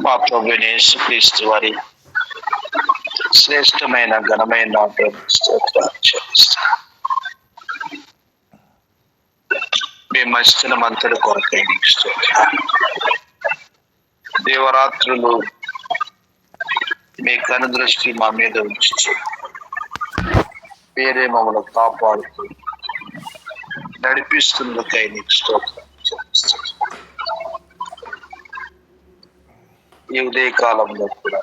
మా ప్రభువైన యేసుక్రీస్తు వారి శ్రేష్టమైన ఘనమైన స్తోత్రాలు చెల్లిస్తాను. మీ మంచితనం అంతటి కొరకై నీకు స్తోత్రాలు. దేవరాత్రులు మీ కనుదృష్టి మా మీద ఉంచు, వేరే మమ్మల్ని కాపాడుతూ నడిపిస్తున్నకై నీకు స్తోత్రాలు చెల్లిస్తాను. ఈ ఉదయ కాలంలో కూడా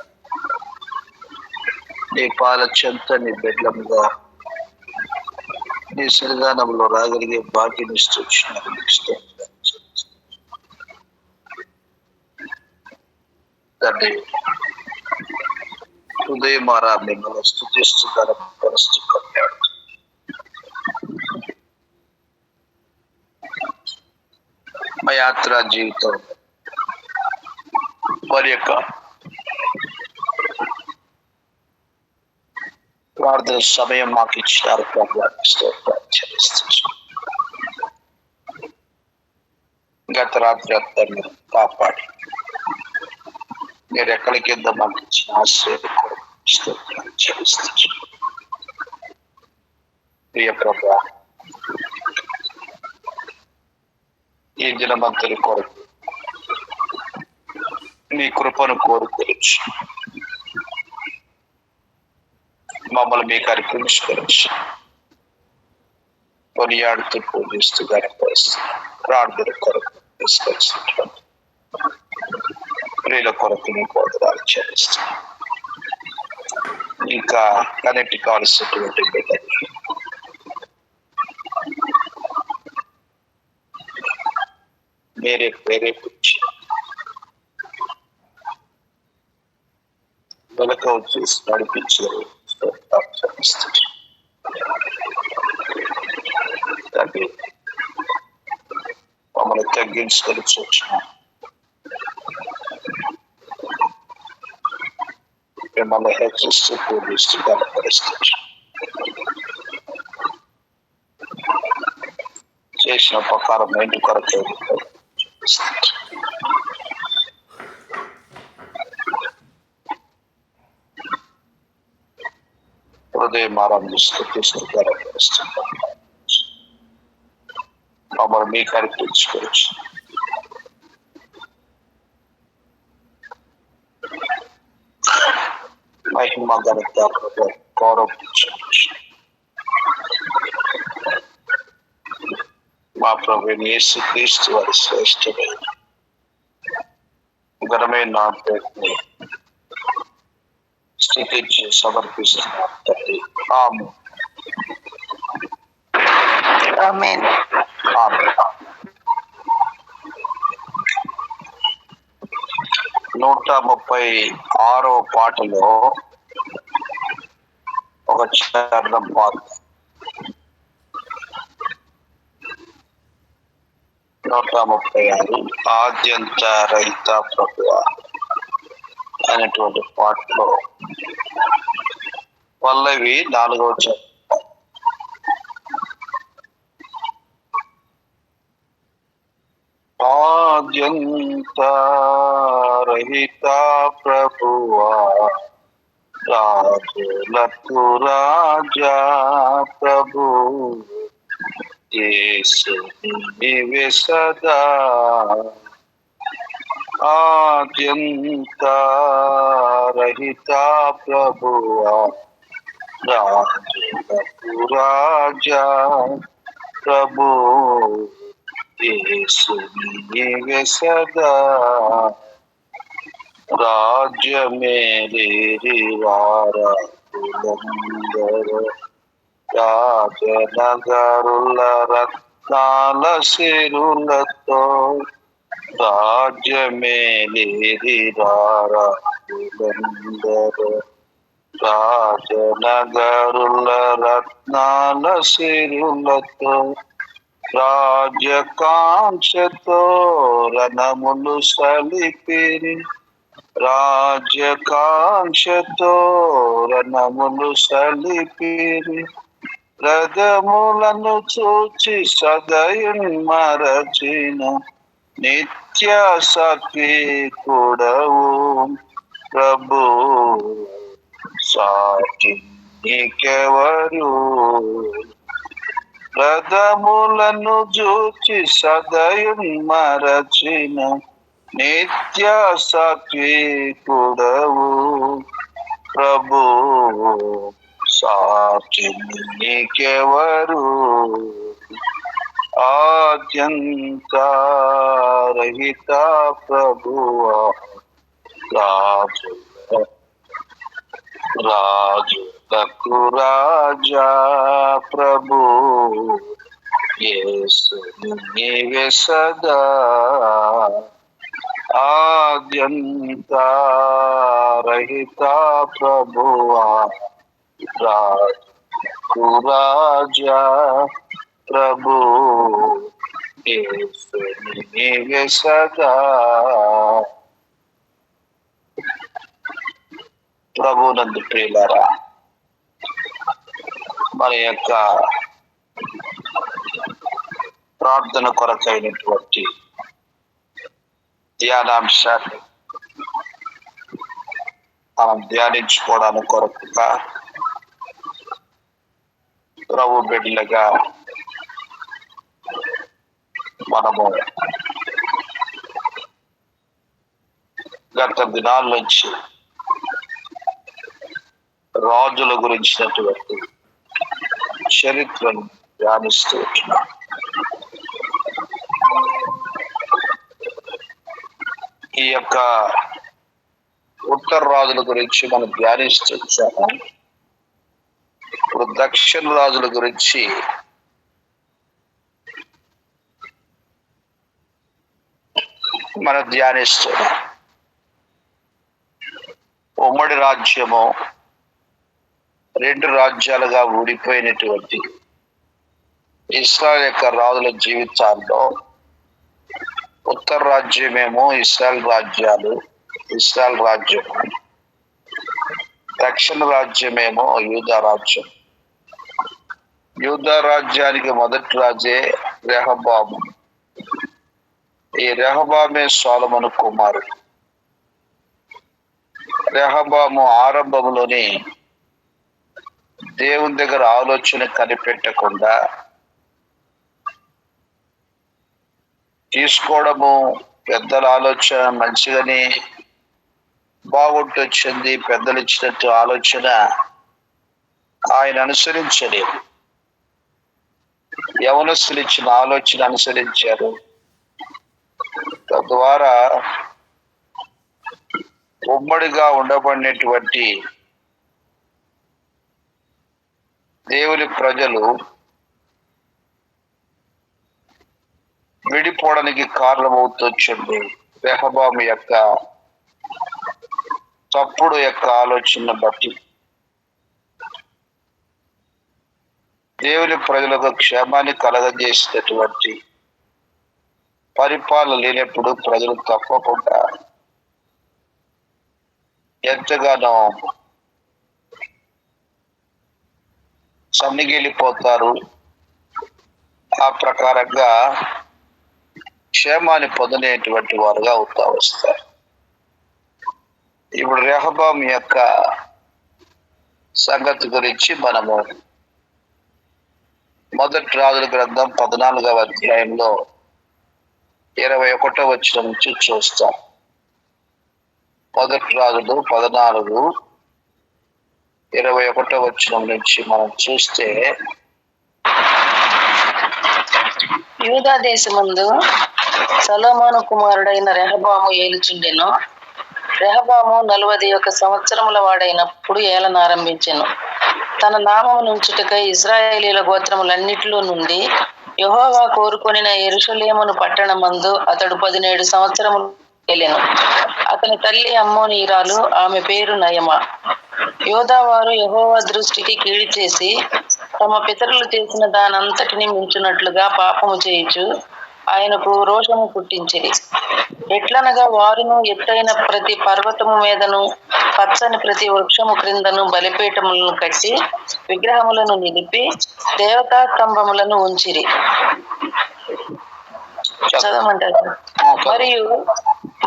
నీ పాల చెంత నీ బెడ్లముగా నీ సన్నిధానంలో రాగలిగే భాగ్యం ఇస్తున్నాను. తండ్రి, ఉదయమారా మిమ్మల్ని స్తుతిస్తున్నాను, పరుస్తున్నాడు. మా యాత్రా జీవితం వారి యొక్క ప్రార్థన సమయం మాకు ఇచ్చినారు. గత రాత్రి అంతా మీరు కాపాడి మీరు ఎక్కడి కింద మాకు ఇచ్చిన ఆశ్రయం చెల్లిస్తారు. ప్రియ ప్రభా, ఈ దినమంతరి కొరకు నీ కృపను కోరుకోవచ్చు, మమ్మల్ని మీకు అర్పించుకోవచ్చు. కొనియాడుతూ పూజిస్తూ గణపరుస్తూ ప్రార్థన కొరకు తీసుకొచ్చినటువంటి ప్రియుల కొరకు నీ కోదరాలు చెల్లిస్తాం. ఇంకా కనెక్ట్ కావాల్సినటువంటి బిడ్డలు మీరే ప్రేరేపించి వెనక చేసి నడిపించారు. మమ్మల్ని తగ్గించుకొని చూసిన మిమ్మల్ని హెచ్చిస్తూ పూజిస్తూ కనపరుస్తారు. చేసిన ఉపకారం ఏంటి కొరకు హృదయం ఆరంభిస్తూ తీసుకు కనపరుస్తున్నారు. మమ్మల్ని మీకు అర్పించుకోవచ్చు. మహిమ ఘనత గౌరవించవచ్చు. మా ప్రభువైన యేసుక్రీస్తు వారి శ్రేష్టమైన ఘనమైన నామమున స్తుతించి సమర్పిస్తున్నాం తండ్రి. ఆమేన్. ఆమేన్. ఆమేన్. 136వ పాటలో ఒక చరణం పాట. 136 ఆద్యంత రహిత ప్రభువా అనేటువంటి పాటలో పల్లవి 4వ చరణం. ఆద్యంత రహిత ప్రభువా రాజులకు రాజా ప్రభు యేసు నీవే సదా. ఆద్యంత రహిత ప్రభువా రాజులకు రాజా ప్రభు యేసు నీవే సదా. రాజ్యమేలేరి వారందరూ రాజనగరుల రత్నాల సిరులతో రాజ్యమేలేరి వారందరూ రాజనగరుల రత్నాల సిరులతో రాజకాంక్షతో రణములు సలిపిరి. రాజకాంక్షతో రణములు సలిపిరి. రథములను చూచి సదయున్ మరచిన నిత్య సాత్వికుడవు ప్రభు, సాటి నీకెవరు? రథములను చూచి సదయం మరచిన నిత్య సాత్వికుడవు ప్రభు, సాటి నీకెవరు? ఆద్యంత రహిత ప్రభువా, రాజులకు రాజా ప్రభు, యేసు నీవే సదా. ఆద్యంత రహిత ప్రభువా, రాజులకు రాజా ప్రభు, యేసు నీవే సదా. ప్రభునందు ప్రియులారా, మన యొక్క ప్రార్థన కొరకైనటువంటి ధ్యానాంశాన్ని మనం ధ్యానించుకోవడానికి కొరకుగా ప్రభు బిడ్డలుగా మనము గత దినాల నుంచి రాజుల గురించినటువంటి చరిత్రను ధ్యానిస్తూ ఉంటున్నాం. ఈ యొక్క ఉత్తర రాజుల గురించి మనం ధ్యానిస్తూ వచ్చాము. ఇప్పుడు దక్షిణ రాజుల గురించి మనం ధ్యానిస్తున్నాం. ఉమ్మడి రాజ్యము 2 రాజ్యాలుగా ఊడిపోయినటువంటి ఇశ్రాయేలు యొక్క రాజుల జీవితాల్లో ఉత్తర రాజ్యమేమో ఇశ్రాయేలు రాజ్యం, దక్షిణ రాజ్యమేమో యూదా రాజ్యం. యూదా రాజ్యానికి మొదటి రాజే రెహబాము. ఈ రెహబామే సొలొమోను కుమారుడు. రెహబాము ఆరంభంలోని దేవుని దగ్గర ఆలోచన కనిపెట్టకుండా తీసుకోవడము, పెద్దల ఆలోచన మంచిదని బాగుంటొచ్చింది, పెద్దలు ఇచ్చినట్టు ఆలోచన ఆయన అనుసరించలేదు. యవనస్తులు ఇచ్చిన ఆలోచన అనుసరించారు. తద్వారా ఉమ్మడిగా ఉండబడినటువంటి దేవుని ప్రజలు విడిపోవడానికి కారణమవుతొచ్చింది రెహబాము యొక్క తప్పుడు యొక్క ఆలోచన బట్టి. దేవుని ప్రజలకు క్షేమాన్ని కలగజేసినటువంటి పరిపాలన లేనప్పుడు ప్రజలు తప్పకుండా ఎంతగానో సన్నిగిలిపోతారు. ఆ ప్రకారంగా క్షేమాన్ని పొందనేటువంటి వారుగా అవుతా వస్తారు. ఇప్పుడు రెహబాము యొక్క సంగతి గురించి మనము మొదటి రాజుల గ్రంథం 14వ అధ్యాయంలో 21వ వచనం నుంచి చూస్తాం. మొదటి రాజులు 14:21వ వచనం నుంచి మనం చూస్తే, యూదా దేశమందు సొలొమోను కుమారుడైన రెహబాము ఏలుచుండెను. రెహబాము 41 సంవత్సరముల వాడైనప్పుడు ఏలనారంభించెను. తన నామము నుంచుటకై ఇశ్రాయేలీయుల గోత్రములన్నిటిలో నుండి యెహోవా కోరుకొనిన యెరూషలేమును పట్టణమందు అతడు 17 సంవత్సరములు ఏలెను. అతని తల్లి అమ్మోనీయురాలు, ఆమె పేరు నయమ. యూదావారు యెహోవా దృష్టికి కీడు చేసి తమ పితరులు చేసిన దానంతటిని మించునట్లుగా పాపము చేయుచు ఆయనకు రోషము పుట్టించిరి. ఎట్లనగా వారును ఎత్తైన ప్రతి పర్వతము మీదను పచ్చని ప్రతి వృక్షము క్రిందను బలిపీఠములను కట్టి విగ్రహములను నిలిపి దేవతా స్తంభములను ఉంచిరి. చదవమంటారు.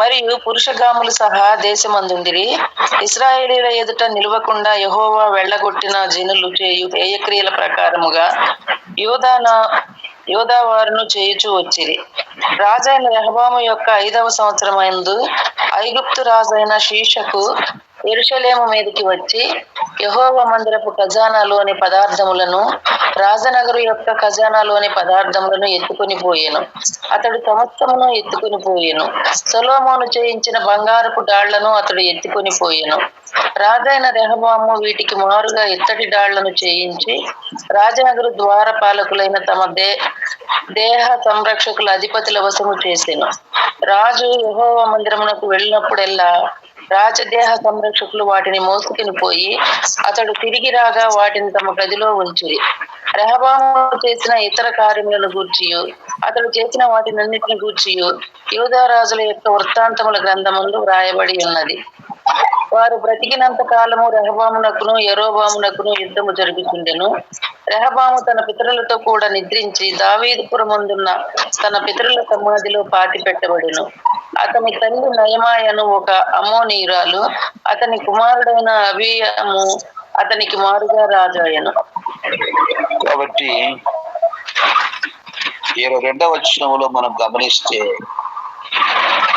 మరియు పురుషగాములు సహా దేశమందుండిరి. ఇశ్రాయేలీయుల ఎదుట నిలవకుండా యెహోవా వెళ్ళగొట్టిన జనులు చేయు హేయక్రియల ప్రకారముగా యూదా వారును చేయుచూ వచ్చిరి. రాజైన రెహబాము యొక్క 5వ సంవత్సరమందు ఐగుప్తు రాజైన షీషకు యెరూషలేము మీదికి వచ్చి యెహోవా మందిరపు ఖజానాలోని పదార్థములను, రాజనగరు యొక్క ఖజానాలోని పదార్థములను ఎత్తుకొని పోయెను. అతడు సమస్తమును ఎత్తుకొని పోయెను. సొలొమోను చేయించిన బంగారపు డాళ్లను అతడు ఎత్తుకొని పోయెను. రాజైన రెహబాము వీటికి మారుగా ఇత్తడి డాళ్లను చేయించి రాజనగరు ద్వారపాలకులైన తమ దేహ సంరక్షకుల అధిపతుల వశము చేసెను. రాజు యెహోవా మందిరమునకు వెళ్ళినప్పుడెల్లా రాజదేహ సంరక్షకులు వాటిని మోసుకుని పోయి అతడు తిరిగి రాగా వాటిని తమ గదిలో ఉంచిరి. రెహబాము చేసిన ఇతర కార్యములను గూర్చియు అతడు చేసిన వాటినన్నిటిని గూర్చియు యూదా రాజుల యొక్క వృత్తాంతముల గ్రంథమందు వ్రాయబడి ఉన్నది. వారు బ్రతికినంత కాలము రెహబామునకును యరొబామునకును యుద్ధము జరుగుతుండెను. రెహబాము తన పితరులతో కూడా నిద్రించి దావీదుపురమందున్న తన పితరుల సమాధిలో పాతి పెట్టబడెను. అతని తల్లి నయమాయను ఒక అమ్మోనీయురాలు. అతని కుమారుడైన అబీయాము అతనికి మారుగా రాజాయను. కాబట్టి 22వ వచనములో మనం గమనిస్తే,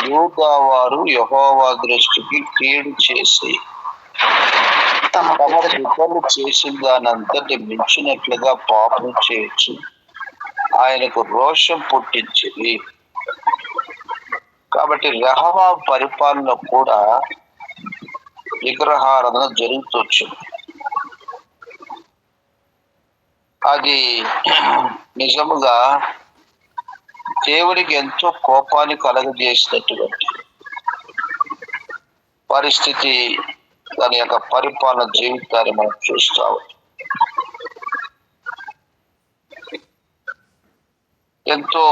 యూదా వారు యెహోవా దృష్టికి కీడు చేసి తమ పితరులు చేసిన దానంతటి మించినట్లుగా పాపం చేయొచ్చు ఆయనకు రోషం పుట్టించింది. కాబట్టి రెహబాము పరిపాలన కూడా విగ్రహారాధన జరుగుతొచ్చు. అది నిజముగా దేవునికి ఎంతో కోపాన్ని కలగజేసినటువంటి పరిస్థితి దాని యొక్క పరిపాలన జీవితాన్ని మనం చూస్తాము. ఎంతో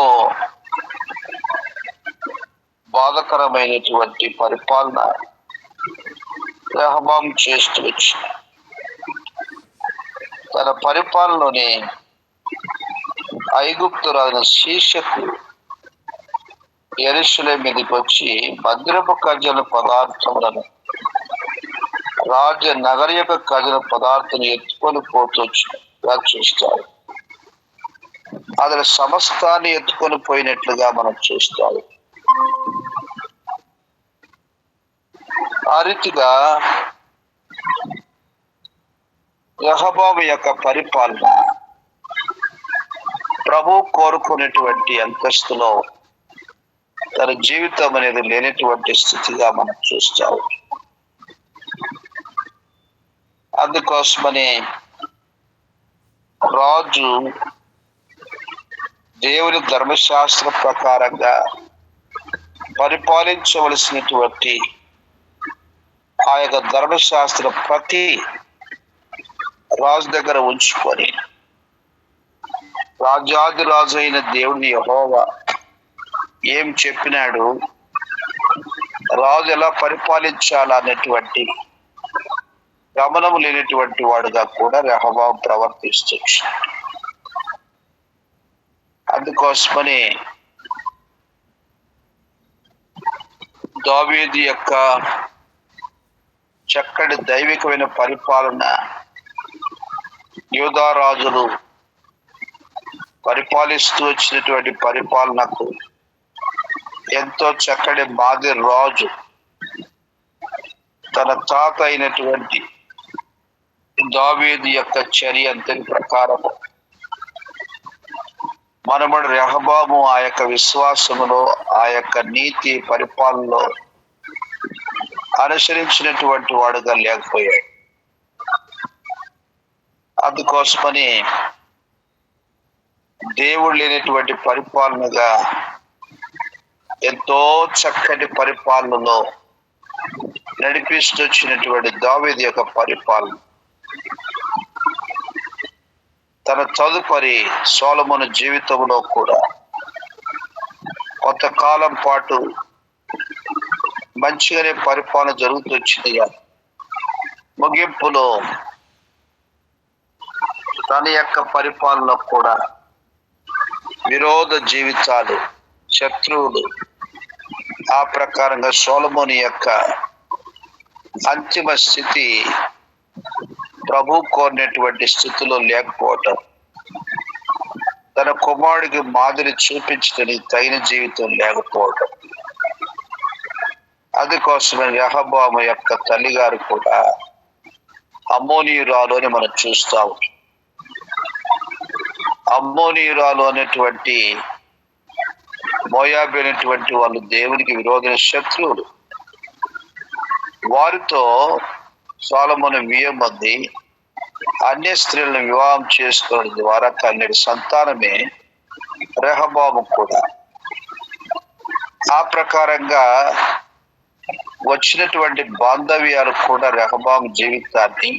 బాధకరమైనటువంటి పరిపాలన రెహబాము చేస్తూ వచ్చి తన పరిపాలనలోని ఐగుప్తు రాజైన షీషకు యెరూషలేము మీదకి వచ్చి మందిరపు ఖజాన పదార్థములను, రాజ నగర యొక్క ఖజాన పదార్థాన్ని ఎత్తుకొని పోతూ చూస్తారు. అతని సమస్తాన్ని ఎత్తుకొని పోయినట్లుగా మనం చూస్తాము. ఆ రీతిగా రెహబాము యొక్క పరిపాలన ప్రభు కోరుకునేటువంటి అంతస్తులో తన జీవితం అనేది లేనటువంటి స్థితిగా మనం చూస్తాము. అందుకోసమని రాజు దేవుని ధర్మశాస్త్ర ప్రకారంగా పరిపాలించవలసినటువంటి ఆ యొక్క ధర్మశాస్త్ర ప్రతి రాజు దగ్గర ఉంచుకొని రాజాది రాజు అయిన దేవుని యెహోవా ఏం చెప్పినాడు, రాజు ఎలా పరిపాలించాలనేటువంటి గమనము లేనటువంటి వాడుగా కూడా రెహబాము ప్రవర్తిస్తుంది. అందుకోసమని దావీదు యొక్క చక్కటి దైవికమైన పరిపాలన యూదా రాజులు పరిపాలిస్తూ వచ్చినటువంటి పరిపాలనకు ఎంతో చక్కటి మాదిరి రాజు తన తాత అయినటువంటి దావీదు యొక్క చర్య అంతటి ప్రకారం మనమడు రెహబాము ఆ యొక్క విశ్వాసములో, ఆ యొక్క నీతి పరిపాలనలో అనుసరించినటువంటి వాడుగా లేకపోయాడు. అందుకోసమని దేవుడు లేనటువంటి పరిపాలనగా ఎంతో చక్కటి పరిపాలనలో నడిపిస్తూ వచ్చినటువంటి దావీదు యొక్క పరిపాలన తన తదుపరి సొలొమోను జీవితంలో కూడా కొంతకాలం పాటు మంచిగానే పరిపాలన జరుగుతూ వచ్చింది. ముగింపులో తన యొక్క పరిపాలన కూడా విరోధ జీవితాలు, శత్రువులు ఆ ప్రకారంగా సొలొమోను యొక్క అంతిమ స్థితి ప్రభు కోరినటువంటి స్థితిలో లేకపోవటం, తన కుమారుడికి మాదిరి చూపించడానికి తగిన జీవితం లేకపోవటం, అందుకోసమే రెహబాము యొక్క తల్లిగారు కూడా అమ్మోనీయురాలు అని మనం చూస్తా ఉంటాం. అమ్మోనీయురాలు అనేటువంటి మోయాబు అనేటువంటి వాళ్ళు దేవునికి విరోధమైన శత్రువులు. వారితో సొలొమోను వియ్యమంది అన్య స్త్రీలను వివాహం చేసుకోవడం ద్వారా కన్నుడి సంతానమే రెహబాము కూడా. ఆ ప్రకారంగా వచ్చినటువంటి బాంధవ్యాలు కూడా రెహబాము జీవితాన్ని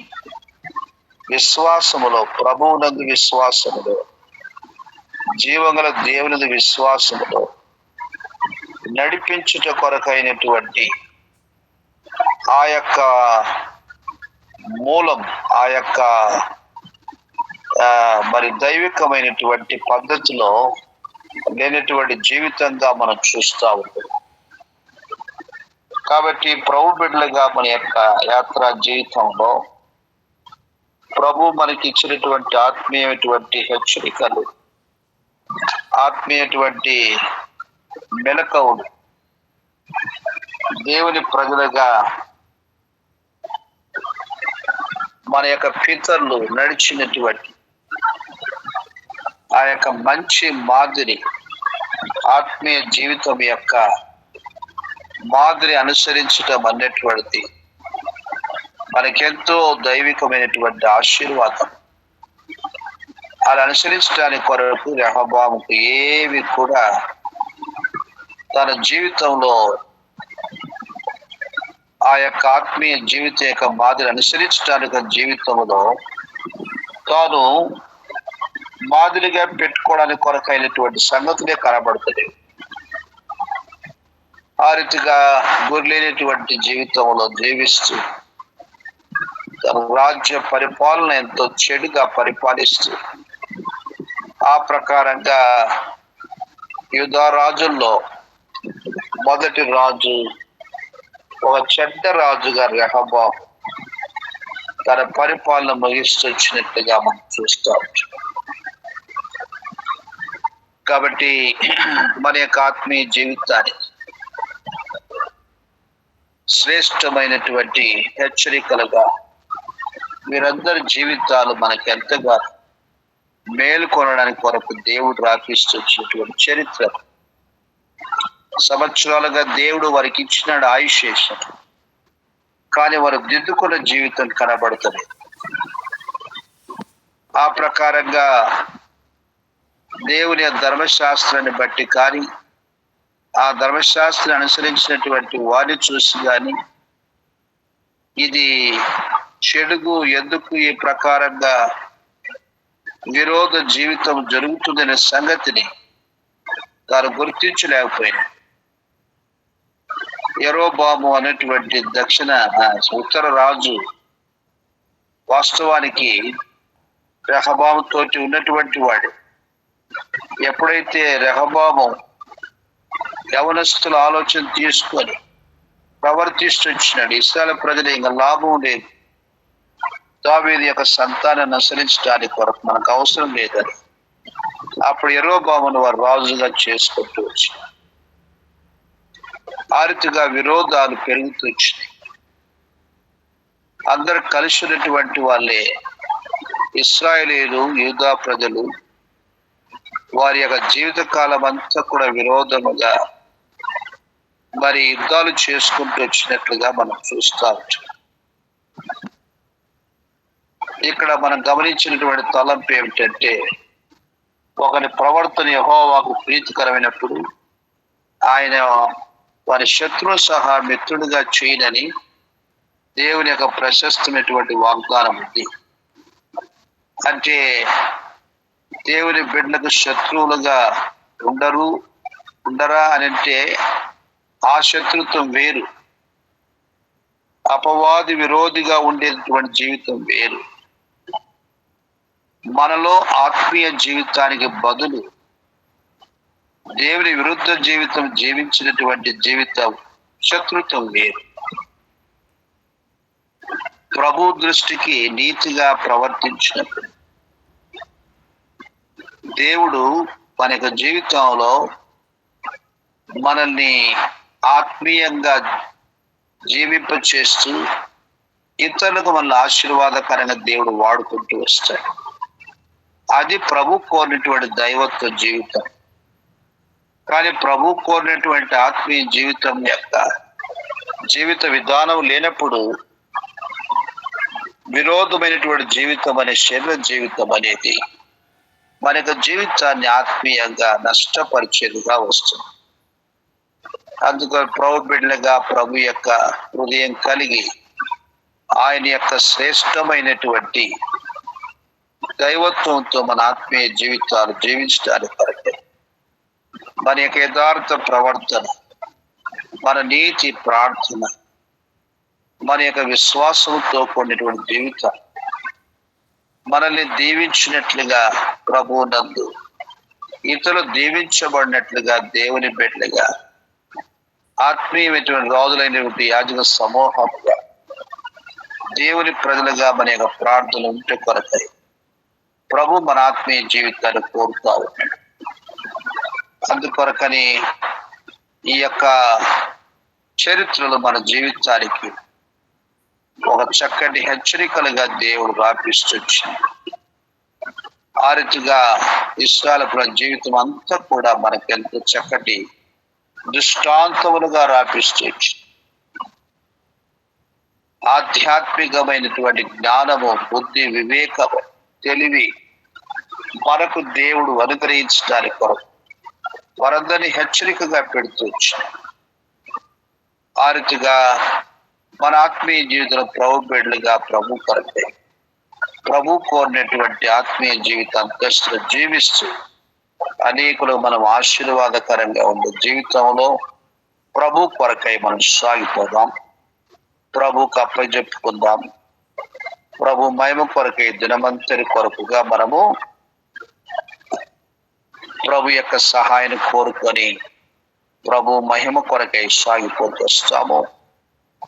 విశ్వాసములో, ప్రభువునందు విశ్వాసములో, జీవగల దేవుని విశ్వాసములో నడిపించుట కొరకైనటువంటి ఆ యొక్క మూలం, ఆ యొక్క మరి దైవికమైనటువంటి పద్ధతిలో లేనటువంటి జీవితంగా మనం చూస్తూ ఉంటాం. కాబట్టి ప్రభు బిడ్డలుగా మన యొక్క యాత్రా జీవితంలో ప్రభు మనకి ఇచ్చినటువంటి ఆత్మీయమైనటువంటి హెచ్చరికలు, ఆత్మీయటువంటి మెలకువలు, దేవుని ప్రజలుగా మన యొక్క పితరులు నడిచినటువంటి ఆ యొక్క మంచి మాదిరి, ఆత్మీయ జీవితం యొక్క మాదిరి అనుసరించటం అనేటువంటిది మనకెంతో దైవికమైనటువంటి ఆశీర్వాదం. అలా అనుసరించడానికి కొరకు రెహబాముకు ఏవి కూడా తన జీవితంలో ఆ యొక్క ఆత్మీయ జీవిత యొక్క మాదిరి అనుసరించడానికి జీవితంలో తాను మాదిరిగా పెట్టుకోవడానికి కొరకైనటువంటి సంగతులే కనబడుతుంది. ఆ రీతిగా గురిలేనటువంటి జీవితంలో జీవిస్తూ తన రాజ్య పరిపాలన ఎంతో చెడుగా పరిపాలిస్తూ, ఆ ప్రకారంగా యూదా రాజుల్లో మొదటి రాజు, ఒక చెడ్డ రాజుగా రెహబాము తన పరిపాలన ముగిస్తూ వచ్చినట్లుగా మనం చూస్తూ ఉంటాం. కాబట్టి మన యొక్క ఆత్మీయ జీవితాన్ని శ్రేష్టమైనటువంటి హెచ్చరికలుగా వీరందరి జీవితాలు మనకి ఎంతగా మేలుకొనడానికి కొరకు దేవుడు రాపిస్తూ వచ్చినటువంటి చరిత్ర. సంవత్సరాలుగా దేవుడు వారికి ఇచ్చినాడు ఆయుషేషం, కానీ వారు దిద్దుకున్న జీవితం కనబడుతుంది. ఆ ప్రకారంగా దేవుని ధర్మశాస్త్రాన్ని బట్టి కానీ, ఆ ధర్మశాస్త్రాన్ని అనుసరించినటువంటి వారిని చూసి కానీ, ఇది చెడుగు, ఎందుకు ఈ ప్రకారంగా విరోధ జీవితం జరుగుతుందనే సంగతిని తాను గుర్తించలేకపోయినా, యెరోబాము అనేటువంటి ఉత్తర రాజు వాస్తవానికి రెహబాము తోటి ఉన్నటువంటి వాడు. ఎప్పుడైతే రెహబాము యవనస్తుల ఆలోచన తీసుకొని ప్రవర్తిస్తూ వచ్చినాడు, ఇశ్రాయేలు ప్రజలు ఇంకా లాభం లేదు, దావీదు యొక్క సంతానాన్ని అనుసరించడానికి కొరకు మనకు అవసరం లేదని అప్పుడు యెరోబామును వారు రాజుగా చేసుకుంటూ వచ్చినారు. ఆ రీతిగా విరోధాలు పెరుగుతూ వచ్చినాయి. అందరు కలిసి ఉన్నటువంటి వాళ్ళే ఇశ్రాయేలీయులు, యూదా ప్రజలు వారి యొక్క జీవిత కాలం అంతా కూడా విరోధముగా మరి యుద్ధాలు చేసుకుంటూ వచ్చినట్లుగా మనం చూస్తూ ఉంటాం. ఇక్కడ మనం గమనించినటువంటి తలంపు ఏమిటంటే, ఒకరి ప్రవర్తన యెహోవాకు ప్రీతికరమైనప్పుడు ఆయన వారి శత్రువు సహా మిత్రుడిగా చేయనని దేవుని యొక్క ప్రశస్తమైనటువంటి వాగ్దానం ఉంది. అంటే దేవుని బిడ్డలకు శత్రువులుగా ఉండరా అని అంటే ఆ శత్రుత్వం వేరు, అపవాది విరోధిగా ఉండేటువంటి జీవితం వేరు. మనలో ఆత్మీయ జీవితానికి బదులు దేవుని విరుద్ధ జీవితం జీవించినటువంటి జీవితం శత్రుత్వం వేరు. ప్రభు దృష్టికి నీతిగా ప్రవర్తించినప్పుడు దేవుడు మన యొక్క జీవితంలో మనల్ని ఆత్మీయంగా జీవింప చేస్తూ ఇతరులకు మనల్ని ఆశీర్వాదకరంగా దేవుడు వాడుకుంటూ వస్తాడు. అది ప్రభు కోరినటువంటి దైవత్వ జీవితం. కానీ ప్రభు కోరినటువంటి ఆత్మీయ జీవితం యొక్క జీవిత విధానం లేనప్పుడు విరోధమైనటువంటి జీవితం అనే శరీర జీవితం అనేది మన యొక్క జీవితాన్ని ఆత్మీయంగా నష్టపరిచేదిగా వస్తుంది. అందుకని ప్రభు బిడ్డలుగా ప్రభు యొక్క హృదయం కలిగి ఆయన యొక్క శ్రేష్టమైనటువంటి దైవత్వంతో మన ఆత్మీయ జీవితాలు జీవించడానికి కొరకే మన యొక్క యథార్థ ప్రవర్తన, మన నీతి ప్రార్థన, మన యొక్క విశ్వాసంతో కూడినటువంటి జీవితం మనల్ని దీవించినట్లుగా ప్రభువు నందు ఇతరులు దీవించబడినట్లుగా దేవుని బిడ్డలుగా ఆత్మీయమైనటువంటి రాజులైనటువంటి యాజక సమూహంగా దేవుని ప్రజలుగా మన యొక్క ప్రార్థనలు ఉంటే కొరకై ప్రభు మన ఆత్మీయ జీవితాన్ని కోరుతా ఉన్నాడు. అందుకొరకని ఈ యొక్క చరిత్రలు మన జీవితానికి ఒక చక్కటి హెచ్చరికలుగా దేవుడు రాపిస్తుంది. ఆ రీతిగా ఇశ్రాయేలు ప్రజల జీవితం అంతా కూడా మనకెంతో చక్కటి దృష్టాంతములుగా రాపిస్తుంది. ఆధ్యాత్మికమైనటువంటి జ్ఞానము, బుద్ధి, వివేకము, తెలివి మనకు దేవుడు అనుగ్రహించడానికి కొరకు వారందరినీ హెచ్చరికగా పెడుతూ ఆ రీతిగా మన ఆత్మీయ జీవితంలో ప్రభు బిడ్డలుగా ప్రభు కొరకే ప్రభు కోరినటువంటి ఆత్మీయ జీవిత అంతస్తులు జీవిస్తూ అనేకులు మనం ఆశీర్వాదకరంగా ఉండే జీవితంలో ప్రభు కొరకై మనం సాగిపోదాం. ప్రభుకు అప్పచెప్పుకుందాం. ప్రభు మహిమ కొరకై దినమంతరి కొరకుగా మనము ప్రభు యొక్క సహాయాన్ని కోరుకొని ప్రభు మహిమ కొరకై సాగిపోతూ వస్తాము.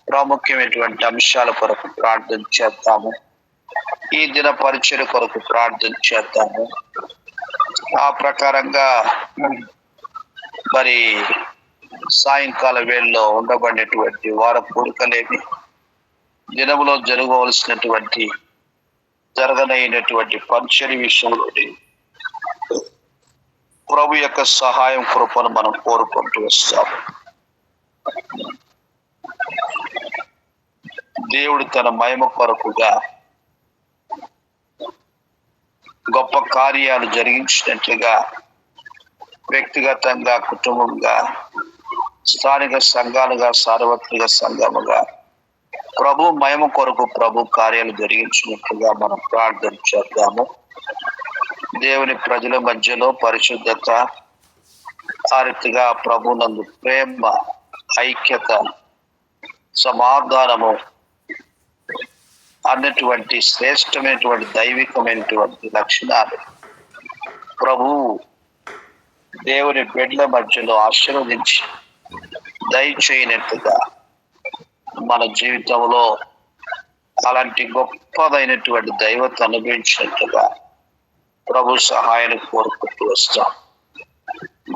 ప్రాముఖ్యమైనటువంటి అంశాల కొరకు ప్రార్థన చేద్దాము. ఈ దిన పరిచయ కొరకు ప్రార్థన చేద్దాము. ఆ ప్రకారంగా మరి సాయంకాల వేళలో ఉండబడినటువంటి వార కూడికలేమి, దినములో జరగవలసినటువంటి జరగనైనటువంటి పరిచర్య విషయంలో ప్రభు యొక్క సహాయం కృపను మనం కోరుకుంటూ వస్తాము. దేవుడు తన మహిమ కొరకుగా గొప్ప కార్యాలు జరిగించినట్లుగా వ్యక్తిగతంగా, కుటుంబంగా, స్థానిక సంఘాలుగా, సార్వత్రిక సంఘముగా ప్రభు మహిమ కొరకు ప్రభు కార్యాలు జరిగించినట్లుగా మనం ప్రార్థన చేద్దాము. దేవుని ప్రజల మధ్యలో పరిశుద్ధత, ఆ రీతిగా ప్రభు నందు ప్రేమ, ఐక్యత, సమాధానము అన్నటువంటి శ్రేష్టమైనటువంటి దైవికమైనటువంటి లక్షణాలు ప్రభు దేవుని బిడ్డల మధ్యలో ఆశీర్వదించి దయచేయనట్టుగా మన జీవితంలో అలాంటి గొప్పదైనటువంటి దైవత అనుభవించినట్టుగా ప్రభు సహాయాన్ని కోరుకుంటూ వస్తాం.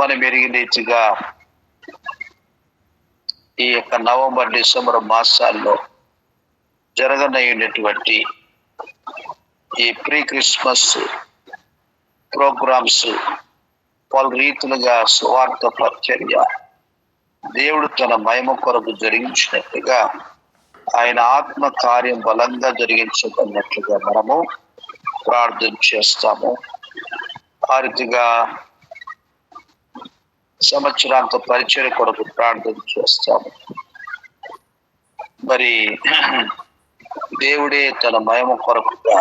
మనం ఎరిగిన రీతిగా ఈ యొక్క నవంబర్, డిసెంబర్ మాసాల్లో జరగనైనటువంటి ఈ ప్రీ క్రిస్మస్ ప్రోగ్రామ్స్ పలు రీతులుగా స్వార్థ పరిచర్య దేవుడు తన మహిమ కొరకు జరిగించినట్టుగా ఆయన ఆత్మ కార్యం బలంగా జరిగించబడినట్లుగా మనము ప్రార్థన చేస్తాము. ఆ రీతిగా సంవత్సరాంత పరిచర్య కొరకు ప్రార్థన చేస్తాము. మరి దేవుడే తన మహిమ కొరకుగా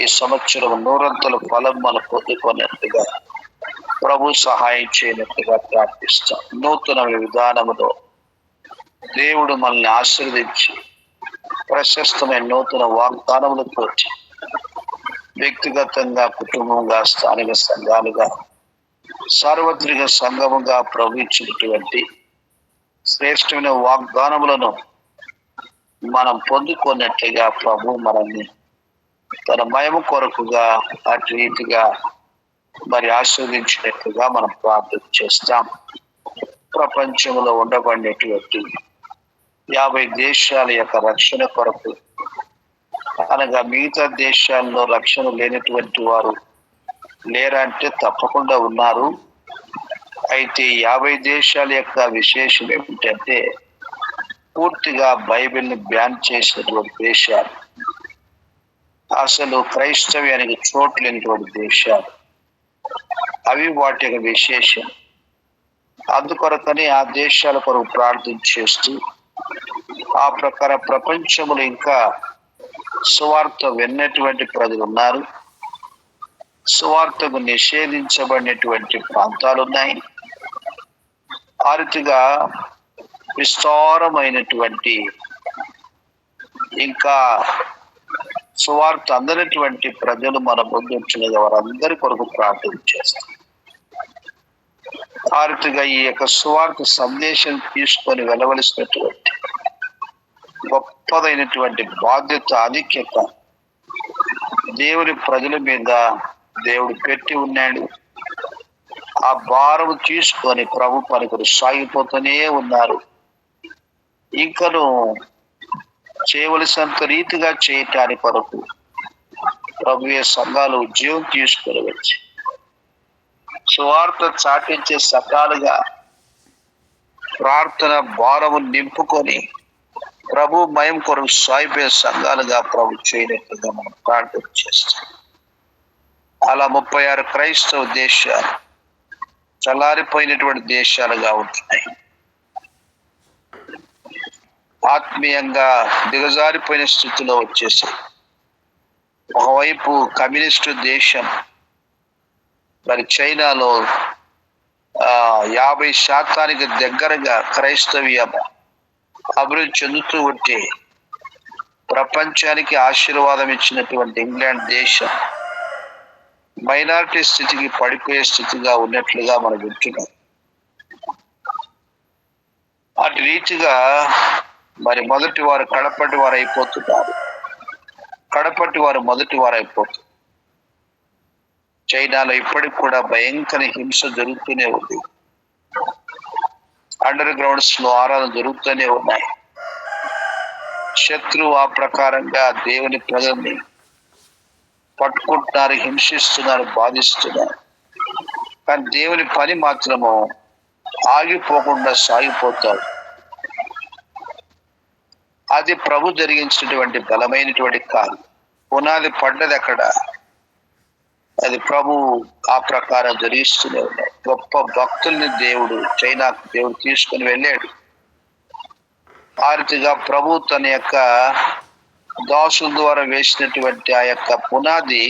ఈ సంవత్సరం 100 ఫలం మనం పొందుకున్నట్టుగా ప్రభు సహాయం చేయనట్టుగా ప్రార్థిస్తాం. నూతన విధానములో దేవుడు మనల్ని ఆశీర్వదించి ప్రశస్తమైన నూతన వాగ్దానములతో వ్యక్తిగతంగా, కుటుంబంగా, స్థానిక సంఘాలుగా సార్వత్రిక సంఘముగా ప్రభు ఇచ్చినటువంటి శ్రేష్టమైన వాగ్దానములను మనం పొందుకున్నట్లుగా ప్రభు మనల్ని తన మహిమ కొరకుగా అటు రీతిగా ఆస్వాదించినట్లుగా మనం ప్రార్థన చేస్తాం. ప్రపంచంలో ఉండబడినటువంటి 50 దేశాల యొక్క రక్షణ కొరకు, అనగా మిగతా దేశాల్లో రక్షణ లేనటువంటి వారు లేరంటే తప్పకుండా ఉన్నారు. అయితే 50 దేశాల యొక్క విశేషం ఏమిటంటే పూర్తిగా బైబిల్ని బ్యాన్ చేసినటువంటి దేశాలు, అసలు క్రైస్తవ్యానికి చోటు లేనటువంటి దేశాలు, అవి వాటి యొక్క విశేషం. అందుకొరకని ఆ దేశాల కొరకు ప్రార్థన చేస్తూ ఆ ప్రకారం ప్రపంచంలో ఇంకా సువార్త విన్నటువంటి ప్రజలు ఉన్నారు, సువార్తకు నిషేధించబడినటువంటి ప్రాంతాలు ఉన్నాయి. ఆ రీతిగా విస్తారమైనటువంటి ఇంకా సువార్త అందనటువంటి ప్రజలు మన ముందు ఉంచుగా వారందరి కొరకు ప్రార్థన చేస్తారు. ఆ రీతిగా ఈ యొక్క సువార్త సందేశం తీసుకొని వెళ్ళవలసినటువంటి గొప్పదైనటువంటి బాధ్యత, ఆధిక్యత దేవుని ప్రజల మీద దేవుడు పెట్టి ఉన్నాడు. ఆ భారం తీసుకొని ప్రభు పనికులు సాగిపోతూనే ఉన్నారు. ఇంకను చేయవలసినంత రీతిగా చేయటానికి కొరకు ప్రభువే సంఘాలు ఉద్యోగం తీసుకొని వచ్చి సువార్త చాటించే సకాలుగా ప్రార్థన భారము నింపుకొని ప్రభు మయం కొరకు సాయిపోయే సంఘాలుగా ప్రభు చేయనట్లుగా మనం ప్రార్థన చేస్తాం. అలా 36 క్రైస్తవ దేశాలు చల్లారిపోయినటువంటి దేశాలుగా ఉంటున్నాయి. ఆత్మీయంగా దిగజారిపోయిన స్థితిలో వచ్చేసాయి. ఒకవైపు కమ్యూనిస్టు దేశం, మరి చైనాలో 50% దగ్గరగా క్రైస్తవ్యం అభివృద్ధి చెందుతూ ఉంటే ప్రపంచానికి ఆశీర్వాదం ఇచ్చినటువంటి ఇంగ్లాండ్ దేశం మైనారిటీ స్థితికి పడిపోయే స్థితిగా ఉన్నట్లుగా మనం వింటున్నాం. అటు రీతిగా మరి మొదటి వారు కడపటి వారు అయిపోతున్నారు, కడపటి వారు మొదటి వారు అయిపోతున్నారు. చైనాలో ఇప్పటికి కూడా భయంకర హింస జరుగుతూనే ఉంది. అండర్ గ్రౌండ్స్ లో ఆరాధన జరుగుతూనే ఉన్నాయి. శత్రువు ఆ ప్రకారంగా దేవుని ప్రజల్ని పట్టుకుంటున్నారు, హింసిస్తున్నారు, బాధిస్తున్నారు. కానీ దేవుని పని మాత్రము ఆగిపోకుండా సాగిపోతారు. అది ప్రభు జరిగించినటువంటి బలమైనటువంటి కార్యం. పునాది పడ్డది అక్కడ, అది ప్రభు ఆ ప్రకారం జరిగిస్తూనే ఉన్నాయి. గొప్ప భక్తుల్ని చైనాకు దేవుడు తీసుకుని వెళ్ళాడు. ఆ రీతిగా ప్రభు తన యొక్క దాసుల ద్వారా వేసినటువంటి ఆ యొక్క పునాది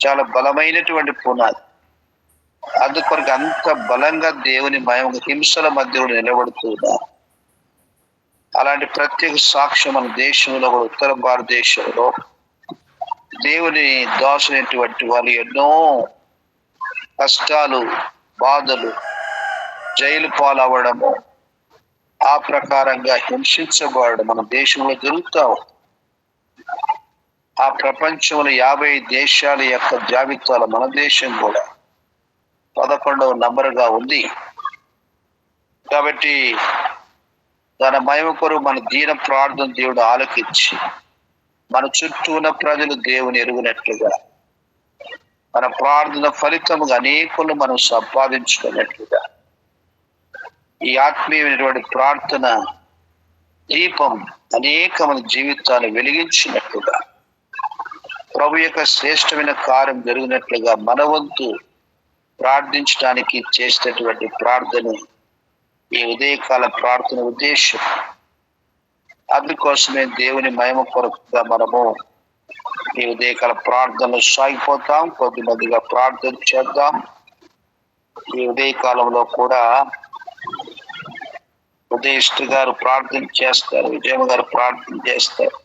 చాలా బలమైనటువంటి పునాది. అందుకొరకు అంత బలంగా దేవుని మహిమ హింసల మధ్యలో నిలబడుతున్నారు. అలాంటి ప్రత్యేక సాక్ష్యం మన దేశంలో కూడా, ఉత్తర భారతదేశంలో దేవుని దాసులైనటువంటి వాళ్ళు ఎన్నో కష్టాలు, బాధలు, జైలు పాలవ్వడము, ఆ ప్రకారంగా హింసించబడడం మన దేశంలో జరుగుతావు. ఆ ప్రపంచంలో 50 దేశాల యొక్క జాబితాలో మన దేశం కూడా 11వ నంబరుగా ఉంది. కాబట్టి తన మహిమ కొరకు మన దీన ప్రార్థన దేవుడు ఆలకించి మన చుట్టూ ఉన్న ప్రజలు దేవుని ఎరుగునట్లుగా, మన ప్రార్థన ఫలితముగా అనేకులు మనం సంపాదించుకున్నట్లుగా, ఈ ఆత్మీయమైనటువంటి ప్రార్థన దీపం అనేక మన జీవితాన్ని వెలిగించినట్లుగా, ప్రభు యొక్క శ్రేష్టమైన కార్యం జరిగినట్లుగా మన వంతు ప్రార్థించడానికి చేసేటటువంటి ప్రార్థన ఈ ఉదయకాల ప్రార్థన ఉద్దేశం. అందుకోసమే దేవుని మహిమ కొరకుగా మనము ఈ ఉదయకాల ప్రార్థనలు సాగిపోతాం. కొద్దిమందిగా ప్రార్థన చేద్దాం. ఈ ఉదయకాలంలో కూడా ఉదయశ్రీ గారు ప్రార్థన చేస్తారు, విజయమ్మ గారు ప్రార్థన చేస్తారు,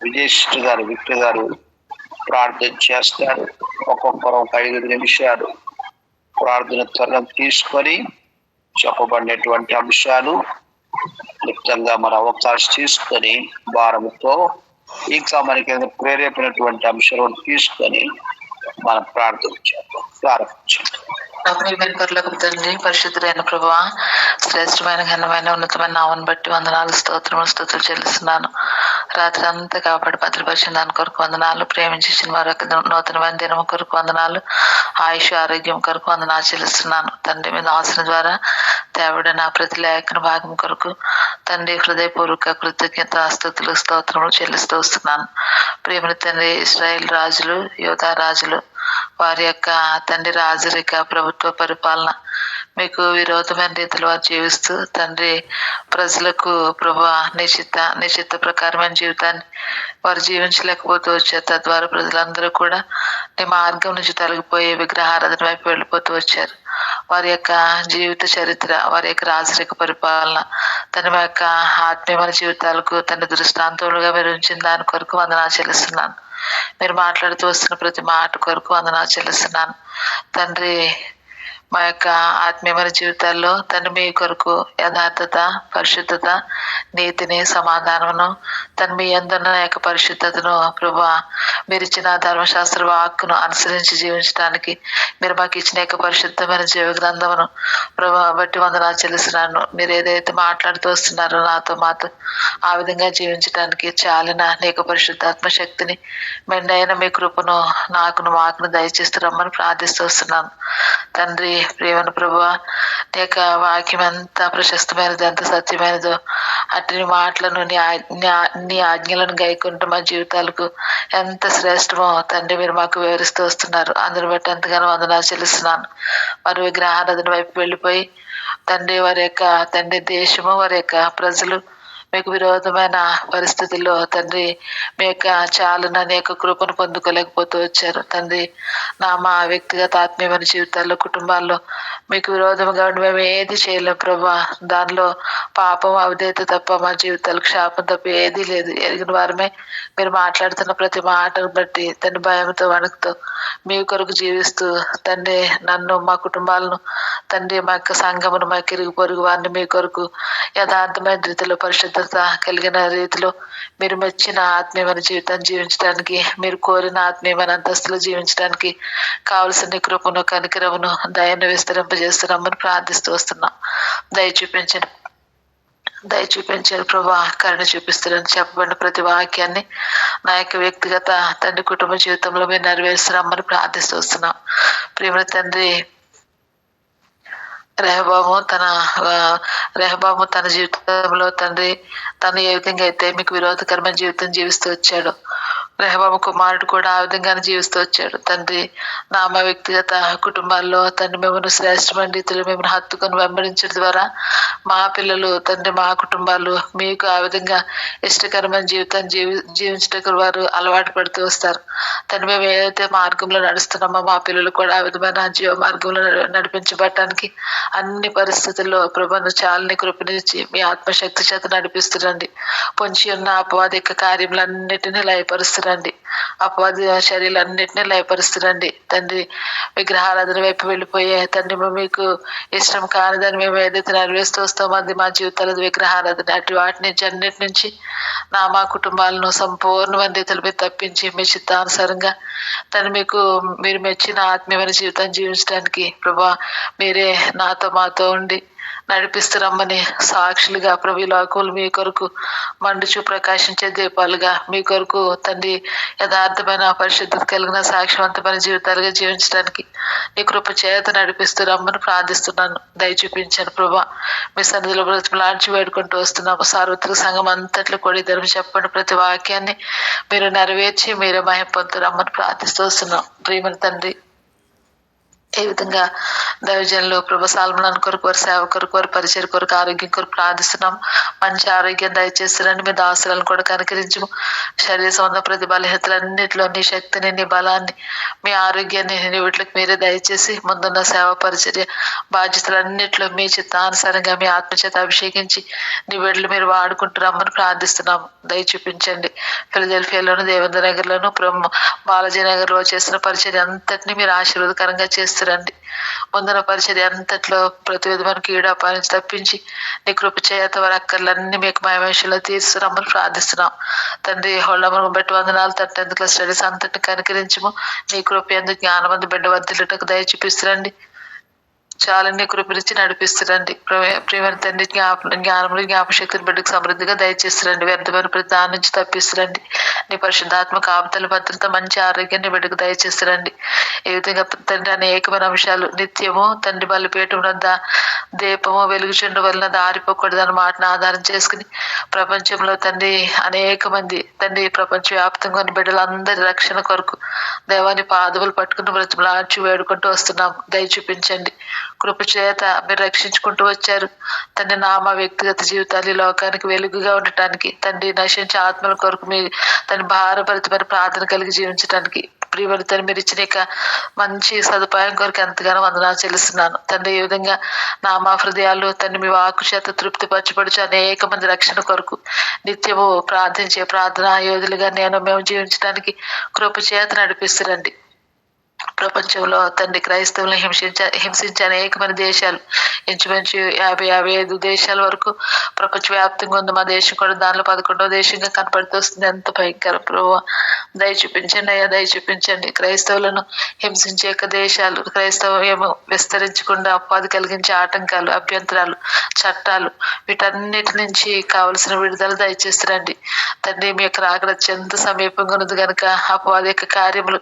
విజయశ్రీ గారు, విక్టర్ గారు ప్రార్థన చేస్తారు. ఒక్కొక్కరు ఒక 5 నిమిషాలు ప్రార్థన త్వరగా తీసుకొని చెప్పబడినటువంటి అంశాలు క్లుప్తంగా మన అవకాశం తీసుకొని భారంతో ఇంకా మనకి ప్రేరేపినటువంటి అంశాలను తీసుకొని మనం ప్రారంభించాలి. తండ్రి, పరిశుద్ధులైన ప్రభువా, శ్రేష్టమైన ఘనమైన ఉన్నతమైన నామను బట్టి వందనాలు, స్తోత్రులు చెల్లిస్తున్నాను. రాత్రి అంతా కాబట్టి భద్రపరిచిన దాని కొరకు వందనాలు, ప్రేమించిన మరొక నూతనమైన దినము కొరకు వందనాలు, ఆయుష్ ఆరోగ్యం కొరకు వందనాలు చెల్లిస్తున్నాను. తండ్రి, మీద ఆసన ద్వారా దేవుడు నా ప్రతి లేఖన భాగం కొరకు తండ్రి హృదయపూర్వక కృతజ్ఞత స్తుతులు స్తోత్రములు చెల్లిస్తూ వస్తున్నాను. ప్రేమల తండ్రి, ఇశ్రాయేల్ రాజులు, యోధా రాజులు వారి యొక్క తండ్రి రాజరిక ప్రభుత్వ పరిపాలన మీకు విరోధమైన రీతిలో వారు జీవిస్తూ తండ్రి ప్రజలకు ప్రభు నిశ్చిత ప్రకారమైన జీవితాన్ని వారు జీవించలేకపోతూ వచ్చారు. తద్వారా ప్రజలందరూ కూడా నీ మార్గం నుంచి తొలగిపోయి విగ్రహారాధన వైపు వెళ్ళిపోతూ వచ్చారు. వారి యొక్క జీవిత చరిత్ర, వారి యొక్క రాజరిక పరిపాలన తన యొక్క ఆత్మీయమైన జీవితాలకు తన దృష్టాంతములుగా మీరు ఉంచిన దాని కొరకు వందనాలు చెల్లిస్తున్నాను. మీరు మాట్లాడుతూ వస్తున్న ప్రతి మాట కొరకు వందనాలు చెల్లిస్తున్నాను. తండ్రి, మా యొక్క ఆత్మీయమైన జీవితాల్లో తండ్రి మీ కొరకు యథార్థత, పరిశుద్ధత, నీతిని, సమాధానమును తండ్రి మీ అందున్న యొక్క పరిశుద్ధతను ప్రభా మీరు ఇచ్చిన ధర్మశాస్త్ర వాక్కును అనుసరించి జీవించడానికి మీరు మాకు ఇచ్చిన యొక్క పరిశుద్ధమైన జీవ గ్రంథమును ప్రభా బట్టి వందనాలు చెల్లిస్తున్నాను. మీరు ఏదైతే మాట్లాడుతూ వస్తున్నారో మాతో ఆ విధంగా జీవించడానికి చాలిన నీకు పరిశుద్ధాత్మ శక్తిని మెండైన మీ కృపను మాకును దయచేస్తూ రమ్మని ప్రార్థిస్తూ వస్తున్నాను. తండ్రి, ప్రేమను ప్రభువా, నీ యొక్క వాక్యం ఎంత ప్రశస్తమైనది, ఎంత సత్యమైనదో అట్టి మాటలను నీ ఆజ్ఞలను గైకుంటూ మా జీవితాలకు ఎంత శ్రేష్టమో తండ్రి మీరు మాకు వివరిస్తూ వస్తున్నారు. అందుని బట్టి ఎంతగానో వందనాలు చెల్లిస్తున్నాను. వారి విగ్రహారాధన వైపు వెళ్ళిపోయి తండ్రి వారి యొక్క తండ్రి దేశము, వారి యొక్క ప్రజలు మీకు విరోధమైన పరిస్థితుల్లో తండ్రి మీ యొక్క చాలున నీ యొక్క కృపను పొందుకోలేకపోతూ వచ్చారు. తండ్రి, మా వ్యక్తిగత ఆత్మీయమైన జీవితాల్లో, కుటుంబాల్లో మీకు విరోధంగా ఉండి మేము ఏది చేయలేము ప్రభా. దానిలో పాపం, అవిధేయత తప్ప మా జీవితాలకు శాపం తప్ప ఏదీ లేదు. ఎరిగిన వారమే మీరు మాట్లాడుతున్న ప్రతి మాటను బట్టి తండ్రి భయంతో, వణుకుతో మీ కొరకు జీవిస్తూ తండ్రి నన్ను, మా కుటుంబాలను తండ్రి మా యొక్క సంఘమును, మా ఇరుగు పొరుగు వారిని మీ కొరకు యథార్థమైన రీతిలో, పరిశుద్ధత కలిగిన రీతిలో మీరు మెచ్చిన ఆత్మీయమైన జీవితాన్ని జీవించడానికి, మీరు కోరిన ఆత్మీయమైన అంతస్తులు జీవించడానికి కావలసిన కృపను, కనికరమును, దయను విస్తరింపజేస్తున్నామని ప్రార్థిస్తూ వస్తున్నాం. దయ చూపించారు ప్రభా, కరుణ చూపిస్తారని చెప్పబడిన ప్రతి వాక్యాన్ని నా యొక్క వ్యక్తిగత తండ్రి కుటుంబ జీవితంలో మీరు నెరవేరుస్తున్నామని ప్రార్థిస్తూ వస్తున్నాం. ప్రేమ తండ్రి, రెహబాము తన జీవితంలో తండ్రి తను ఏ విధంగా అయితే మీకు విరోధకరమైన జీవితం జీవిస్తూ వచ్చాడు, రెహబాము కుమారుడు కూడా ఆ విధంగానే జీవిస్తూ వచ్చాడు. తండ్రి, మా వ్యక్తిగత కుటుంబాల్లో తండ్రి మిమ్మల్ని శ్రేష్టమైన రీతిలో మిమ్మల్ని హత్తుకొని వెంబడించడం ద్వారా మా పిల్లలు తండ్రి, మా కుటుంబాలు మీకు ఆ విధంగా ఇష్టకరమైన జీవితాన్ని జీవించడానికి వారు అలవాటు పడుతూ వస్తారు. తండ్రి, మేము ఏదైతే మార్గంలో నడుస్తున్నామో మా పిల్లలు కూడా ఆ విధమైన జీవ మార్గంలో నడిపించబడటానికి అన్ని పరిస్థితుల్లో ప్రభను చాలని కృపనిచ్చి మీ ఆత్మశక్తి చేత నడిపిస్తురండి. పొంచి ఉన్న అపవాది యొక్క కార్యములన్నిటినీ లయపరుస్తురండి. అపవాది చర్యలన్నిటినీ లయపరుస్తురండి. తండ్రి, విగ్రహారాధన వైపు వెళ్ళిపోయే తండ్రి మీకు ఇష్టం కానిదని మేము ఏదైతే నెరవేరుస్తూ వస్తామో అది మా జీవితాల విగ్రహారాధన, అటు వాటిని అన్నిటి నుంచి మా కుటుంబాలను సంపూర్ణమైన రీతిలో మీరు తప్పించి మీ చిత్తానుసారంగా తను మీరు మెచ్చిన ఆత్మీయమైన జీవితాన్ని జీవించడానికి ప్రభా మీరే మాతో ఉండి నడిపిస్తురమ్మని సాక్షులుగా ప్రభు లోకములు మీ కొరకు మండుచు ప్రకాశించే దీపాలుగా మీ కొరకు తండ్రి యథార్థమైన పరిశుద్ధత కలిగిన సాక్షివంతమైన జీవితాలుగా జీవించడానికి నీ కృప చేత నడిపిస్తురమ్మని ప్రార్థిస్తున్నాను. దయ చూపించాను ప్రభా. మీ సన్నిధిలో బ్రతిమలాడ్చి వేడుకుంటూ వస్తున్నాము. సార్వత్రిక సంఘం అంతట్లో కూడా ధర్మ చెప్పండి ప్రతి వాక్యాన్ని మీరు నెరవేర్చి మీరే మహిమ పొందురమ్మని ప్రార్థిస్తూ వస్తున్నాం. ప్రియమైన తండ్రి, ఏ విధంగా దైవజనులు ప్రభు సాల్మన్ కొరకు వారి సేవ కొరకు వారి పరిచయం కొరకు ఆరోగ్యం కొరకు ప్రార్థిస్తున్నాం. మంచి ఆరోగ్యం దయచేస్తారని మీ దాసులను కూడా కనికరించము. శరీర సంబంధ ప్రతి బలహీనతలన్నింటిలో నీ శక్తిని, నీ బలాన్ని, మీ ఆరోగ్యాన్ని నీ వీటికి మీరే దయచేసి ముందున్న సేవ పరిచర్య బాధ్యతలన్నింటిలో మీ చిత్తానుసారంగా మీ ఆత్మచేత అభిషేకించి నీ వీళ్ళు మీరు వాడుకుంటున్నామని ప్రార్థిస్తున్నాం. దయ చూపించండి. ఫిలదెల్ఫియాలోను, దేవేంద్ర నగర్లోను, బాలాజీ నగర్లో చేసిన పరిచర్య అంతటినీ మీరు ఆశీర్వాదకరంగా చేస్తారండి. ముందున పరిచర్య అంతట్లో ప్రతి విధమైన కీడాపా నుంచి తప్పించి నీ కృప చేత వారి అక్కర్లన్నీ మీకు మహిమేషంలో తీస్తున్నామని ప్రార్థిస్తున్నాం. తండ్రి హోళ్ళమ్మను బట్టి వందనాలు. 10th క్లాస్ స్టడీస్ అంతటిని కనికరించము. నీ కృప ఎందుకు జ్ఞానమంది బిడ్డ వర్ధిల్లుటకు దయ చూపిస్తారండి. చాలా నీ కృపరించి నడిపిస్తారండి. ప్రియమైన తండ్రి జ్ఞానములు జ్ఞాపశక్తిని బిడ్డకు సమృద్ధిగా దయచేస్తారండి. వ్యర్థమైన ప్రతి దాని నుంచి తప్పిస్తారండి. నీ పరిశుద్ధాత్మ కాపుతల భద్రత మంచి ఆరోగ్యాన్ని బిడ్డకు దయచేస్తారండి. ఈ విధంగా తండ్రి అనేకమైన అంశాలు నిత్యము తండ్రి బలిపీఠం వద్ద దీపము వెలుగుచుండ వలన దారిపోకూడదు అన్న మాటను ఆధారం చేసుకుని ప్రపంచంలో తండ్రి అనేక మంది తండ్రి ప్రపంచ వ్యాప్తంగా ఉన్న బిడ్డలందరి రక్షణ కొరకు దేవాన్ని పాదములు పట్టుకుని బ్రతిమలాడ్చి వేడుకుంటూ వస్తున్నాం. దయ చూపించండి. కృప చేత మీరు రక్షించుకుంటూ వచ్చారు తండ్రి. నామ వ్యక్తిగత జీవితాలు ఈ లోకానికి వెలుగుగా ఉండటానికి తండ్రి, నశించే ఆత్మల కొరకు మీ తండ్రి భారభరితమైన ప్రార్థన కలిగి జీవించడానికి ప్రియవర్తని మీరు ఇచ్చిన మంచి సదుపాయం కొరకు ఎంతగానో వందనాలు చెల్లిస్తున్నాను తండ్రి. ఈ విధంగా నామా హృదయాలు తండ్రి మీ వాక్కు చేత తృప్తి పరచబడుచు అనేక మంది రక్షణ కొరకు నిత్యము ప్రార్థించే ప్రార్థనా యోధులుగా మేము జీవించడానికి కృప చేత నడిపిస్తారండి. ప్రపంచంలో తండ్రి క్రైస్తవులను హింసించే అనేక మంది దేశాలు, ఇంచుమించు 50-55 దేశాల వరకు ప్రపంచవ్యాప్తంగా ఉంది. మా దేశం కూడా దానిలో 11వ దేశంగా కనపడుతూ వస్తుంది. ఎంత భయంకర ప్రభువా, దయ చూపించండి అయ్యా, దయ చూపించండి. క్రైస్తవులను హింసించే దేశాలు, క్రైస్తవ్యము విస్తరించకుండా ఉపాధి కలిగించే ఆటంకాలు, అభ్యంతరాలు, చట్టాలు, వీటన్నిటి నుంచి కావలసిన విడుదల దయచేస్తారండి తండ్రి. మీ యొక్క రాకడ అత్యంత సమీపంగా ఉన్నది కనుక అపవాది యొక్క కార్యములు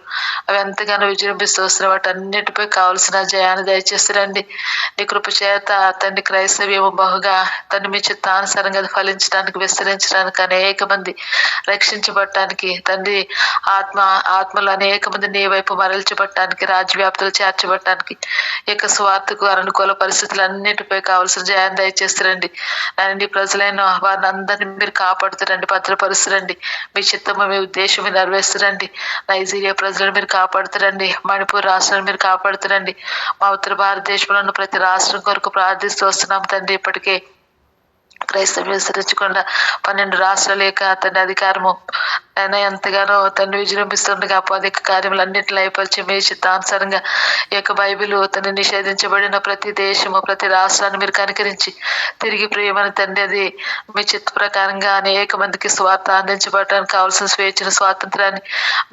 అవి ఎంతగానో విజృంభిస్తూ వస్తున్న వాటన్నిటిపై కావలసిన జయాన్ని దయచేస్తారండి. నీ కృప చేత తండ్రి క్రైస్తవ్యము బహుగా తండ్రి మీ చిత్తానుసారంగా ఫలించడానికి, విస్తరించడానికి, అనేక మంది రక్షించబడటానికి తండ్రి ఆత్మలు అనేక మంది నీ వైపు మరల్చబడటానికి, రాజ్యవ్యాప్తులు చేర్చబడటానికి యొక్క స్వార్థకు అనుకూల పరిస్థితులన్నిటిపై కావలసిన జయాన్ని దయచేస్తారండి. నీ ప్రజలైన వారిని అందరినీ మీరు కాపాడుతారండి, భద్రపరుస్తారండి. మీ చిత్తము మీ ఉద్దేశం నెరవేరుస్తారండి. నైజీరియా ప్రజలను మీరు కాపాడుతారండి. మణిపూర్ రాష్ట్రాన్ని మీరు కాపాడుతారండి. మా ఉత్తర భారతదేశంలో ఉన్న ప్రతి రాష్ట్రం కొరకు ప్రార్థిస్తూ వస్తున్నాం తండ్రి. ఇప్పటికే క్రైస్తవం విస్తరించకుండా 12 రాష్ట్రాల యొక్క తండ్రి అధికారము అయినా ఎంతగానో తండ్రి విజృంభిస్తుండగా అపవాదిక కార్యములన్నింటినీ లయపరిచి మీ చిత్తానుసారంగా ఈ యొక్క బైబిల్ తండ్రి నిషేధించబడిన ప్రతి దేశము, ప్రతి రాష్ట్రాన్ని మీరు కనికరించి తిరిగి ప్రియమైన తండ్రి అది మీ చిత్త ప్రకారంగా అనేక మందికి స్వార్థ అందించబడటానికి కావాల్సిన స్వేచ్ఛను, స్వాతంత్రాన్ని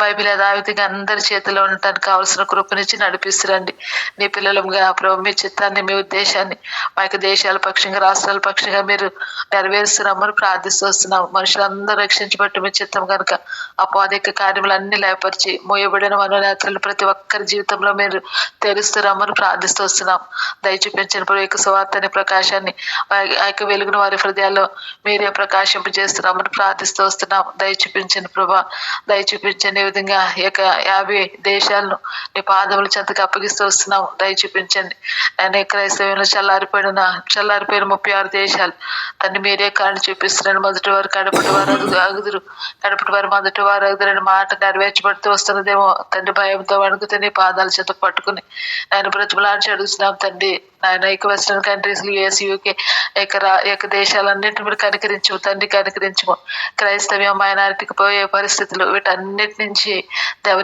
బైబిల్ యథావిధిగా అందరి చేతిలో ఉండటానికి కావాల్సిన కృపనిచ్చి నడిపిస్తురండి. నీ పిల్లలుగా ప్రభు మీ చిత్తాన్ని, మీ ఉద్దేశాన్ని మా యొక్క దేశాల పక్షంగా, రాష్ట్రాల పక్షంగా మీరు నెరవేరుస్తున్నామని ప్రార్థిస్తూ వస్తున్నాం. మనుషులందరూ రక్షించబట్టి మీ చిత్తం కనుక అపవాదిక కార్యములన్నీ లేపరిచి మోయబడిన మనోనేత్రాలు ప్రతి ఒక్కరి జీవితంలో మీరు తెరుస్తున్నామని ప్రార్థిస్తూ వస్తున్నాం. దయ చూపించిన ప్రభు యొక్క సువార్తని, ప్రకాశాన్ని, ఆ యొక్క వెలుగును వారి హృదయాల్లో మీరే ప్రకాశింపజేస్తున్నామని ప్రార్థిస్తూ వస్తున్నాం. దయ చూపించండి ప్రభా, దయ చూపించండి. ఈ విధంగా ఈ యొక్క 50 దేశాలను నీ పాదముల చెంతకు అప్పగిస్తూ వస్తున్నాం. దయ చూపించండి. నేను క్రైస్తవ్యంలో చల్లారిపోయిన 36 దేశాలు తండ్రి మీరే కాని చూపిస్తున్నాను. మొదటి వారు కడపటి వారు అగుదురు, కడపటి వారు మొదటి వారు అగుదురని మాట నెరవేర్చబడుతూ వస్తున్నదేమో తండ్రి. భయంతో వణుకుతూ నీ పాదాల చేత పట్టుకుని నేను బ్రతిమలాడి అడుగుతున్నాం తండ్రి. ఆయన యొక్క వెస్టర్న్ కంట్రీస్, US, UK యొక్క దేశాలన్నింటినీ మీరు కనికరించము తండ్రి, కనికరించము. క్రైస్తవ్యం మైనారిటీకి పోయే పరిస్థితులు వీటన్నిటి నుంచి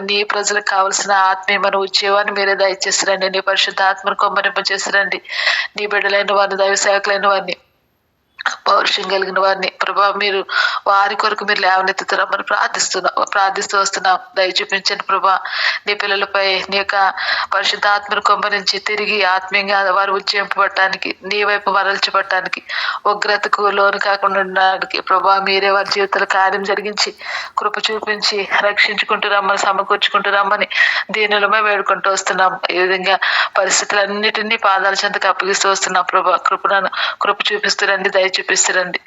నీ ప్రజలకు కావలసిన ఆత్మీయమైన ఉద్యోగాన్ని మీరే దయచేస్తారండి. నీ పరిశుద్ధాత్మను కొమ్మరింప చేస్తారండి. నీ బిడ్డలైన వారిని, దైవ సేవకులైన వారిని, పౌరుషం కలిగిన వారిని ప్రభా మీరు వారి కొరకు మీరు లేవనెత్తుతారని ప్రార్థిస్తూ వస్తున్నాం. దయ చూపించండి ప్రభా. నీ పిల్లలపై నీ యొక్క పరిశుద్ధాత్మను కొమ్మరించి తిరిగి ఆత్మీయంగా వారు ఉజ్జయింపబడటానికి, నీ వైపు మరల్చబడటానికి, ఉగ్రతకు లోను కాకుండా ఉండడానికి ప్రభా మీరే వారి జీవితాల కార్యం జరిగించి కృప చూపించి రక్షించుకుంటూ రమ్మని, సమకూర్చుకుంటూ రమ్మని దీనులమే వేడుకుంటూ వస్తున్నాం. ఈ విధంగా పరిస్థితులన్నిటినీ పాదాల చెంతకు అప్పగిస్తూ వస్తున్నాం ప్రభా. కృప చూపిస్తూ రండి, దయ చూపిస్తూ దయచేపిస్తారండి.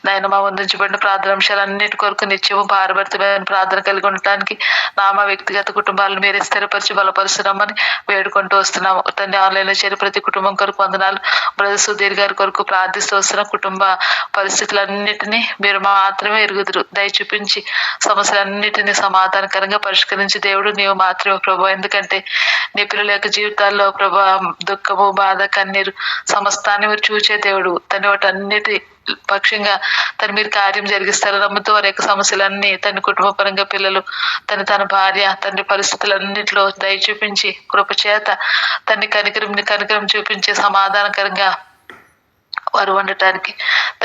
నాయన మా ముందుంచబడిన ప్రార్థన అంశాలన్నిటి కొరకు నిత్యము భారభరితమైన ప్రార్థన కలిగి ఉండటానికి మా వ్యక్తిగత కుటుంబాలను మీరే స్థిరపరిచి బలపరుస్తున్నామని వేడుకుంటూ వస్తున్నాము. తండ్రి ఆన్లైన్ లో చేరి ప్రతి కుటుంబం కొరకు వందనాలు. బ్రదర్ సుధీర్ గారి కొరకు ప్రార్థిస్తూ వస్తున్న కుటుంబ పరిస్థితులన్నిటినీ మీరు మాత్రమే ఎరుగుదురు. దయ చూపించి సమస్యలన్నిటినీ సమాధానకరంగా పరిష్కరించి దేవుడు నీవు మాత్రమే ప్రభు. ఎందుకంటే నీ పిల్లల యొక్క జీవితాల్లో ప్రభా దుఃఖము, బాధ, కన్నీరు సమస్తాన్ని మీరు చూచే దేవుడు. తన వాటన్నిటి పక్షంగా మీరు కార్యం జరిగిస్తారు నమ్ముతూ వారి యొక్క సమస్యలన్నీ తన కుటుంబ పరంగా పిల్లలు తన భార్య తండ్రి పరిస్థితులన్నింటిలో దయ చూపించి కృప చేత కనికరం చూపించి సమాధానకరంగా వారు ఉండటానికి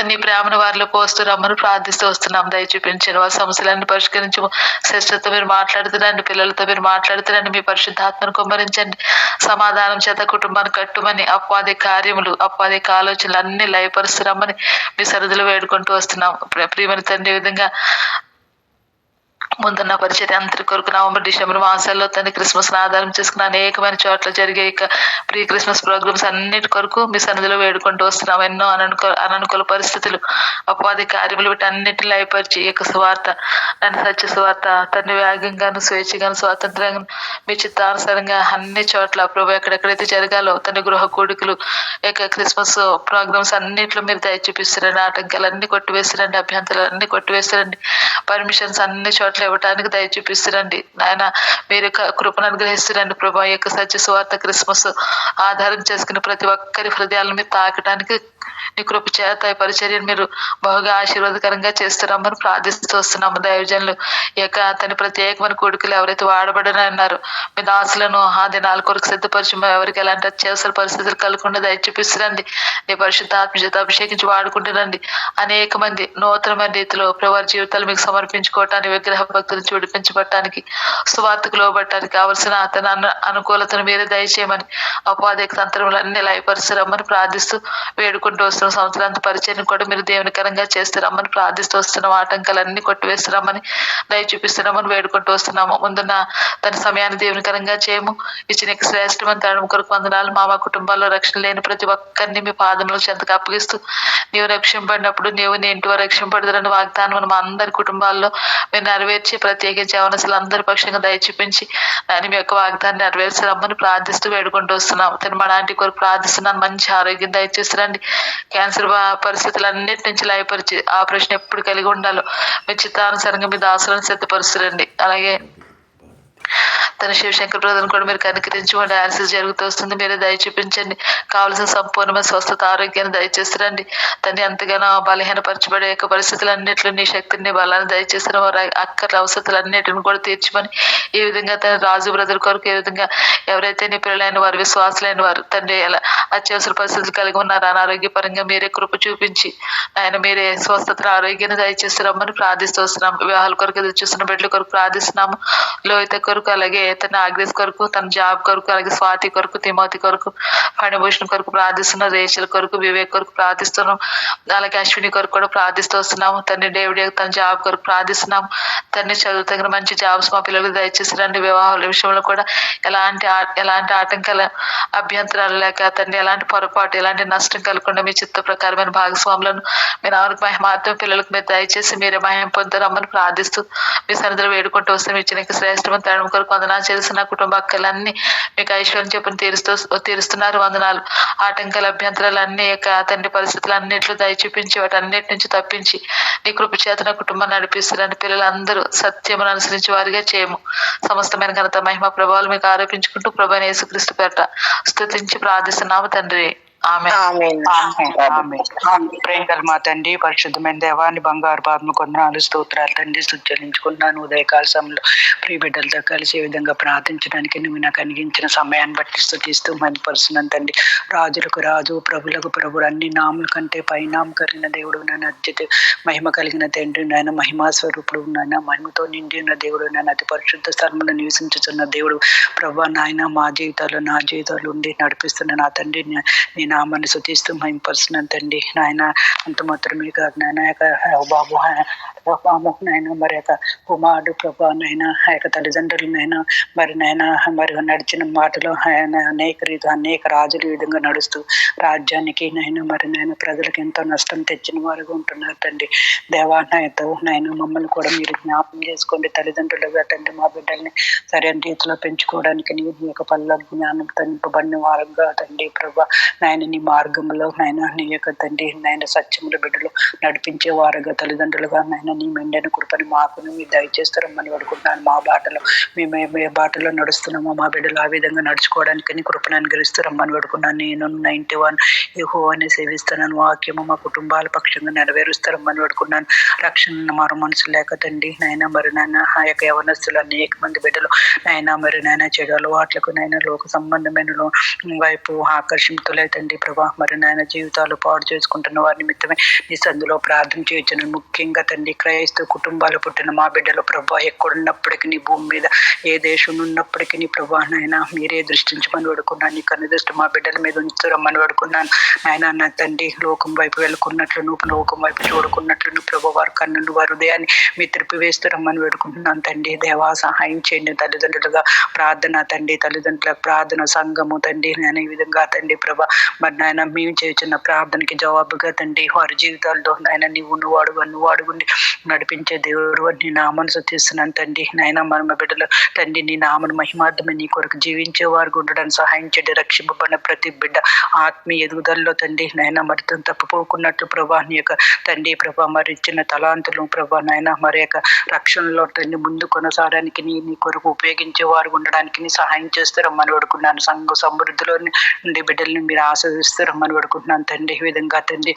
నీ ప్రేమను వారిలో పోస్తూ రమ్మని ప్రార్థిస్తూ వస్తున్నాం. దయ చూపించండి. వారి సమస్యలన్నీ పరిష్కరించు. శ్రేష్ఠతో మీరు మాట్లాడుతున్నాండి, పిల్లలతో మీరు మాట్లాడుతున్నాండి. మీ పరిశుద్ధాత్మను కుమ్మరించండి. సమాధానం చేత కుటుంబాన్ని కట్టుమని అపవాది కార్యములు, అపవాది ఆలోచనలు అన్ని లయపరుస్తురమ్మని మీ సరిధిలో వేడుకుంటూ వస్తున్నాం. ప్రియమైన తండ్రి, విధంగా ముందున్న పరిచర్య అంతటి కొరకు నవంబర్, డిసెంబర్ మాసాల్లో తండ్రి క్రిస్మస్ ఆధారం చేసుకున్న అనేకమైన చోట్ల జరిగే ప్రీ క్రిస్మస్ ప్రోగ్రామ్స్ అన్నిటి కొరకు మీ సన్నిధిలో వేడుకుంటూ వస్తున్నాం. ఎన్నో అననుకూల పరిస్థితులు, అపవాది కార్యములు వీటన్నిటిని లయపరిచి ఈ సువార్త సత్య సువార్త తండ్రి వేగంగాను స్వేచ్ఛగాను స్వాతంత్రంగా మీ చిత్తానుసారంగా అన్ని చోట్ల ప్రభు ఎక్కడెక్కడైతే జరగాలో తండ్రి గృహ కూడికలు క్రిస్మస్ ప్రోగ్రామ్స్ అన్నింటిలో మీరు దయ చూపిస్తారండి. ఆటంకాలన్నీ కొట్టివేస్తారండి, అభ్యంతరాలన్నీ కొట్టివేస్తారండి. పర్మిషన్స్ అన్ని చోట్ల ఇవ్వటానికి దయ చూపిస్తారండి. నాయన మీరు కృపను అనుగ్రహిస్తారండి ప్రభా. ఈ యొక్క సత్య సువార్త క్రిస్మస్ ఆధారం చేసుకుని ప్రతి ఒక్కరి హృదయాలను మీరు తాకటానికి నీ కృప చేత ఈ పరిచర్యను మీరు బహుగా ఆశీర్వాదకరంగా చేస్తున్నామని ప్రార్థిస్తూ వస్తున్నాము. దైవజనులు ఈ యొక్క తన ప్రత్యేకమైన కొడుకులు ఎవరైతే వాడబడని అన్నారు మీ దాసులను ఆ దినాల కొరకు సిద్ధపరిచి ఎవరికి ఎలాంటి అత్యవసర పరిస్థితులు కలగకుండా దయ చూపిస్తారండి. నీ పరిశుద్ధాత్మ చేత అభిషేకించి వాడుకుంటున్నాండి. అనేక మంది నూతనమైన రీతిలో ప్రభు జీవితాలు మీకు సమర్పించుకోవటానికి, విగ్రహ భక్తులను చూడిపించబట్టానికి, సువార్తకు లోబట్టానికి కావలసిన అతని అనుకూలతను మీరే దయచేయమని అపవాదిక తంత్రములన్నీ లయపరుస్తారమ్మని ప్రార్థిస్తూ వేడుకుంటూ వస్తున్న సంవత్సరాంత పరిచయం కూడా మీరు దేవునికరంగా చేస్తున్నామని ప్రార్థిస్తూ వస్తున్నాం. ఆటంకాలన్నీ కొట్టివేస్తున్నామని దయ చూపిస్తున్నామని వేడుకుంటూ వస్తున్నాము. ముందున్న తన సమయాన్ని దేవునికరంగా చేయము. ఇచ్చిన శ్రేష్టమైన తరుణం కొరకు వందనాలు. మా కుటుంబాల్లో రక్షణ లేని ప్రతి ఒక్కరిని మీ పాదముల చెంతకు అప్పగిస్తూ నీవు రక్షింపడినప్పుడు నీవు నీ ఇంటి వారు రక్షింపడదని వాగ్దానం మా అందరి కుటుంబాల్లో మీరు నెరవేర్చి ప్రత్యేకించి అవనసులు అందరి పక్షంగా దయ చూపించి దాని మీ యొక్క వాగ్దాన్ని నెరవేర్చరమ్మని ప్రార్థిస్తూ వేడుకుంటూ వస్తున్నాం. తను మా నాటి కొరకు ప్రార్థిస్తున్నాను. మంచి ఆరోగ్యం దయచేస్తారండి. క్యాన్సర్ పరిస్థితులన్నిటి నుంచి లయపరిచి ఆపరేషన్ ఎప్పుడు కలిగి ఉండాలో మీ చిత్తానుసారంగా మీ దాసులను సిద్ధపరుస్తారండి. అలాగే తన శివశంకర్ బ్రదర్ కూడా మీరు కనికరించి డయాలసిస్ జరుగుతూ వస్తుంది. మీరే దయ చూపించండి. కావలసిన సంపూర్ణమైన స్వస్థత ఆరోగ్యాన్ని దయచేస్తారండి. తను ఎంతగానో బలహీనపరచబడే యొక్క పరిస్థితులన్నింటిలో నీ శక్తిని బలాన్ని దయచేసిన వారి అక్కర్ల అవసరాలన్నిటిని కూడా తీర్చమని ఈ విధంగా తన రాజు బ్రదర్ కొరకు ఏ విధంగా ఎవరైతే నీ పిల్లలైన వారు, విశ్వాసులైన వారు తండ్రి ఎలా అత్యవసర పరిస్థితులు కలిగి ఉన్నారు అనారోగ్యపరంగా మీరే కృప చూపించి ఆయన మీరే స్వస్థత ఆరోగ్యాన్ని దయచేస్తారమ్మని ప్రార్థిస్తూ వస్తున్నాం. వివాహాల కొరకు ఎదురు చూస్తున్న బిడ్డల కొరకు ప్రార్థిస్తున్నాము. లోహిత కొరకు, అలాగే తన అగ్రెస్ కొరకు, తన జాబ్ కొరకు, అలాగే స్వాతి కొరకు, తిమోతి కొరకు, ఫణిభూషణ్ కొరకు ప్రార్థిస్తున్నాం. రేచల్ కొరకు, వివేక్ కొరకు ప్రార్థిస్తున్నాం. అలాగే అశ్విని కొరకు కూడా ప్రార్థిస్తూ వస్తున్నాము. తండ్రి డేవిడ్ తన జాబ్ కొరకు ప్రార్థిస్తున్నాము. తండ్రి చదువు తగిన మంచి జాబ్స్ మా పిల్లలకు దయచేసి రండి. వివాహాల విషయంలో కూడా ఎలాంటి ఆటంకాల అభ్యంతరాలు లేక తండ్రి ఎలాంటి పొరపాటు, ఎలాంటి నష్టం కలగకుండా మీ చిత్త ప్రకారమైన భాగస్వాములను మీరు ఆమెకు మహిమాత్మ పిల్లలకు మీరు దయచేసి మీరే మహిమ పొందరమ్మని ప్రార్థిస్తూ మీ సన్నిధిలో వేడుకుంటూ వస్తే మీ చిన్న శ్రేష్టమైన తరుణం కొరకు వందనాలు చేసిన కుటుంబ అక్కలన్నీ మీకు ఐశ్వర్యం చెప్పని తీరుస్తున్నారు. వందనాలు. ఆటంకాల అభ్యంతరాలన్నీ యొక్క తండ్రి పరిస్థితులు అన్నింటిలో దయ చూపించి వాటి అన్నిటి నుంచి తప్పించి నీ కృప చేతన కుటుంబాన్ని నడిపిస్తున్నాను. పిల్లలందరూ సత్యమును అనుసరించి వారిగా చేయము. సమస్తమైన ఘనత, మహిమ, ప్రభావాలు మీకు ఆరోపించుకుంటూ ప్రభువైన యేసుక్రీస్తు పేరట స్తుతించి ప్రార్థిస్తున్నాము తండ్రి. ప్రేంకర్ మా తండ్రి, పరిశుద్ధమైన దేవాన్ని బంగారు పాదము కొందనాలు స్తోత్రాలు తండ్రి సుచ్చరించుకున్నాను. ఉదయకాల సమయంలో ప్రియ బిడ్డలతో కలిసి ఈ విధంగా ప్రార్థించడానికి నువ్వు నాకు కలిగించిన సమయాన్ని బట్టి స్తుతిస్తూ మందిపరుస్తున్నాను తండ్రి. రాజులకు రాజు, ప్రభులకు ప్రభు, అన్ని నాముల కంటే పైనామం కలిగిన దేవుడు నాన్న, అత్యత మహిమ కలిగిన తండ్రి నాయన, మహిమా స్వరూపుడు నాయన, మహిమతో నిండి ఉన్న దేవుడు నాయన, అతి పరిశుద్ధ స్థలములో నివసించుతున్న దేవుడు ప్రభు నాయన, మా జీవితాల్లో నా జీవితాలు ఉండి నడిపిస్తున్న నా తండ్రి, నీ నామాన్ని స్తుతిస్తూ మహిమపరుస్తున్నాను తండ్రి. నాయన అంత మాత్రమే కాదు నాయన బాబు బాబు నాయన మరి యొక్క కుమారుడు ప్రభా నైనా ఆ యొక్క తల్లిదండ్రులనైనా మరి నాయన మరి నడిచిన మాటలో ఆయన అనేక రాజులు ఈ విధంగా నడుస్తూ రాజ్యానికి నైనా మరి నాయన ప్రజలకు ఎంతో నష్టం తెచ్చిన వారుగా ఉంటున్నారు తండ్రి. దేవానాయతో నాయన మమ్మల్ని కూడా మీరు జ్ఞాపకం చేసుకోండి. తల్లిదండ్రులుగా తండ్రి మా బిడ్డల్ని సరైన రీతిలో పెంచుకోవడానికి నీ యొక్క పనుల జ్ఞానం నింపబడిన వారంగా తండ్రి ప్రభా నాయన నీ మార్గంలో నాయన నీ యొక్క తండ్రి నాయన సత్యముల బిడ్డలు నడిపించే వారుగా తల్లిదండ్రులుగా నాయన నీ మెండైన కృపని మాకును మీరు దయచేస్తారమ్మని అడుగుతున్నాను. మా బాటలో మేము ఏ బాటలో నడుస్తున్నామో మా బిడ్డలు ఆ విధంగా నడుచుకోవడానికి నీ కృపను అనుగ్రహిస్తారమ్మని అడుగుతున్నాను. నేను 91 యెహోవాని సేవిస్తున్నాను. వాక్యము మా కుటుంబాల పక్షంగా నెరవేరుస్తారమ్మని అడుగుతున్నాను. రక్షణ మారు మనసు లేక తండ్రి నాయన మరి నాయన ఆ యొక్క యవనస్తులు అనేక మంది బిడ్డలు నాయన మరి నాయన చెడు అలవాట్లకు నాయన లోక సంబంధమైన వైపు ఆకర్షితులై తండ్రి ప్రభా మరి నాయన జీవితాలు పాడు చేసుకుంటున్న వారి నిమిత్తమే నీ సందులో ప్రార్థన చేయొచ్చును. ముఖ్యంగా తండ్రి క్రైస్తవ కుటుంబాలు పుట్టిన మా బిడ్డలు ప్రభా ఎక్కడున్నప్పటికీ నీ భూమి మీద ఏ దేశం ఉన్నప్పటికీ నీ ప్రభా నాయన మీరే దృష్టించమని వేడుకున్నాను. నీ కన్ను దృష్టి మా బిడ్డల మీద ఉంచురమ్మని వేడుకున్నాను. నాయన నా తండ్రి లోకం వైపు వెళ్ళుకున్నట్లును లోకం వైపు చూడుకున్నట్లును ప్రభా వారి కన్నును వారి హృదయాన్ని మీ వేస్తురమ్మని వేడుకుంటున్నాను తండ్రి. దేవా సహాయం చేయండి. తల్లిదండ్రులుగా ప్రార్థన తండ్రి తల్లిదండ్రుల ప్రార్థన సంఘము తండ్రి నేను ఈ విధంగా తండ్రి ప్రభా మరి నాయన మేము చేస్తున్న ప్రార్థనకి జవాబుగా తండ్రి వారి జీవితాల్లో నాయన నువ్వు అడుగుండి నడిపించే దేవుడు నీ నామను స్తుతిస్తున్నాను తండ్రి. నాయన మన బిడ్డలు తండ్రి నీ నామను మహిమార్థమే నీ కొరకు జీవించే వారికి ఉండడానికి సహాయం చేయండి. రక్షింపబడిన ప్రతి బిడ్డ ఆత్మీయ ఎదుగుదలలో తండ్రి నాయన మరి తప్పిపోకున్నట్లు ప్రభా నీ యొక్క తండ్రి ప్రభా మరి ఇచ్చిన తలాంతులు ప్రభా నాయన మరి యొక్క రక్షణలో తండ్రి ముందు కొనసాగడానికి నీ కొరకు ఉపయోగించే వారు ఉండడానికి నీ సహాయం చేస్తారమ్మని వేడుకున్నాను. సంఘ సమృద్ధిలో నుండి బిడ్డల్ని మీరు ఆస్వాదిస్తారమ్మని వేడుకుంటున్నాను తండ్రి. ఈ విధంగా తండ్రి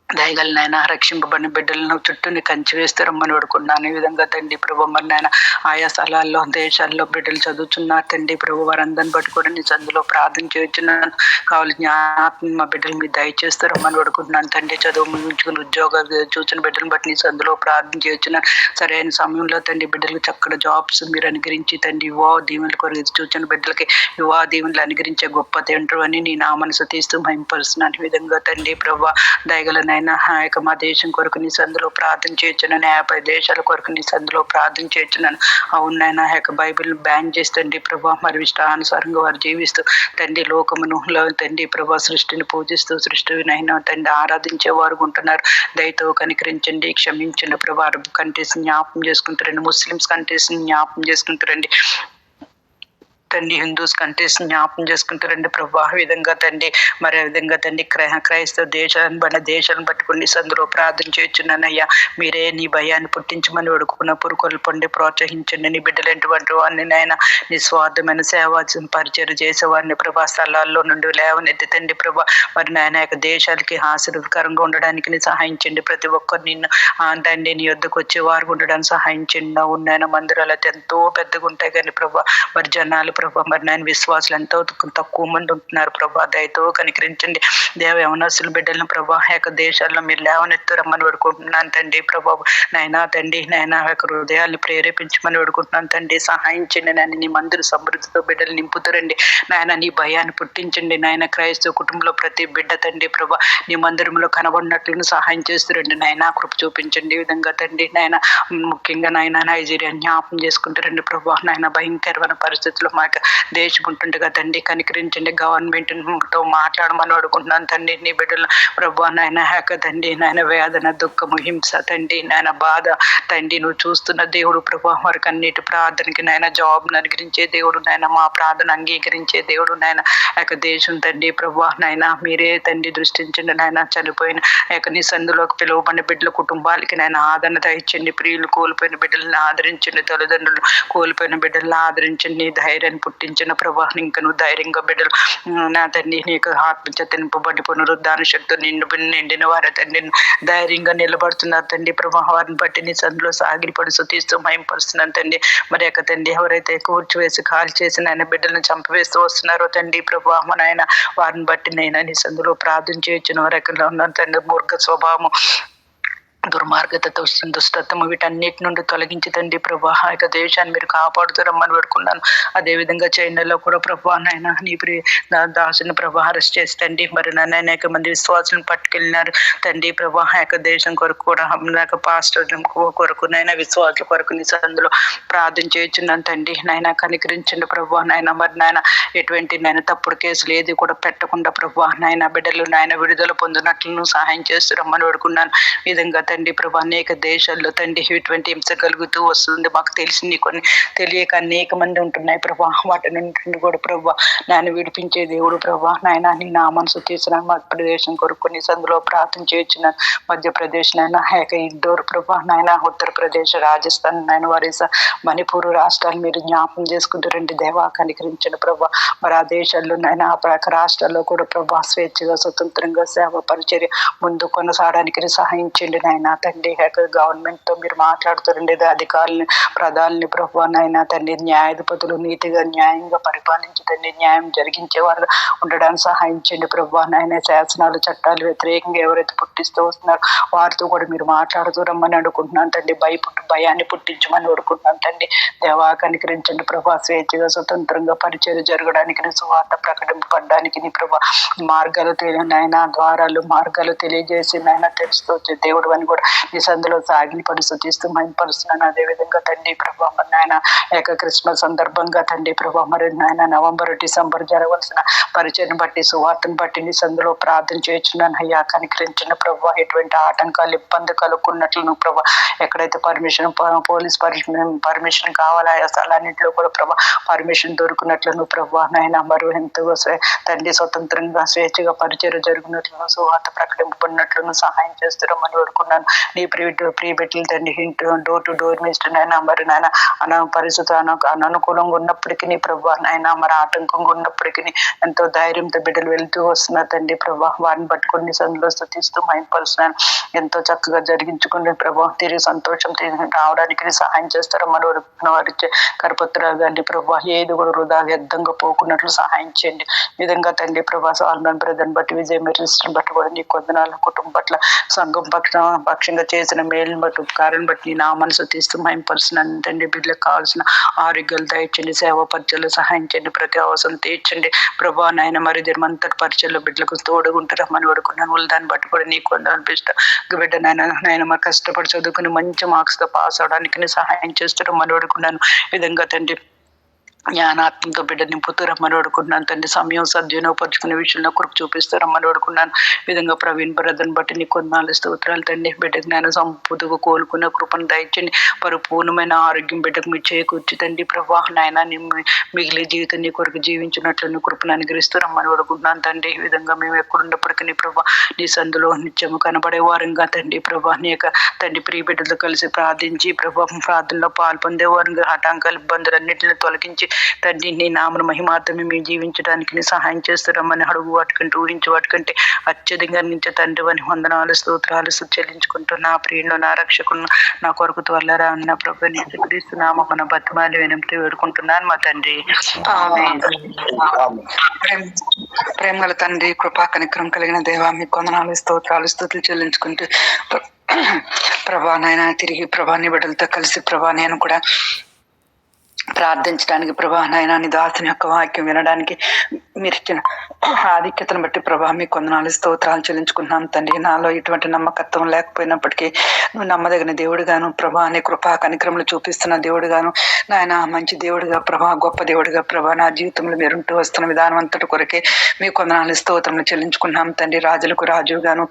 దయగలనైనా రక్షింపబడిన బిడ్డలను చుట్టూని కంచి వేస్తారమ్మని వేడుకున్నాను. ఈ విధంగా తండ్రి ప్రభు మరి నాయన ఆయా స్థలాల్లో దేశాల్లో బిడ్డలు చదువుతున్నారు తండ్రి ప్రభు వారందరిని బట్టి కూడా నీ సందులో ప్రార్థన చేస్తున్నాను. కావాలి జ్ఞానాత్మ మా బిడ్డలు మీరు దయచేస్తారమ్మని వేడుకుంటున్నాను తండ్రి. చదువు ముగించుకుని ఉద్యోగాలు చూసిన బిడ్డలను బట్టి నీ సందులో ప్రార్థన చేస్తున్నాను. సరైన సమయంలో తండ్రి బిడ్డలకు చక్కటి జాబ్స్ మీరు అనుగ్రహించి తండ్రి వివాహ దీవెనల కొరకు చూసిన బిడ్డలకి వివాహ దీవెనలు అనుగ్రహించే గొప్ప తండ్రి అని నీ నామను స్తుతిస్తూ మహిమపరుస్తున్నాను. ఈ విధంగా తండ్రి ప్రభు దయగలనైనా ఆ యొక్క మా దేశం కొరకు నీ సందులో ప్రార్థన చేయొచ్చున్నాను. 50 దేశాల కొరకు నీ సందులో ప్రార్థన చేయొచ్చున్నాను. అవునైనా ఆ యొక్క బైబిల్ బ్యాన్ చేసి తండ్రి ప్రభా మరి ఇష్టానుసారంగా వారు జీవిస్తూ తండ్రి లోకమును తండ్రి ప్రభా సృష్టిని పూజిస్తూ సృష్టినైనా తండ్రి ఆరాధించే వారు ఉంటున్నారు. దయతో కనికరించండి, క్షమించండి ప్రభా. అరబ్ కంట్రీస్ జ్ఞాపం చేసుకుంటారండి, ముస్లిమ్స్ కంట్రీస్ జ్ఞాపం చేసుకుంటారండి తండ్రి, హిందూస్ కంట్రీస్ జ్ఞాపం చేసుకుంటారండి ప్రభా. విధంగా తండ్రి మరి ఆ విధంగా తండ్రి క్రైస్తవ దేశాలను పట్టుకుని సందులో ప్రార్థన చేయొచ్చున్నానయ్యా. మీరే నీ భయాన్ని పుట్టించమని వేడుకున్న పురుకొలు పొండి ప్రోత్సహించండి. నీ బిడ్డలంటి వారిని నాయన నిస్వార్థమైన సేవ పరిచయం చేసేవారిని ప్రభా స్థలాల్లో నుండి లేవనెత్తి తండ్రి ప్రభా మరి నాయన యొక్క దేశాలకి ఆశీర్వదకరంగా ఉండడానికి నీ సహాయించండి. ప్రతి ఒక్కరు నిన్ను తండ్రి నీ యొద్దకు వచ్చే వారు ఉండడానికి సహాయించండి. ఉన్నాయన మందిరాలు అయితే ఎంతో పెద్దగా ఉంటాయి కానీ ప్రభా మరి జనాలు ప్రభా మరి నేను విశ్వాసులు ఎంతో తక్కువ మంది ఉంటున్నారు ప్రభా. దయతో కనికరించండి. దేవ యవనస్తుల బిడ్డలను ప్రభా యొక్క దేశాల్లో మీరు లేవనెత్తురమ్మని వేడుకుంటున్నాను తండ్రి ప్రభా. నైనా తండ్రి నైనా యొక్క హృదయాన్ని ప్రేరేపించమని వేడుకుంటున్నాను తండ్రి. సహాయం చేయండి నాయన. నీ మందిర సమృద్ధితో బిడ్డలు నింపుతారండి నాయన. నీ భయాన్ని పుట్టించండి నాయన. క్రైస్తవ కుటుంబంలో ప్రతి బిడ్డ తండ్రి ప్రభా నీ మందిరంలో కనబడినట్లుగా సహాయం చేస్తారండి నాయన. కృప చూపించండి. ఈ విధంగా తండ్రి నాయన ముఖ్యంగా నాయన నైజీరియా జ్ఞాపం చేసుకుంటారండి ప్రభా నాయన. భయంకరమైన పరిస్థితుల్లో మా దేశం ఉంటుండగా తండ్రి కనికరించండి. గవర్నమెంట్తో మాట్లాడమని అడుగుతున్నాను తండ్రి. నీ బిడ్డలు ప్రభా నాయన హ్యాక తండ్రి నాయన వేదన దుఃఖము హింస తండ్రి నాయన బాధ తండ్రి నువ్వు చూస్తున్న దేవుడు ప్రభా. వారికి అన్నిటి ప్రార్థనకి నాయన జవాబును అనుగ్రహించే దేవుడు నాయన. మా ప్రార్థన అంగీకరించే దేవుడు నాయన. యొక్క దేశం తండ్రి ప్రభా నాయన మీరే తండ్రి దృష్టించండి నాయన. చనిపోయిన యొక్క నీ సందులోకి పిలువబడిన బిడ్డల కుటుంబాలకి నాయన ఆదరణ దయచండి. ప్రియులు కోల్పోయిన బిడ్డలను ఆదరించండి. తల్లిదండ్రులు కోల్పోయిన బిడ్డలను ఆదరించండి. ధైర్యాన్ని పుట్టించిన ప్రభా ఇంకా నువ్వు ధైర్యంగా బిడ్డలు నా తండ్రి నీకు ఆత్మచేత నింపబడి పునరుద్ధాన శక్తి నిండిన వారు తండ్రి ధైర్యంగా నిలబడుతున్నారు తండ్రి ప్రభా. వారిని బట్టి నీ సందులో సాగిలిపడి సుతీస్తూ మయంపరుస్తున్నాను తండ్రి. మరి యొక్క తండ్రి ఎవరైతే కూర్చివేసి కాల్ చేసి నాయన బిడ్డలను చంపవేస్తూ వస్తున్నారో తండ్రి ప్రభా నాయన వారిని బట్టి నైనా నీ సందులో ప్రార్థన చేయొచ్చిన వారు ఎక్కడ ఉన్నారు తండ్రి. మూర్ఖ స్వభావం దుర్మార్గతతో దుష్టత్వము వీటన్నిటి నుండి తొలగించి తండ్రి ప్రభా ఆ యొక్క దేశాన్ని మీరు కాపాడుతారమ్మని పెడుకున్నాను. అదేవిధంగా చైనాలో కూడా ప్రభా నాయన నీ దాసుని ప్రభా అరెస్ట్ చేసి తండ్రి మరి నన్ను అనేక మంది విశ్వాసులను పట్టుకెళ్ళినారు తండ్రి ప్రభా ఆ యొక్క దేశం కొరకు కూడా నాకు పాస్టర్ కొరకు నైనా విశ్వాసుల కొరకు నీ సందులో ప్రార్థన చేయించున్నాను తండ్రి. నాయన కనికరించండి ప్రభా నాయన మరి నాయన ఎటువంటి నాయన తప్పుడు కేసులు ఏది కూడా పెట్టకుండా ప్రభా నాయన బిడ్డలు నాయన విడుదల పొందినట్లు సహాయం చేస్తారమ్మని పెడుకున్నాను. ఈ విధంగా తండ్రి ప్రభా అనేక దేశాల్లో తండ్రి ఇటువంటి హింస కలుగుతూ వస్తుంది. మాకు తెలిసింది కొన్ని తెలియక అనేక మంది ఉంటున్నాయి ప్రభా. వాటి నుండి కూడా ప్రభా నాయన విడిపించే దేవుడు ప్రభా నాయన నీ నా మనసు తీసిన మధ్యప్రదేశం కొరకు నీ సందులో ప్రార్థన చేయించిన మధ్యప్రదేశ్ నాయన ఇండోర్ ప్రభా నాయన ఉత్తరప్రదేశ్ రాజస్థాన్ నాయన ఒరిస్సా మణిపూర్ రాష్ట్రాలు మీరు జ్ఞాపకం చేసుకుంటారండి దేవా కనికరించిన ప్రభా. మరి ఆ దేశాల్లో నాయన ఆ రాష్ట్రాల్లో కూడా ప్రభా స్వేచ్ఛగా స్వతంత్రంగా సేవ పరిచర్య ముందు కొనసాగడానికి సహాయించండి నాయన తండ్రి. గవర్నమెంట్ తో మీరు మాట్లాడుతారండి అధికారులని ప్రధానుల్ని ప్రభా నాయన తండ్రి న్యాయాధిపతులు నీతిగా న్యాయంగా పరిపాలించదండి న్యాయం జరిగించేవారు ఉండడానికి సహాయించండి ప్రభా నాయన. శాసనాలు చట్టాలు వ్యతిరేకంగా ఎవరైతే పుట్టిస్తూ వస్తున్నారో వారితో కూడా మీరు మాట్లాడుతూ రమ్మని అనుకుంటున్నాను తండ్రి. భయాన్ని పుట్టించమని అడుగుతున్నాను తండ్రి. దేవా కనికరించండి ప్రభా. స్వేచ్ఛగా స్వతంత్రంగా పరిచయం జరగడానికి నీ సువార్త ప్రకటింపబడడానికి నీ ప్రభా మార్గాలు నాయన ద్వారాలు మార్గాలు తెలియజేసి నాయన తెలుస్తూ వచ్చే దేవుడు అని కూడా నీ సందులో సాగిని పరిస్థితిస్తూ మైపరుస్తున్నాను. అదేవిధంగా తండ్రి ప్రభా నాయన క్రిస్మస్ సందర్భంగా తండ్రి ప్రభా మరి నాయన నవంబర్ డిసెంబర్ జరగవలసిన పరిచయం బట్టి సువార్తను బట్టి నీ సందులో ప్రార్థన చేయించున్నాను అయ్యా కనికరించిన ప్రభా. ఎటువంటి ఆటంకాలు ఇబ్బంది కలుగుకున్నట్లు నువ్వు ప్రభా ఎక్కడైతే పోలీస్ పర్మిషన్ కావాలా ఆ స్థలాన్నింటిలో కూడా ప్రభా పర్మిషన్ దొరికినట్లు నువ్వు ప్రభా నాయన మరి ఎంతో తండ్రి స్వతంత్రంగా స్వేచ్ఛగా పరిచయం జరిగినట్లు సువార్త ప్రకటింపబడినట్లు సహాయం చేస్తారమ్మని వేడుకున్నాను. నీ ప్రీ బెట్లు తండ్రి డోర్ టు డోర్ మిస్టర్ నాయన మరి నాయన పరిస్థితి అననుకూలంగా ఉన్నప్పటికీ నీ ప్రభా నాయన మరి ఆటంకంగా ఉన్నప్పటికీ ఎంతో ధైర్యంతో బిడ్డలు వెళ్తూ వస్తున్నారు తండ్రి ప్రభా. వారిని పట్టుకుని సందులో స్థుతిస్తూ మైంపరుస్తున్నాను. ఎంతో చక్కగా జరిగించుకునే ప్రభా తిరిగి సంతోషం రావడానికి సహాయం చేస్తారమ్మని వేడుకున్న వారి కరపత్రాలు గారిని ప్రభా ఏది కూడా వృధా వ్యర్థంగా పోకున్నట్లు సహాయం చేయండి. ఈ విధంగా తండ్రి ప్రభా సాల్మన్ బ్రదర్ని బట్టి విజయ్ మెరిస్ట్ని బట్టి కూడా నీ కొందనాల కుటుంబం పట్ల సంఘం పక్షంగా చేసిన మేలుని బట్టి ఉపకారాన్ని బట్టి నా మనసు తీస్తూ మైంపరుస్తున్నాను తండ్రి. బిడ్డలకు కావాల్సిన ఆరోగ్యాలు దయచండి సేవా పరిచయలు సహాయం చేయండి ప్రతి అవసరం తీర్చండి ప్రభా నాయన. మరి ధర్మంతటి పరిచయలో బిడ్డలకు తోడుగుంటారమ్మని పడుకున్నాను. వాళ్ళు దాన్ని బట్టి కూడా నీకు కొందరు బిడ్డ నాయన మరి కష్టపడి చదువుకుని మంచి మార్క్స్తో పాస్ అవడానికి సహాయం చేస్తారమ్మని పడుకున్నాను. ఈ విధంగా తండ్రి జ్ఞానాత్మక బిడ్డ నింపుతారమ్మని వేడుకున్నాను తండ్రి. సమయం సద్వినియోగపరుచుకునే విషయంలో కొరకు చూపిస్తారమ్మని వేడుకున్నాను. విధంగా ప్రవీణ్ బ్రదర్ని బట్టి నీ కొన్నాళ్ళు స్తోత్రాలు తండ్రి. బిడ్డ జ్ఞాన సంపూర్తిగా కోలుకునే కృపను దయచండి. పరిపూర్ణమైన ఆరోగ్యం బిడ్డకు మీ చేకూర్చి తండ్రి ప్రభా నాయన మిగిలిన జీవితం నీ కొరకు జీవించినట్లు నీ కృపను అనుగ్రహిస్తారమ్మని వేడుకుంటున్నాను తండ్రి. ఈ విధంగా మేము ఎక్కడున్నప్పటికీ నీ ప్రభా నీ సందులో నిత్యము కనబడే వారంగా తండ్రి ప్రభా నీ యొక్క తండ్రి ప్రియ బిడ్డలతో కలిసి ప్రార్థించి ప్రభా ప్రార్థనలో పాల్పొందే వారంగా ఆటంకాలు ఇబ్బందులన్నింటినీ తొలగించి తండ్రి నీ నామను మహిమార్థమే మేము జీవించడానికి నీ సహాయం చేస్తారమ్మని అడుగు వాటికంటే ఊహించి వాటికంటే అత్యధికంగా నుంచి తండ్రి అని వందనాలు స్తోత్రాలు చెల్లించుకుంటున్నా. ప్రియుడు నా రక్షకుడు నా కొరకు త్వరరా అన్న ప్రభు క్రీస్తునామ మన బతిమాలి వినంతి వేడుకుంటున్నాను మా తండ్రి. ప్రేమగల తండ్రి కృపా కనికరం కలిగిన దేవా మీకు వందనాలు స్తోత్రాలు స్తుతులు చెల్లించుకుంటూ ప్రభా నాయన తిరిగి ప్రభా నీ బిడ్డలతో కలిసి ప్రభా నేను కూడా ప్రార్థించడానికి ప్రభా నాయన నీ దాసుని యొక్క వాక్యం వినడానికి మీరు ఇచ్చిన ఆధిక్యతను బట్టి ప్రభా మీకు వందనాలు స్తోత్రాలు చెల్లించుకుంటున్నాను తండ్రి. నాలో ఇటువంటి నమ్మకత్వం లేకపోయినప్పటికీ నువ్వు నమ్మదగిన దేవుడుగాను ప్రభా నీ కృపా కనికరములు చూపిస్తున్న దేవుడుగాను నాయన మంచి దేవుడిగా ప్రభా గొప్ప దేవుడిగా ప్రభా నా జీవితంలో మీరుంటూ వస్తున్న విధానం అంతటి కొరకే మీకు వందనాలు స్తోత్రములు చెల్లించుకున్నాం తండ్రి. రాజులకు రాజుగాను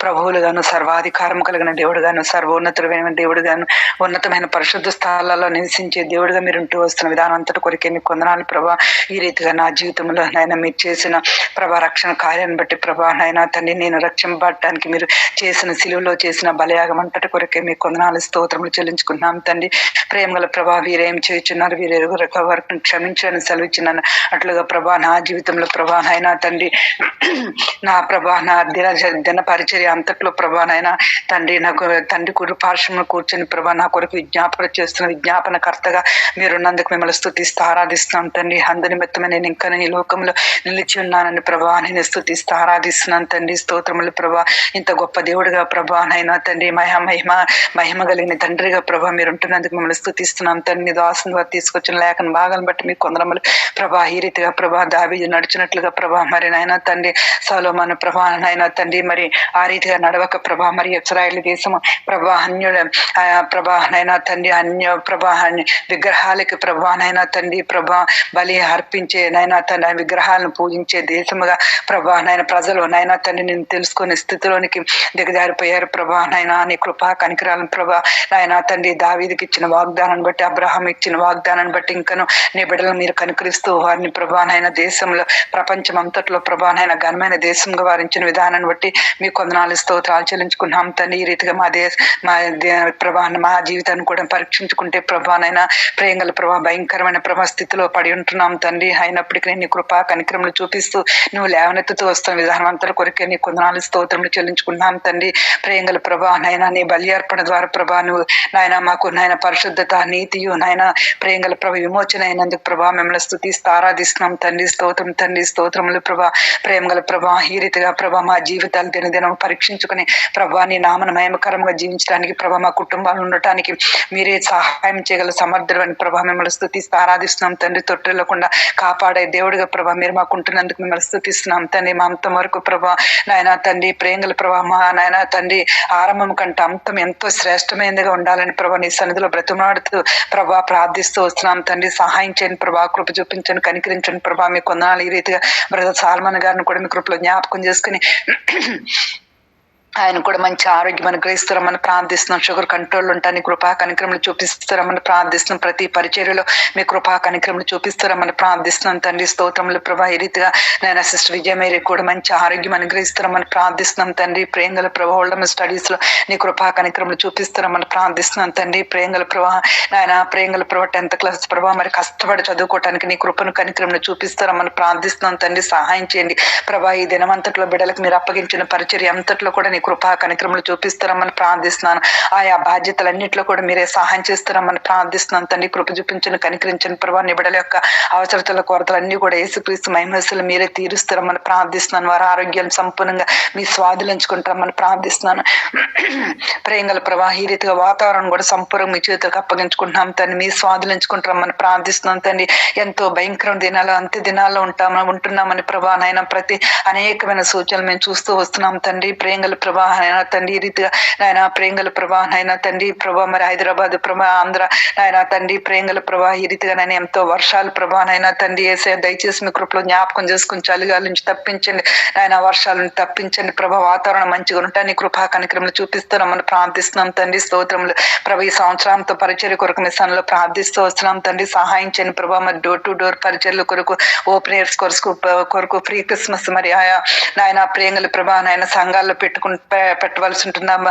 ప్రభువులుగాను సర్వాధికారం కలిగిన దేవుడుగాను సర్వోన్నతమైన దేవుడుగాను ఉన్నతమైన పరిశుద్ధ స్థలాల్లో నివసించే దేవుడుగా మీరుంటూ వస్తున్న విధానం అంతటి కొరకే మీకు వందనాలు ప్రభా. ఈ రీతిగా నా జీవితంలో నాయన మీరు చేసిన ప్రభా రక్షణ కార్యాన్ని బట్టి ప్రభా నాయన తండ్రి నేను రక్షింపబడటానికి మీరు చేసిన సిలువలో చేసిన బలయాగం అంతటి కొరకే మీకు వందనాలు స్తోత్రములు చెల్లించుకున్నాం తండ్రి. ప్రేమగల ప్రభా వీరేం చేయుచున్నారు వీరు వారిని క్షమించాలని సెలవిచ్చినాను అట్లుగా ప్రభా నా జీవితంలో ప్రభా నాయన తండ్రి నా ప్రభా నా దిన పరిచర్య అంతట్లో ప్రభా నాయన తండ్రి నాకు తండ్రి పార్శ్వంలో కూర్చొని ప్రభా నా కొరకు విజ్ఞాపన చేస్తున్న విజ్ఞాపన కర్తగా మీరున్నందుకు మిమ్మల్ని స్తుతిస్తూ ఆరాధిస్తున్నాం తండ్రి. అందు నిమిత్తమే నేను ఇంకా ఈ లోకంలో నిలిచి ఉన్నానని ప్రభా నేను స్తుతిస్తూ ఆరాధిస్తున్నాను తండ్రి. స్తోత్రములు ప్రభా. ఇంత గొప్ప దేవుడిగా ప్రభా నైనా తండ్రి, మహిమ కలిగిన తండ్రిగా ప్రభా మీరు ఉంటున్నందుకు మిమ్మల్ని స్తుతిస్తున్నాం తండ్రి. దాసుని వారు తీసుకొచ్చిన లేఖన భాగాలను బట్టి మీకు కొందరములు ప్రభా ఈ రీతిగా ప్రభా దావీదు నడిచినట్లుగా ప్రభా మరి నైనా తండ్రి సొలొమోను ప్రభా నైనా తండ్రి మరి ఆ రీతిగా నడవక ప్రభా మరి ఇశ్రాయేలు దేశము ప్రభా ప్రభా నైనా తండ్రి ప్రభా విగ్రహాలకి ప్రభా నైనా తండ్రి ప్రభా బలి అర్పించే నైనా తండ్రి విగ్రహాలను పూజించే దేశముగా ప్రభా నైనా ప్రజలు నైనా తండ్రి నేను తెలుసుకునే స్థితిలోనికి దిగజారిపోయారు ప్రభా నైనా నీ కృపా కనికరాలను ప్రభా నాయనా తండ్రి దావీదుకి ఇచ్చిన వాగ్దానాన్ని బట్టి అబ్రహాం ఇచ్చిన వాగ్దానాన్ని బట్టి ఇంకను నీ బిడ్డలు మీరు కనుకరిస్తూ వారిని ప్రభా నైనా దేశంలో ప్రపంచం అంతట్లో ప్రభా నైనా ఘనమైన దేశంగా వారించిన విధానాన్ని బట్టి మీ కొందనాలు స్తోత్రాలు చెల్లించుకున్నాం తండ్రి. ఈ రీతిగా ప్రభా మా జీవితాన్ని కూడా పరీక్షించుకుంటే ప్రభానైనా ప్రేంగల ప్రభా భయంకరమైన ప్రభా స్థితిలో పడి ఉంటున్నాం తండ్రి. అయినప్పటికీ నీ కృపా కనికరములు చూపిస్తూ నువ్వు లేవనెత్తుతూ వస్తున్న విధానం అంతా కొరికే నీ కొందనాలు స్తోత్రములు చెల్లించుకున్నాం తండ్రి. ప్రేంగల ప్రభా నైనా నీ బలి అర్పణ ద్వారా ప్రభా నువ్వు నాయన మాకు నాయన పరిశుద్ధత నీతియు నాయన ప్రేంగల ప్రభ విమోచన అయినందుకు ప్రభా మిమ్మల్ని స్తుతిస్తూ ఆరాధిస్తున్నాం తండ్రి. స్తోత్రం తండ్రి. స్తోత్రములు ప్రభా. ప్రేమగల ప్రభా ఈ రీతిగా ప్రభా మా జీవితాలు దినదినం పరీక్షించుకుని ప్రభా నీ నామన మహిమకరంగా జీవించడానికి ప్రభా మా కుటుంబాలు ఉండటానికి మీరే సహాయం చేయగల సమర్థుడని ప్రభా మిమ్మల్ని స్తుతిస్తూ ఆరాధిస్తున్నాం తండ్రి. తొట్టిల్లకుండా కాపాడే దేవుడిగా ప్రభా మీరు మాకు ఉంటున్నందుకు మిమ్మల్ని స్తుతిస్తున్నాం తండ్రి. మా అంతం వరకు ప్రభా నాయన తండ్రి ప్రేంగల ప్రభా మా నాయన తండ్రి ఆరంభం కంటే అంతం ఎంతో శ్రేష్టమైనదిగా ఉండాలని ప్రభా నీ సన్నిధిలో బ్రతిమాడుతూ ప్రభా ప్రార్థిస్తూ వస్తున్నాం తండ్రి. సహాయం చేయండి ప్రభా, కృప చూపించండి, కనికరించండి ప్రభా. మీ కొందనాలు ఈ రీతిగా బ్రదర్ సాల్మన్ గారిని కూడా మీ కృపలో జ్ఞాపకం చేసుకుని ఆయన కూడా మంచి ఆరోగ్యం అనుగ్రహిస్తారమని ప్రార్థిస్తున్నాం. షుగర్ కంట్రోల్ ఉంటాను కృపా కనిక్రమలు చూపిస్తారమని ప్రార్థిస్తున్నాం. ప్రతి పరిచర్యలో మీ కృపా కనిక్రమలు చూపిస్తారమని ప్రార్థిస్తున్నాం తండ్రి. స్తోత్రములు ప్రభా. ఈ రీతిగా నేను సిస్టర్ విజయమేరీ కూడా మంచి ఆరోగ్యం అనుగ్రహిస్తారమని ప్రార్థిస్తున్నాం తండ్రి. ప్రేంగల ప్రభా హోల్డమ్ స్టడీస్ లో నీ కృపా కనిక్రమలు చూపిస్తారమని ప్రార్థిస్తున్నాం తండ్రి. ప్రేంగల ప్రభా నాయన ప్రేంగల ప్రభా 10th క్లాస్ ప్రభా మరి కష్టపడి చదువుకోవటానికి నీ కృపను కనిక్రమలు చూపిస్తారమని ప్రార్థిస్తున్నాం తండ్రి. సహాయం చేయండి ప్రభా. ఈ దినమంతట్లో బిడ్డలకు మీరు అప్పగించిన పరిచర్య అంతట్లో కూడా కృపా కనిక్రమలు చూపిస్తారమని ప్రార్థిస్తున్నాను. ఆయా బాధ్యతలన్నింటిలో కూడా మీరే సహాయం చేస్తారమని ప్రార్థిస్తున్నాను తండ్రి. కృప చూపించండి, కనికరించండి ప్రభా. నిబిడల యొక్క అవసరతల కొరతలన్నీ కూడా యేసుక్రీస్తు మహిమస్సులు మీరే తీరుస్తారమని ప్రార్థిస్తున్నాను. వారి ఆరోగ్యాన్ని సంపూర్ణంగా మీ స్వాధీనించుకుంటారమని ప్రార్థిస్తున్నాను. ప్రేంగల ప్రభా ఈ రీతిగా వాతావరణం కూడా సంపూర్ణంగా మీ చేతులకు అప్పగించుకుంటున్నాం తండ్రి. మీ స్వాధీనించుకుంటారమని ప్రార్థిస్తున్నాను తండ్రి. ఎంతో భయంకరమైన దినాలు అంత్య దినాల్లో ఉంటున్నామని ప్రభా నాయన ప్రతి అనేకమైన సూచనలు మేము చూస్తూ వస్తున్నాం తండ్రి. ప్రేంగల ప్రభా నైనా తండ్రి ఈ రీతిగా నాయన ప్రేంగల ప్రభా నైనా తండ్రి ప్రభా మరి హైదరాబాద్ ప్రభా ఆంధ్ర నాయన తండ్రి ప్రేంగల ప్రభా ఈ రీతిగా నేను ఎంతో వర్షాలు ప్రభా నైనా తండ్రి వేసే దయచేసి మీ కృపలో జ్ఞాపకం చేసుకుని చలిగాల నుంచి తప్పించండి నాయన, వర్షాలను తప్పించండి ప్రభా. వాతావరణం మంచిగా ఉంటాను కృపా కనిక్రమలు చూపిస్తున్నామని ప్రార్థిస్తున్నాం తండ్రి. స్తోత్రములు ప్రభా. ఈ సంవత్సరంతో పరిచర్య కొరకు మిషన్లో ప్రార్థిస్తూ వస్తున్నాం తండ్రి. సహాయం చేయని ప్రభా. మరి డోర్ టు డోర్ పరిచర్యల కొరకు ఓపెన్ ఎయిర్స్ కొరకు ఫ్రీ క్రిస్మస్ మరి ఆయా నాయన ప్రేంగల ప్రభా నాయన సంఘాల్లో పెట్టవలసి ఉంటుందమ్మా.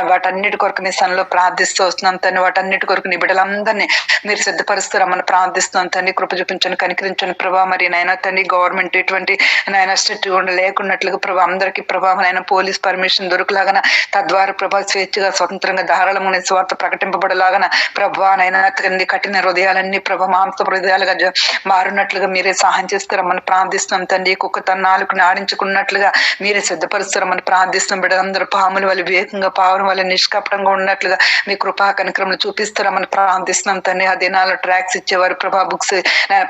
వాటన్నిటి కొరకు నీ సన్నిలో ప్రార్థిస్తూ వస్తున్నాం తండ్రి. వాటన్నిటి కొరకు నీ బిడ్డలందరినీ మీరు సిద్ధపరుస్తారమ్మని ప్రార్థిస్తున్నాం తండ్రి. కృప చూపించండి, కనికరించండి ప్రభా. మరి నాయన తండ్రి గవర్నమెంట్ ఎటువంటి నాయన స్ట్రిక్ట్ లేకున్నట్లుగా ప్రభా అందరికీ ప్రభా నాయన పోలీస్ పర్మిషన్ దొరకలాగన తద్వారా ప్రభా స్వేచ్ఛగా స్వతంత్రంగా ధారాళమైన స్వార్థ ప్రకటింపబడలాగన ప్రభా నైనా తండ్రి కఠిన హృదయాలన్నీ ప్రభా మాంస హృదయాలుగా మారున్నట్లుగా మీరే సహాయం చేస్తారమ్మని ప్రార్థిస్తున్నాం తండ్రి. కుక్క తన నాలుకను ఆడించుకున్నట్లుగా మీరే సిద్ధపరుస్తారమ్మని ప్రార్థిస్తున్నాం. బిడ్డలందరూ పాముల వల్ల వివేకంగా పావుల వల్ల నిష్కపటంగా ఉన్నట్లుగా మీ కృపా కనిక్రమలు చూపిస్తారమని ప్రార్థిస్తున్నాం తండ్రి. ఆ దినాల్లో ట్రాక్స్ ఇచ్చేవారు ప్రభా బుక్స్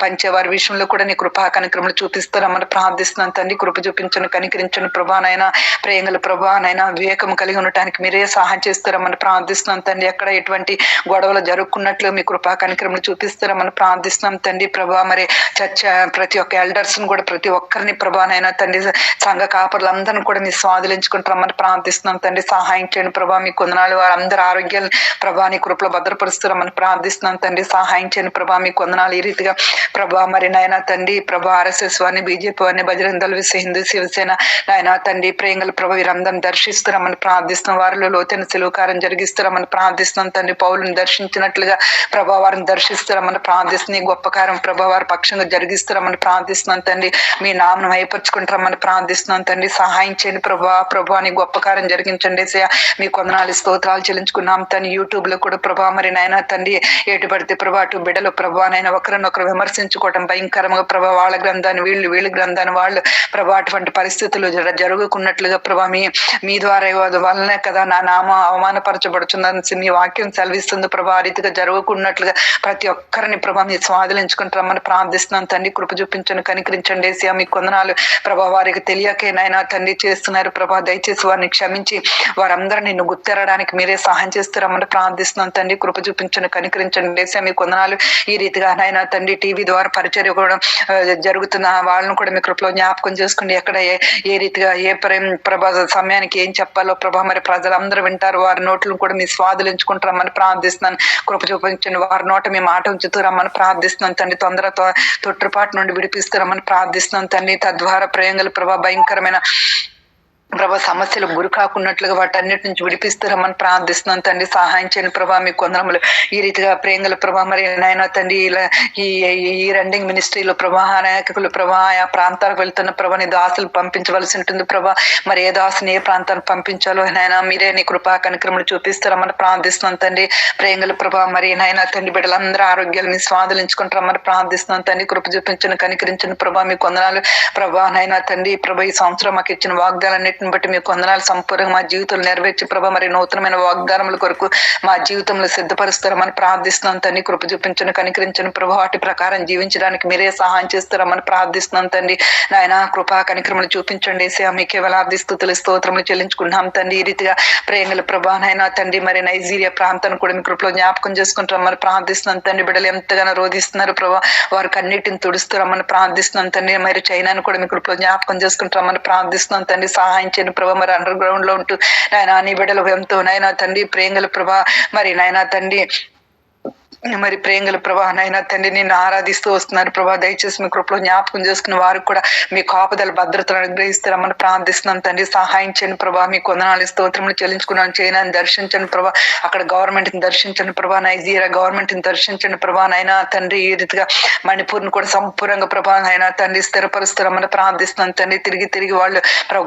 పంచేవారి విషయంలో కూడా నీ కృపా కనిక్రమలు చూపిస్తారమని ప్రార్థిస్తున్నాం తండ్రి. కృప చూపించను, కనికరించను ప్రభానైనా ప్రేంగల ప్రభానైనా వివేకం కలిగి ఉండటానికి మీరే సహాయం చేస్తారమని ప్రార్థిస్తున్నాం తండ్రి. ఎక్కడ ఎటువంటి గొడవలు జరుగుకున్నట్లు మీ కృపా కనిక్రమలు చూపిస్తారమని ప్రార్థిస్తున్నాం తండ్రి. ప్రభా మరి చర్చ ప్రతి ఒక్క ఎల్డర్స్ కూడా ప్రతి ఒక్కరిని ప్రభానైనా తండ్రి సంఘ కాపరులందరినీ కూడా మీ స్వాధీనించుకుంటామని ప్రార్థిస్తున్నాం తండ్రి. సహాయం చేయండి ప్రభా. మీ కొందనాలు వారందరూ ఆరోగ్యాలు ప్రభా నీ కృపలో భద్రపరుస్తారమని ప్రార్థిస్తున్నాం తండ్రి. సహాయం చేయండి ప్రభా. మీ కొందనాలు ఈ రీతిగా ప్రభా మరి నాయన తండ్రి ప్రభా RSS వారిని బీజేపీ వారిని బజరంగ దళ హిందూ శివసేన నాయన తండ్రి ప్రేంగల ప్రభా వీరందరిని దర్శిస్తున్నామని ప్రార్థిస్తున్నాం. వారిలో లోతైన సెలవుకారం జరిగిస్తారమని ప్రార్థిస్తున్నాం తండ్రి. పౌలుని దర్శించినట్లుగా ప్రభా వారిని దర్శిస్తారమని ప్రార్థిస్తుంది. గొప్ప కార్యం ప్రభా వారి పక్షంగా జరిగిస్తారమని ప్రార్థిస్తున్నాం తండ్రి. మీ నామను అయిపరుచుకుంటారమని ప్రార్థిస్తున్నాం తండ్రి. సహాయం చేయండి ప్రభా. ప్రభా నీ గొప్ప కార్యం జరిగించండి ఏసయ్య. మీ కొందనాలు స్తోత్రాలు చెల్లించుకున్నాం తండ్రి. యూట్యూబ్ లో కూడా ప్రభా మరి నాయన తండ్రి ఎటు పడితే ప్రభా అటు బిడ్డలు ప్రభా నైనా ఒకరినొకరు విమర్శించుకోవటం భయంకరంగా ప్రభా వాళ్ళ గ్రంథాన్ని వీళ్ళ గ్రంథాన్ని వాళ్ళు ప్రభా అటువంటి పరిస్థితులు జరుగుకున్నట్లుగా ప్రభా మీ ద్వారా వల్లనే కదా నా నామ అవమానపరచబడుతుందని మీ వాక్యం సెలవిస్తుంది ప్రభా. ఆ రీతిగా జరుగుకున్నట్లుగా ప్రతి ఒక్కరిని ప్రభా మీ స్వాధీనించుకుంటామని ప్రార్థిస్తున్నాం తండ్రి. కృప చూపించండి, కనికరించండి ఏసయ్య. మీ కొందనాలు ప్రభా వారికి తెలియకేనైనా తండ్రి చేస్తున్నారు ప్రభా. దయచేసి వారిని క్షమించి వారందరూ నిన్ను గుర్తెరడానికి మీరే సహాయం చేస్తారమ్మని ప్రార్థిస్తున్నాం తండ్రి. కృప చూపించండి, కనికరించండి ఏసయ్య. మీ కొందనాలు ఈ రీతిగా నాయన తండ్రి టీవీ ద్వారా పరిచర్య కూడా జరుగుతున్న వాళ్ళను కూడా మీ కృపలో జ్ఞాపకం చేసుకోండి. ఎక్కడ ఏ రీతిగా ఏ ప్రభా సమయానికి ఏం చెప్పాలో ప్రభా మరి ప్రజలందరూ వింటారు. వారి నోట్లను కూడా మీ స్వాధీనించుకుంటారమ్మని ప్రార్థిస్తున్నాను. కృప చూపించండి. వారి నోట మీ మాట ఉంచుతారమ్మని ప్రార్థిస్తున్నాను తండ్రి. తొట్టుపాటు నుండి విడిపిస్తారమ్మని ప్రార్థిస్తున్నాను తండ్రి. తద్వారా ప్రేంగల ప్రభా భయంకరమైన ప్రభా సమస్యలు గురి కాకున్నట్లుగా వాటన్నిటి నుంచి విడిపిస్తారమ్మని ప్రార్థిస్తున్నాను తండ్రి. సహాయం చేయని ప్రభా మీ కొందరములు ఈ రీతిగా ప్రేంగల ప్రభా మరి నాయన తండ్రి ఇలా ఈ రెండింగ్ మినిస్ట్రీలో ప్రభా నాయకులు ప్రభా ఆ ప్రాంతాలకు వెళ్తున్న ప్రభా నీ దాసులు పంపించవలసి ఉంటుంది ప్రభా. మరి ఏ దాసుని ఏ ప్రాంతానికి పంపించాలో నాయన మీరే నీ కృపా కనికరములు చూపిస్తారమ్మని ప్రార్థిస్తున్నాను తండ్రి. ప్రేంగల ప్రభా మరి నాయన తండ్రి బిడ్డలందరూ ఆరోగ్యాలు మీ స్వాధీనించుకుంటారమ్మని ప్రార్థిస్తున్నాను తండ్రి. కృప చూపించను, కనికరించిన ప్రభా మీ కొందనాలు ప్రభా నాయన తండ్రి ప్రభా ఈ సంవత్సరం మాకు ఇచ్చిన వాగ్దానాన్ని బట్టి మీ కొందనాలు సంపూర్ణంగా మా జీవితంలో నెరవేర్చి ప్రభా మరి నూతనమైన వాగ్దానముల కొరకు మా జీవితంలో సిద్ధపరుస్తారమని ప్రార్థిస్తున్నాం తండ్రి. కృప చూపించను, కనికరించను ప్రభా. వాటి ప్రకారం జీవించడానికి మీరే సహాయం చేస్తారమని ప్రార్థిస్తున్నాం తండ్రి. నాయన కృపా కనికరములు చూపించండి ఏసయ్య. మీకే వేలాది స్తుతులు స్తోత్రములు చెల్లించుకున్నాం తండ్రి. ఈ రీతిగా ప్రేంగల ప్రభా నాయన తండ్రి మరి నైజీరియా ప్రాంతాన్ని కూడా మీ కృపలో జ్ఞాపకం చేసుకుంటారమ్మని ప్రార్థిస్తున్నాం తండ్రి. బిడ్డలు ఎంతగానో రోధిస్తున్నారు ప్రభా. వారికి అన్నిటిని తుడుస్తారమ్మని ప్రార్థిస్తున్నాం తండ్రి. మరి చైనాను కూడా మీ కృపలో జ్ఞాపకం చేసుకుంటారమ్మని ప్రార్థిస్తున్నాం తండ్రి. సహాయం ప్రభా మరి అండర్ గ్రౌండ్ లో ఉంటూ నాయన నీ బిడ్డలు ఎంతో నాయన తండ్రి ప్రేంగల ప్రభా మరి నాయన తండ్రి మరి ప్రేంగల ప్రభా నాయన తండ్రి నిన్ను ఆరాధిస్తూ వస్తున్నారు ప్రభా. దయచేసి మీ కృపలో జ్ఞాపకం చేసుకున్న వారికి కూడా మీ కాపుదల భద్రతను అనుగ్రహిస్తారమ్మని ప్రార్థిస్తున్నాం తండ్రి. సహాయం చేయని ప్రభా. మీ కొందనాలు స్తోత్రములు చెల్లించుకున్నాను. చైనాని దర్శించండి ప్రభా. అక్కడ గవర్నమెంట్ ని దర్శించండి ప్రభా. నైజీరియా గవర్నమెంట్ ని దర్శించండి ప్రభా. నాయన తండ్రి ఈ రీతిగా మణిపూర్ని కూడా సంపూర్ణంగా ప్రభా నాయన తండ్రి స్థిరపరుస్తారమ్మని ప్రార్థిస్తున్నాం తండ్రి. తిరిగి వాళ్ళు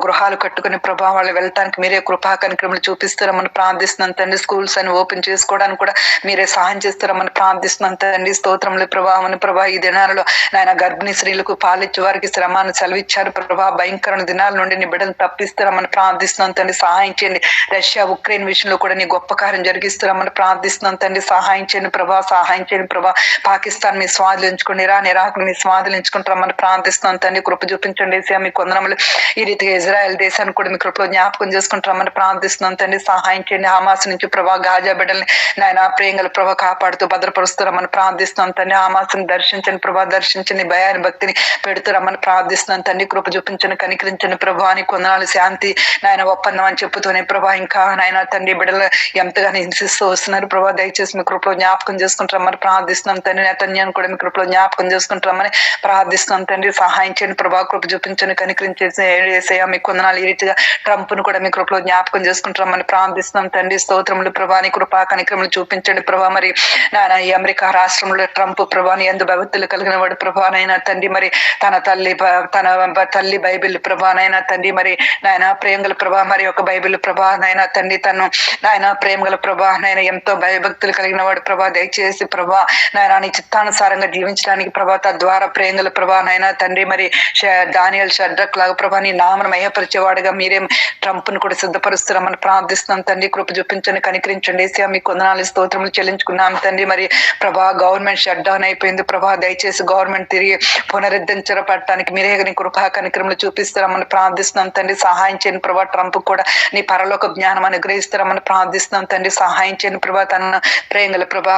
గృహాలు కట్టుకుని ప్రభా వాళ్ళు వెళ్ళటానికి మీరే కృపా కనికరములు చూపిస్తారమ్మని ప్రార్థిస్తున్నాం తండ్రి. స్కూల్స్ అని ఓపెన్ చేసుకోవడానికి కూడా మీరే సహాయం చేస్తారమ్మని ప్రార్థిస్తున్నాం తండ్రి. స్తోత్రములు ప్రభావని ప్రభా. ఈ దినాలలో నాయన గర్భిణీ స్త్రీలకు పాలిచ్చే వారికి శ్రమాన్ని సెలవిచ్చారు ప్రభా. భయంకరమైన దినాల నుండి నీ బిడ్డను తప్పిస్తారమ్మని ప్రార్థిస్తున్నాం తండ్రి. సహాయం చేయండి. రష్యా ఉక్రెయిన్ విషయంలో కూడా నీ గొప్ప కార్యం జరిగిస్తారమ్మని ప్రార్థిస్తున్నాం తండ్రి. సహాయం చేయండి ప్రభా. సహాయం చేయండి ప్రభా. పాకిస్తాన్ మీ స్వాధీనించుకుని ఇరాక్ మీ స్వాధీనించుకుంటారమ్మని ప్రార్థిస్తున్నాం తండ్రి. కృప చూపించండి ఏసయ్య. మీ కొందనములు ఈ రీతిగా ఇజ్రాయెల్ దేశాన్ని కూడా మీ కృపలో జ్ఞాపకం చేసుకుంటారమ్మని ప్రార్థిస్తున్నాం తండ్రి. సహాయం చేయండి. హమాస్ నుంచి ప్రభా గాజా బిడ్డల్ని నాయన ప్రేంగల ప్రభా కాపాడుతూ భద్రపరుస్తారమ్మని ప్రార్థిస్తున్నాం తండ్రి. హమాస్ని దర్శించండి ప్రభా. దర్శించండి భయాన్ని భక్తిని పెడుతారమ్మని ప్రార్థిస్తున్నాం తండ్రి. కృప చూపించండి, కనికరించండి ప్రభా. అని కొందనాలు శాంతి నాయన ఒప్పందం అని చెప్పుతూనే ప్రభా ఇంకా నాయన తండ్రి బిడ్డలు ఎంతగానో హింసిస్తూ వస్తున్నారు ప్రభా. దయచేసి మీ కృపలో జ్ఞాపకం చేసుకుంటారమ్మని ప్రార్థిస్తున్నాం తండ్రి. నెతన్యాను కూడా మీ కృపలో జ్ఞాపకం చేసుకుంటారమ్మని ప్రార్థిస్తున్నాం తండ్రి. సహాయం చేయండి ప్రభా. కృప చూపించండి, కనికరించేసి ఏసయ్య. మీ కొందనాలు ఈ రీతిగా ట్రంప్ ను కూడా మీ కృపలో జ్ఞాపకం చేసుకుంటారమ్మని ప్రార్థిస్తున్నాం తండ్రి. స్తోత్రములు ప్రభా. నీ కృపా కనికరములు చూపించండి ప్రభా. మరి నాయన ఈ అమెరికా రాష్ట్రంలో ట్రంప్ ప్రభాని ఎందు భక్తులు కలిగిన వాడు ప్రభానైనా తండ్రి. మరి తన తల్లి బైబిల్ ప్రభానైనా తండ్రి. మరి నాయన ప్రేమగల ప్రభా మరి ఒక బైబిల్ ప్రభానైనా తండ్రి. తను నాయన ప్రేమగల ప్రభా నాయన ఎంతో భయభక్తులు కలిగిన వాడు ప్రభా. దయచేసి ప్రభా నాయన నీ చిత్తానుసారంగా జీవించడానికి ప్రభా తద్వారా ప్రేమగల ప్రభానైనా తండ్రి. మరి దానియేలు షడ్రక్ లాగా ప్రభా నీ నామను మహిమపరిచేవాడుగా మీరే ట్రంప్ ను కూడా సిద్ధపరుస్తారమని ప్రార్థిస్తున్నాం తండ్రి. కృప చూపించండి, కనికరించండి ఏసయ్య. మీ కొందనాలు స్తోత్రములు చెల్లించుకున్నాం తండ్రి. మరి ప్రభా గవర్నమెంట్ షట్ డౌన్ అయిపోయింది ప్రభా. దయచేసి గవర్నమెంట్ తిరిగి పునరుద్ధరించబడటానికి మీరే నీ కృపా కనికరములు చూపిస్తారమని ప్రార్థిస్తున్నాం తండ్రి. సహాయం చేయని ప్రభా. ట్రంప్ కూడా నీ పరలోక జ్ఞానం అనుగ్రహిస్తారమని ప్రార్థిస్తున్నాం తండ్రి. సహాయం చేయని ప్రభా. తన ప్రేంగల ప్రభా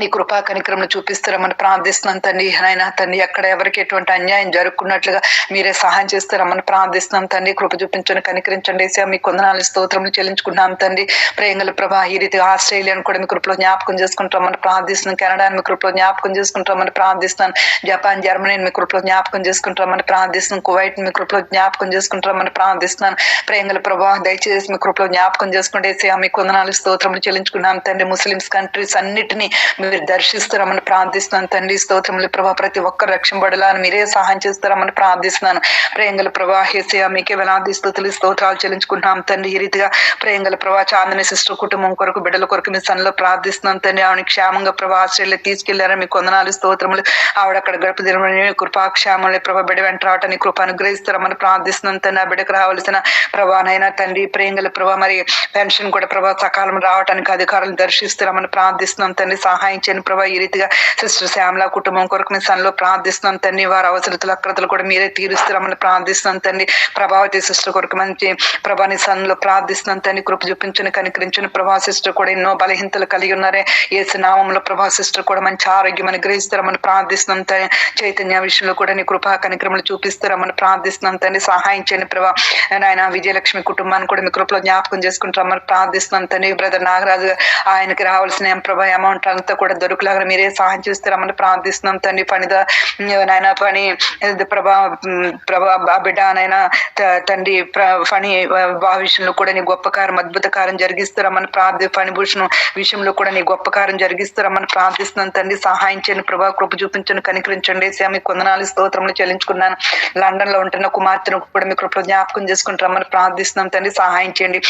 నీ కృపా కనికరములు చూపిస్తారమని ప్రార్థిస్తున్నాం తండ్రి. నాయన తండ్రి ఎక్కడ ఎవరికి ఎటువంటి అన్యాయం జరుగుకున్నట్లుగా మీరే సహాయం చేస్తారమని ప్రార్థిస్తున్నాం తండ్రి. కృప చూపించండి, కనికరించండి ఏసయ్య. మీ కొందనాలు స్తోత్రములు చెల్లించుకున్నాం తండ్రి. ప్రేంగల ప్రభా ఈ రీతిగా ఆస్ట్రేలియాను కూడా మీ కృపలో జ్ఞాపకం చేసుకుంటామని ప్రార్థిస్తున్నాం. కెనడాని మీ కృపలో జ్ఞాపకం చేసుకుంటామని ప్రార్థిస్తున్నాను. జపాన్ జర్మనీని మీ కృపలో జ్ఞాపకం చేసుకుంటామని ప్రార్థిస్తున్నాం. కువైట్ మీ కృపలో జ్ఞాపకం చేసుకుంటామని ప్రార్థిస్తున్నాను. ప్రేంగల ప్రభా దయచేసి మీ కృపలో జ్ఞాపకం చేసుకుంటే ఏసయ్య. మీ కొందనాలు స్తోత్రములు చెల్లించుకున్నాం తండ్రి. ముస్లిమ్స్ కంట్రీస్ అన్నిటినీ మీరు దర్శిస్తారమని ప్రార్థిస్తున్నాను తండ్రి. స్తోత్రములు ప్రభా, ప్రతి ఒక్కరు రక్షింపబడాలని మీరే సహాయం చేస్తారమని ప్రార్థిస్తున్నాను. ప్రేంగల ప్రభా యేసయ్యా మీకే వేలాది స్తుతులు స్తోత్రాలు చెల్లించుకుంటున్నాం తండ్రి. ఈ రీతిగా ప్రేంగల ప్రభా చాందని సిస్టర్ కుటుంబం కొరకు బిడ్డల కొరకు మీ సన్నిలో ప్రార్థిస్తున్నాం తండ్రి. ఆవిడ క్షేమంగా ప్రభా ఆస్ట్రేలియా తీసుకెళ్లారని మీకు వందనాలు స్తోత్రములు. ఆవిడ అక్కడ గడుపు దినమని కృపాక్షేమంలో ప్రభా బిడ్డ వెంట రావటానికి కృప అనుగ్రహిస్తారమని ప్రార్థిస్తున్నాం తండ్రి. ఆ బిడ్డకు రావాల్సిన ప్రభానైనా తండ్రి ప్రేంగల ప్రభా మరి పెన్షన్ కూడా ప్రభా సకాలం రావడానికి అధికారులు దర్శిస్తారమని ప్రార్థిస్తున్నాం తండ్రి. సహాయం చేయని ప్రభా ఈ రీతిగా సిస్టర్ శ్యామల కుటుంబం కొరకు మీ సన్నిలో ప్రార్థిస్తున్నాం తండ్రి. వారి అవసరతలు అక్రతలు కూడా మీరే తీరుస్తారమని ప్రార్థిస్తున్నాం తండ్రి. ప్రభావతి సిస్టర్ కొరకు మంచి ప్రభాని సన్నిలో ప్రార్థిస్తున్నాం తండ్రి. కృప చూపించుని కనికరించిన ప్రభా సిస్టర్ కూడా ఎన్నో బలహీనతలు కలిగి ఉన్నారే. యేసు నామములో ప్రభా సిస్టర్ కూడా మంచి ఆరోగ్యం అనుగ్రహిస్తారమని ప్రార్థిస్తున్నాం తండ్రి. చైతన్య విషయంలో కూడా నీ కృపా కనికరములు చూపిస్తారమని ప్రార్థిస్తున్నాం తండ్రి. సహాయం చేయని ప్రభా నాయన విజయలక్ష్మి కుటుంబాన్ని కూడా మీ కృపలో జ్ఞాపకం చేసుకుంటామని ప్రార్థిస్తున్నాం తండ్రి. బ్రదర్ నాగరాజు ఆయనకి రావాల్సిన ప్రభా అమౌంట్ అంతా కూడా దొరుకులాగా మీరే సహాయం చేస్తారమని ప్రార్థిస్తున్నాం తండ్రి. నాయన పని ప్రభా బిడ్డ నాయన తండ్రి ఫణి విషయంలో కూడా నీ గొప్ప కార్యం అద్భుత కార్యం జరిగిస్తారమని ఫణిభూషణం విషయంలో కూడా నీ గొప్ప కార్యం జరిగిస్తారమని ప్రార్థిస్తున్నాం తండ్రి. సహాయం చేయని ప్రభా కృప చూపించండి కనికరించండి. మీ కొందనాలు స్తోత్రములు చెల్లించుకున్నాను. లండన్ లో ఉంటున్న కుమార్తెను కూడా మీ కృపలో జ్ఞాపకం చేసుకుంటామని ప్రార్థిస్తున్నాం తండ్రి. సహాయం చేయండి.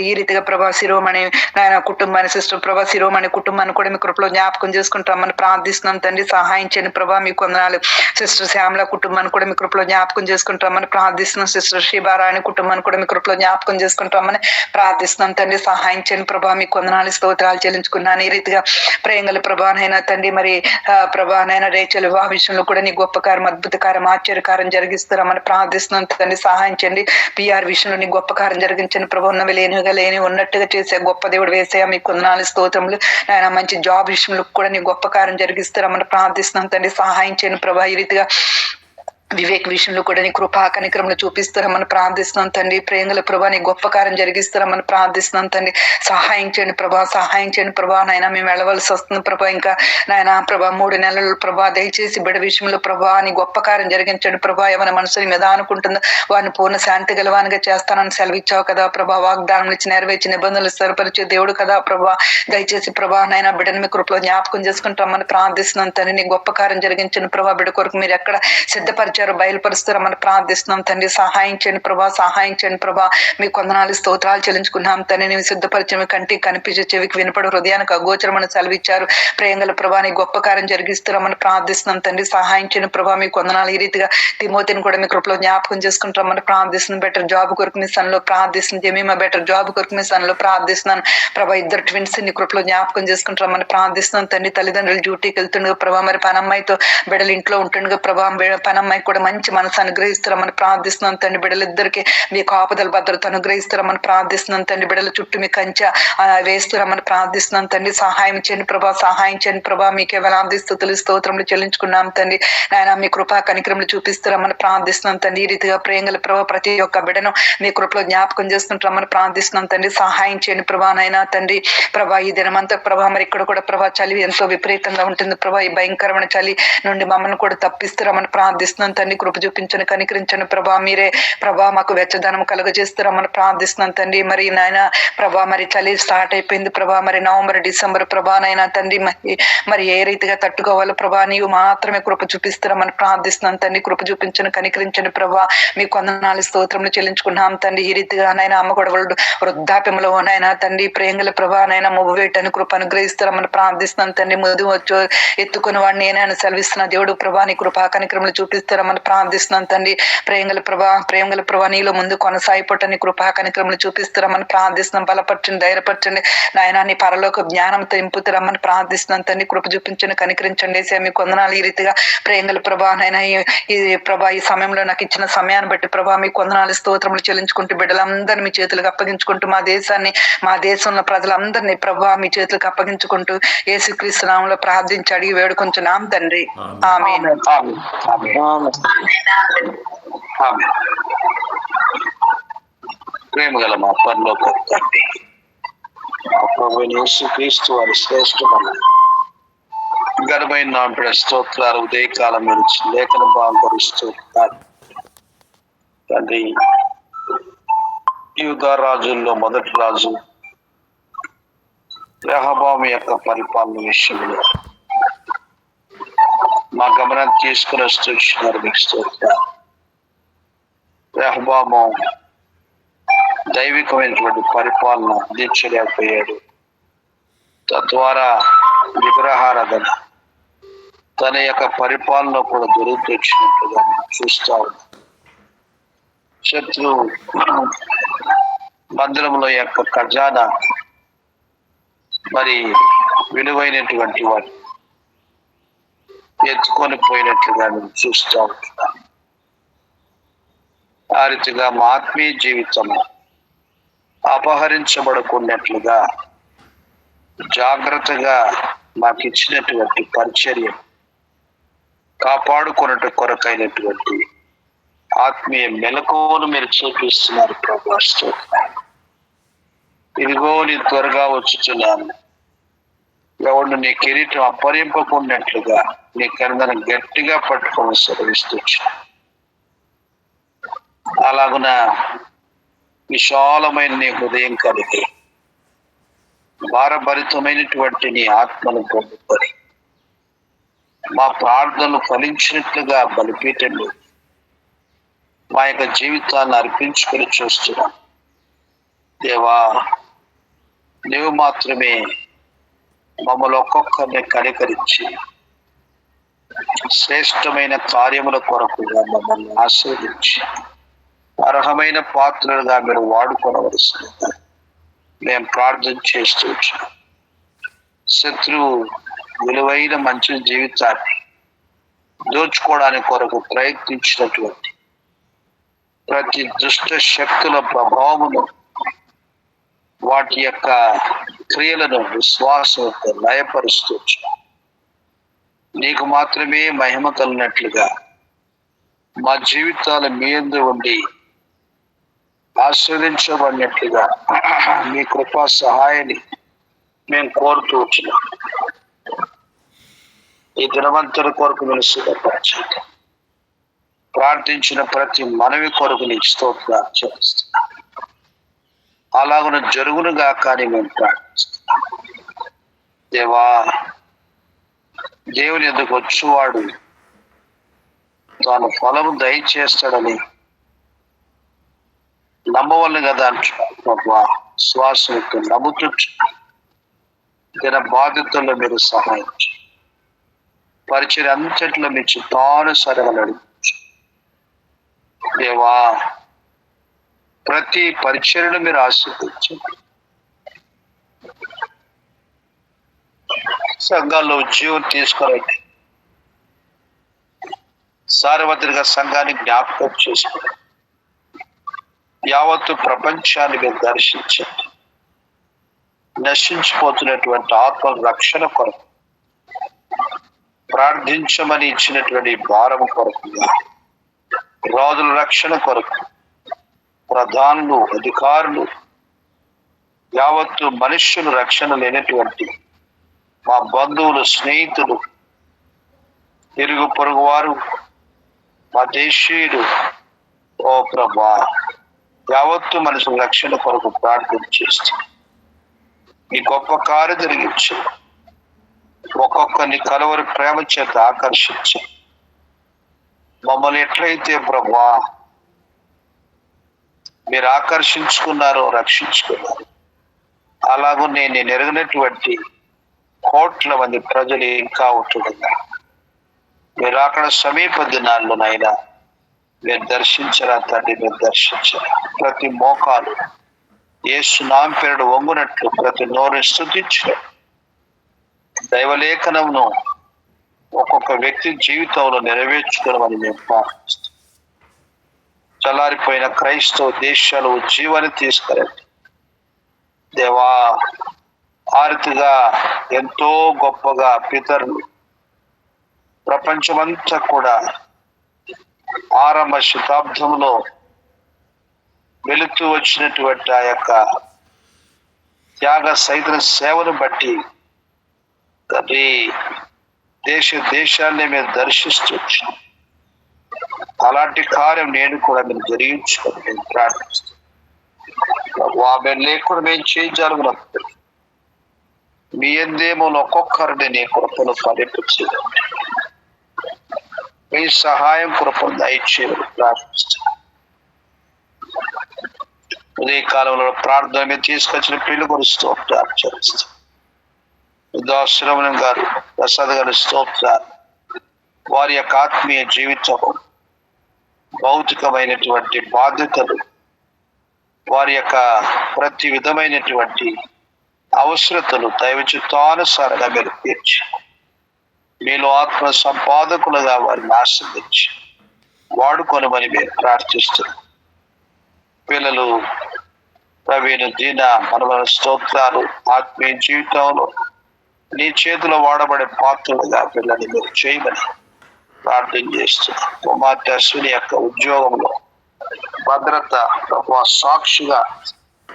ఈ రీతిగా ప్రభా శిరోమణి నాయన కుటుంబాన్ని సిస్టర్ ప్రభా శిరోమణి కుటుంబాన్ని కూడా మీ కృపలో జ్ఞాపకం చేసుకుంటామని ప్రార్థిస్తున్నాం తండ్రి. సహాయం చేయని ప్రభా మీ కొందనాలు. సిస్టర్ శ్యామల కుటుంబాన్ని కూడా మీ కృపలో జ్ఞాపకం చేసుకుంటామని ప్రార్థిస్తున్నాం. సిస్టర్ శ్రీబారాయణ కుటుంబాన్ని కూడా మీ కృపలో జ్ఞాపకం చేసుకుంటామని ప్రార్థిస్తున్నాం తండ్రి. సహాయం చేయని ప్రభా మీ కొందనాలు స్తోత్రాలు చెల్లించుకున్నాను. ఈ రీతిగా ప్రేంగల ప్రభానైనా తండ్రి మరి ప్రభానైనా రేచల్ వివాహ విషయంలో కూడా నీ గొప్ప కార్యం అద్భుత కార్యం ఆశ్చర్యకారం జరిగిస్తారమని ప్రార్థిస్తున్నాం తండ్రి. సహాయం చేయండి. పిఆర్ విషయంలో నీ గొప్ప కార్యం జరిగించండి ప్రభా. ఉన్నవి లేనిగా లేని ఉన్నట్టుగా చేసే గొప్ప దేవుడు వేసేయ మీ కొందనాలు స్తోత్రములు. ఆయన మంచి జాబ్ విషయంలో కూడా నీ గొప్ప కార్యం జరిగిస్తారమని ప్రార్థిస్తున్నాం తండ్రి. సహాయం చేయని ప్రభా ఈ రీతిగా వివేక్ విషయంలో కూడా నీ కృపా కనికరములు చూపిస్తారమని ప్రార్థిస్తున్నాం తండ్రి. ప్రేంగల ప్రభా నీ గొప్ప కార్యం జరిగిస్తారమని ప్రార్థిస్తున్నాం తండ్రి. సహాయం చేయండి ప్రభా. సహాయం చేయండి ప్రభా. నాయన మేము వెళ్ళవలసి వస్తుంది ప్రభా. ఇంకా నాయన ప్రభా 3 నెలలు ప్రభా దయచేసి బిడ్డ విషయంలో ప్రభా నీ గొప్ప కార్యం జరిగించండి ప్రభా. ఏమైనా మనసుని మీద అనుకుంటుందో వారిని పూర్ణ శాంతి గలవానిగా చేస్తానని సెలవిచ్చావు కదా ప్రభా. వాగ్దానం ఇచ్చి నెరవేర్చి నిబంధనలు స్థిరపరిచే దేవుడు కదా ప్రభా. దయచేసి ప్రభా నాయన బిడ్డని మీ కృపలో జ్ఞాపకం చేసుకుంటామని ప్రార్థిస్తున్నాం తండ్రి. నీ గొప్ప కార్యం జరిగించండి ప్రభా. బిడ్డ కొరకు మీరు ఎక్కడ సిద్ధపరిచారు బయలుపరుస్తారమని ప్రార్థిస్తున్నాం తండ్రి. సహాయం చేయండి ప్రభా. సహాయం చేయండి ప్రభా. మీ కొందనాలు స్తోత్రాలు చెల్లించుకున్నాం తండ్రి. నీవు సిద్ధపరిచిన కంటికి కనిపించే చెవికి వినపడు హృదయానికి అగోచరమని సెలవిచ్చారు. ప్రేంగల ప్రభా నీ గొప్ప కార్యం జరిగిస్తారమని ప్రార్థిస్తున్నాం తండ్రి. సహాయం చేయని ప్రభా మీ కొందనాలు. ఈ రీతిగా తిమోతిని కూడా మీ కృపలో జ్ఞాపకం చేసుకుంటామని ప్రార్థిస్తున్నాం. బెటర్ జాబ్ కొరకు మీ సన్నిలో ప్రార్థిస్తుంది. జమీమా బెటర్ జాబ్ కొరకు మీ సన్నిలో ప్రార్థిస్తున్నాను ప్రభా. 2 ట్విన్స్ ని కృపలో జ్ఞాపకం చేసుకుంటామని ప్రార్థిస్తున్నాం తండ్రి. తల్లిదండ్రులు డ్యూటీకి వెళ్తుండగా ప్రభా మరి పనమ్మాయితో బిడ్డలు ఇంట్లో ఉంటుండగా ప్రభా పనమ్మాయి కూడా మంచి మనసు అనుగ్రహిస్తారమని ప్రార్థిస్తున్నాం తండ్రి. బిడ్డలిద్దరికి మీ కాపుదల భద్రత అనుగ్రహిస్తారమని ప్రార్థిస్తున్నాం తండ్రి. బిడ్డల చుట్టూ మీ కంచె వేస్తున్నామని ప్రార్థిస్తున్నాం తండ్రి. సహాయం చేయండి ప్రభా. సహాయం చేయండి ప్రభా. మీకే వేలాది స్తుతులు స్తోత్రములు చెల్లించుకున్నాం తండ్రి. నాయన మీ కృపా కనికరములు చూపిస్తారమని ప్రార్థిస్తున్నాం తండ్రి. ఈ రీతిగా ప్రేంగల ప్రభా ప్రతి ఒక్క బిడ్డను మీ కృపలో జ్ఞాపకం చేసుకుంటామని ప్రార్థిస్తున్నాం తండ్రి. సహాయం చేయండి ప్రభా. నాయన తండ్రి ప్రభా ఈ దినమంతా ప్రభా మరి ఇక్కడ కూడా ప్రభా చలి ఎంతో విపరీతంగా ఉంటుంది ప్రభా. ఈ భయంకరమైన చలి నుండి మమ్మల్ని కూడా తప్పిస్తారమని ప్రార్థిస్తున్నాం తండ్రి. కృప చూపించండి కనికరించండి ప్రభా. మీరే ప్రభా మాకు వెచ్చదనం కలుగజేస్తారమని ప్రార్థిస్తున్నాం తండ్రి. మరి నాయన ప్రభా మరి చలి స్టార్ట్ అయిపోయింది ప్రభా. మరి నవంబర్ డిసెంబర్ ప్రభా నైనా తండ్రి మరి ఏ రీతిగా తట్టుకోవాలో ప్రభా నీవు మాత్రమే కృప చూపిస్తారమని ప్రార్థిస్తున్నాం తండ్రి. కృప చూపించండి కనికరించండి ప్రభా. మీ కొందనాలు స్తోత్రములు చెల్లించుకున్నాం తండ్రి. ఈ రీతిగా నైనా అమ్మ కూడా వృద్ధాప్యంలో నైనా తండ్రి ప్రేంగల ప్రభా నైనా మొగ్గు వేయటానికి కృప అనుగ్రహిస్తారమని ప్రార్థిస్తున్నాం తండ్రి. ముదు వచ్చు ఎత్తుకుని వాడిని నేనైనా సెలవిస్తున్న దేవుడు ప్రభా నీ కృపా కనికరములు చూపిస్తారమని ప్రార్థిస్తున్నాం తండ్రి. ప్రేంగల ప్రభా నీలో ముందు కొనసాగిపోవటాన్ని కృపా కనికరములు చూపిస్తారమని ప్రార్థిస్తున్నాం. బలపరచండి ధైర్యపరచండి నాయన నీ పరలోక జ్ఞానంతో ఇంపుతారమని ప్రార్థిస్తున్నాం తండ్రి. కృప చూపించండి కనికరించండి. మీ కొందనాలు ఈ రీతిగా ప్రేంగల ప్రభా నైనా ఈ ప్రభా ఈ సమయంలో నాకు ఇచ్చిన సమయాన్ని బట్టి ప్రభా మీ కొందనాలు స్తోత్రములు చెల్లించుకుంటూ బిడ్డలందరినీ మీ చేతులకు అప్పగించుకుంటూ మా దేశాన్ని మా దేశంలో ప్రజలందరినీ ప్రభా మీ చేతులకు అప్పగించుకుంటూ యేసుక్రీస్తు నామములో ప్రార్థించి అడిగి వేడుకొంచున్నాం తండ్రి. ఆమేన్. ప్రేమ గల మా పరలోక తండ్రి, ప్రభువైన యేసుక్రీస్తు వారి శ్రేష్టమైన ఘనమైన నామమున స్తోత్రాలు ఉదయకాలం నుంచి లేఖన భాగరిస్తూ తండ్రి. యూదా రాజుల్లో మొదటి రాజు రెహబాము యొక్క పరిపాలన విషయంలో మా గమనం తీసుకుని వస్తున్నారు. మీకు స్తోత్రం. రెహబాము దైవికమైనటువంటి పరిపాలన అందించలేకపోయాడు. తద్వారా విగ్రహారాధన తన యొక్క పరిపాలన కూడా దొరుకుతొచ్చినట్టుగా చూస్తా ఉన్నాం. శత్రు మందిరంలో యొక్క ఖజానా మరి విలువైనటువంటి వాడు ఎత్తుకొని పోయినట్లుగా మేము చూస్తూ ఉంటున్నాం. ఆ రీతిగా మా ఆత్మీయ జీవితం అపహరించబడుకున్నట్లుగా జాగ్రత్తగా మాకు ఇచ్చినటువంటి పరిచర్య కాపాడుకున్నట్టు కొరకైనటువంటి ఆత్మీయ మెలకువను మీరు చూపిస్తున్నారు ప్రభు. ఇదిగో నీ త్వరగా వచ్చుచున్నాను, ఎవడు నీ కిరీటం అప్పరింపకున్నట్లుగా నీ కరుణను గట్టిగా పట్టుకొని సెలవిస్తూ అలాగున విశాలమైన నీ హృదయం కలిగి భారభరితమైనటువంటి నీ ఆత్మను పొందుకొని మా ప్రార్థనలు ఫలించినట్లుగా బలిపీఠంలో మా యొక్క జీవితాన్ని అర్పించుకొని చూస్తున్నాం. దేవా, నీవు మాత్రమే మమ్మల్ని ఒక్కొక్కరిని కనికరించి శ్రేష్టమైన కార్యముల కొరకుగా మమ్మల్ని ఆశీర్వదించి అర్హమైన పాత్రలుగా మీరు వాడుకోవలసిందిగా మేము ప్రార్థన చేస్తూ వచ్చాం. శత్రువు విలువైన మంచి జీవితాన్ని దోచుకోవడానికి కొరకు ప్రయత్నించినటువంటి ప్రతి దుష్ట శక్తుల ప్రభావమును, వాటి యొక్క క్రియలను విశ్వాసంతో లయపరుస్తూ నీకు మాత్రమే మహిమ కలిగినట్లుగా మా జీవితాల మీద ఉండి ఆస్వాదించబడినట్లుగా మీ కృపా సహాయాన్ని మేము కోరుతూ వచ్చినాం. ఈ దినవంతుల కొరకు మీరు సిద్ధపరచండి. ప్రార్థించిన ప్రతి మనవి కొరకు నీకు స్తోత్రాలు చెల్లిస్తున్నాం. అలాగున జరుగునుగా కానీ మేము ప్రార్థిస్తున్నాం. దేవా, దేవుని ఎందుకు వచ్చువాడు తాను ఫలము దయచేస్తాడని నమ్మవలను కదా అంటున్నాడు. శ్వాసంతో నమ్ముతూ దిన బాధ్యతల్లో మీరు సహాయం పరిచయం అంతట్లో మీ చిత్తానుసారంగా నడిపించు. దేవా, ప్రతి పరిచర్యను మీరు ఆశీర్వదించండి. సంఘాల్లో ఉద్యోగం తీసుకురండి. సార్వత్రిక సంఘాన్ని జ్ఞాపకం చేసుకోండి. యావత్తు ప్రపంచాన్ని మీరు దర్శించండి. నశించిపోతున్నటువంటి ఆత్మ రక్షణ కొరకు ప్రార్థించమని ఇచ్చినటువంటి భారము కొరకుగా, రాజుల రక్షణ కొరకు, ప్రధానులు, అధికారులు, యావత్తు మనుష్యులు రక్షణ లేనటువంటి మా బంధువులు, స్నేహితులు, ఇరుగు పొరుగు వారు, మా దేశీయులు, ఓ ప్రభా, యావత్తు మనుషుల రక్షణ కొరకు ప్రార్థన చేస్తూ ఈ గొప్ప కార్యం జరిగించు. ఒక్కొక్కరిని కలవరి ప్రేమ చేత ఆకర్షించి మమ్మల్ని ఎట్లయితే ప్రభా మీరు ఆకర్షించుకున్నారో, రక్షించుకున్నారు, అలాగూ నేను ఎరగినటువంటి కోట్ల మంది ప్రజలు ఇంకా ఉంటుండగా మీరు అక్కడ సమీప దినాల్లోనైనా మీరు దర్శించరా తండ్రి. మీరు దర్శించరా. ప్రతి మోకాలు యేసు నామమున పేరున వంగునట్లు, ప్రతి నోరు స్తుతించు. దైవలేఖనమును ఒక్కొక్క వ్యక్తి జీవితంలో నెరవేర్చుకోవమని మేము ప్రార్థిస్తాం. చల్లారిపోయిన క్రైస్తవ దేశాలు ఉజ్జీవాన్ని తీసుకురండి దేవా. ఆర్తిగా ఎంతో గొప్పగా పితరులు ప్రపంచమంతా కూడా ఆరంభ శతాబ్దంలో వెళుతూ వచ్చినటువంటి ఆ యొక్క త్యాగ సైతం సేవను బట్టి అది దేశాన్ని మేము దర్శిస్తూ వచ్చాం. అలాంటి కార్యం నేను కూడా మీరు జరిగించుకొని మేము ప్రార్థిస్తాం. ఆమె లేకుండా మేము చేయజాలన్నప్పుడు మీ ఎందేమోలో ఒక్కొక్కరిని నీ కృపను ఫలింపచేయండి. మీ సహాయం కృపను దయచేయమని ప్రార్థిస్తున్నాను. ఉదయ కాలంలో ప్రార్థన మీద తీసుకొచ్చిన పిల్లలు కూడా స్తోత్రాలు చేస్తాం. శ్రవణం గారు, ప్రసాద్ గారి స్తోత్రాలు. వారి యొక్క ఆత్మీయ జీవితం, భౌతికమైనటువంటి బాధ్యతలు, వారి యొక్క ప్రతి విధమైనటువంటి అవసరతలు దైవ చిత్తానుసారంగా మీరు తీర్చి మీలో ఆత్మ సంపాదకులుగా వారిని ఆశ్రయించి వాడుకొనమని మీరు ప్రార్థిస్తున్నారు. పిల్లలు ప్రవీణ, దీన, మనవల స్తోత్రాలు. ఆత్మీయ జీవితంలో నీ చేతిలో వాడబడే పాత్రలుగా పిల్లల్ని మీరు చేయమని ప్రార్థన చేస్తున్నారు. కుమార్తె అశ్విని యొక్క ఉద్యోగంలో భద్రత, సాక్షిగా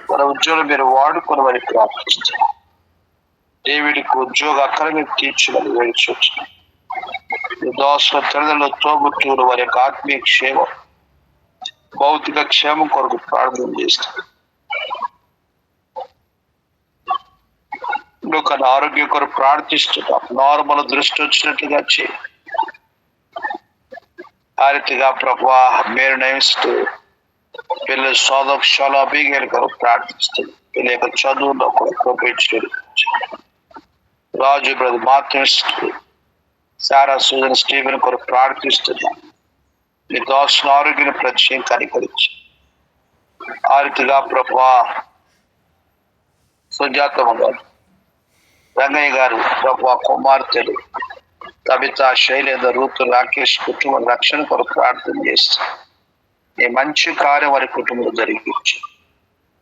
మన ఉద్యోగం మీరు వాడుకోనమని ప్రార్థిస్తున్నారు. డేవిడ్కి ఉద్యోగ అక్కడ మీరు తీర్చమని వేడుచున్నాం. దోసల తల్లిదండ్రులు, తోబుట్టువులు వారి యొక్క ఆత్మీయ క్షేమం, భౌతిక క్షేమం కొరకు ప్రార్థన చేస్తారు. ఆరోగ్యం కొరకు ప్రార్థిస్తున్నాం. నార్మల్ దృష్టి వచ్చినట్టుగా చేయి. ఆ రీతిగా ప్రభువా మీరు నయిస్తూ పిల్లలు సోదక్షాల అభిగేలు కొరకు ప్రార్థిస్తుంది. పిల్లల యొక్క చదువులో కూడా కృపించు. రాజు బ్రదర్ మాత్రం సారా సూజన్ స్టీవెన్ కొరకు ప్రార్థిస్తున్నాం. మీ దోషణ ఆరోగ్యం ప్రత్యేకం కనికరించి ఆ రీతిగా ప్రభువా సుజాతమ్మ గారు, రంగయ్య గారు, ప్రభువా కుమార్తెలు కవిత, శైలేంద్ర, రూతు, రాకేష్ కుటుంబం రక్షణ కొరకు ప్రార్థన చేస్తారు. ఈ మంచి కార్యం వారి కుటుంబంలో జరిగించు.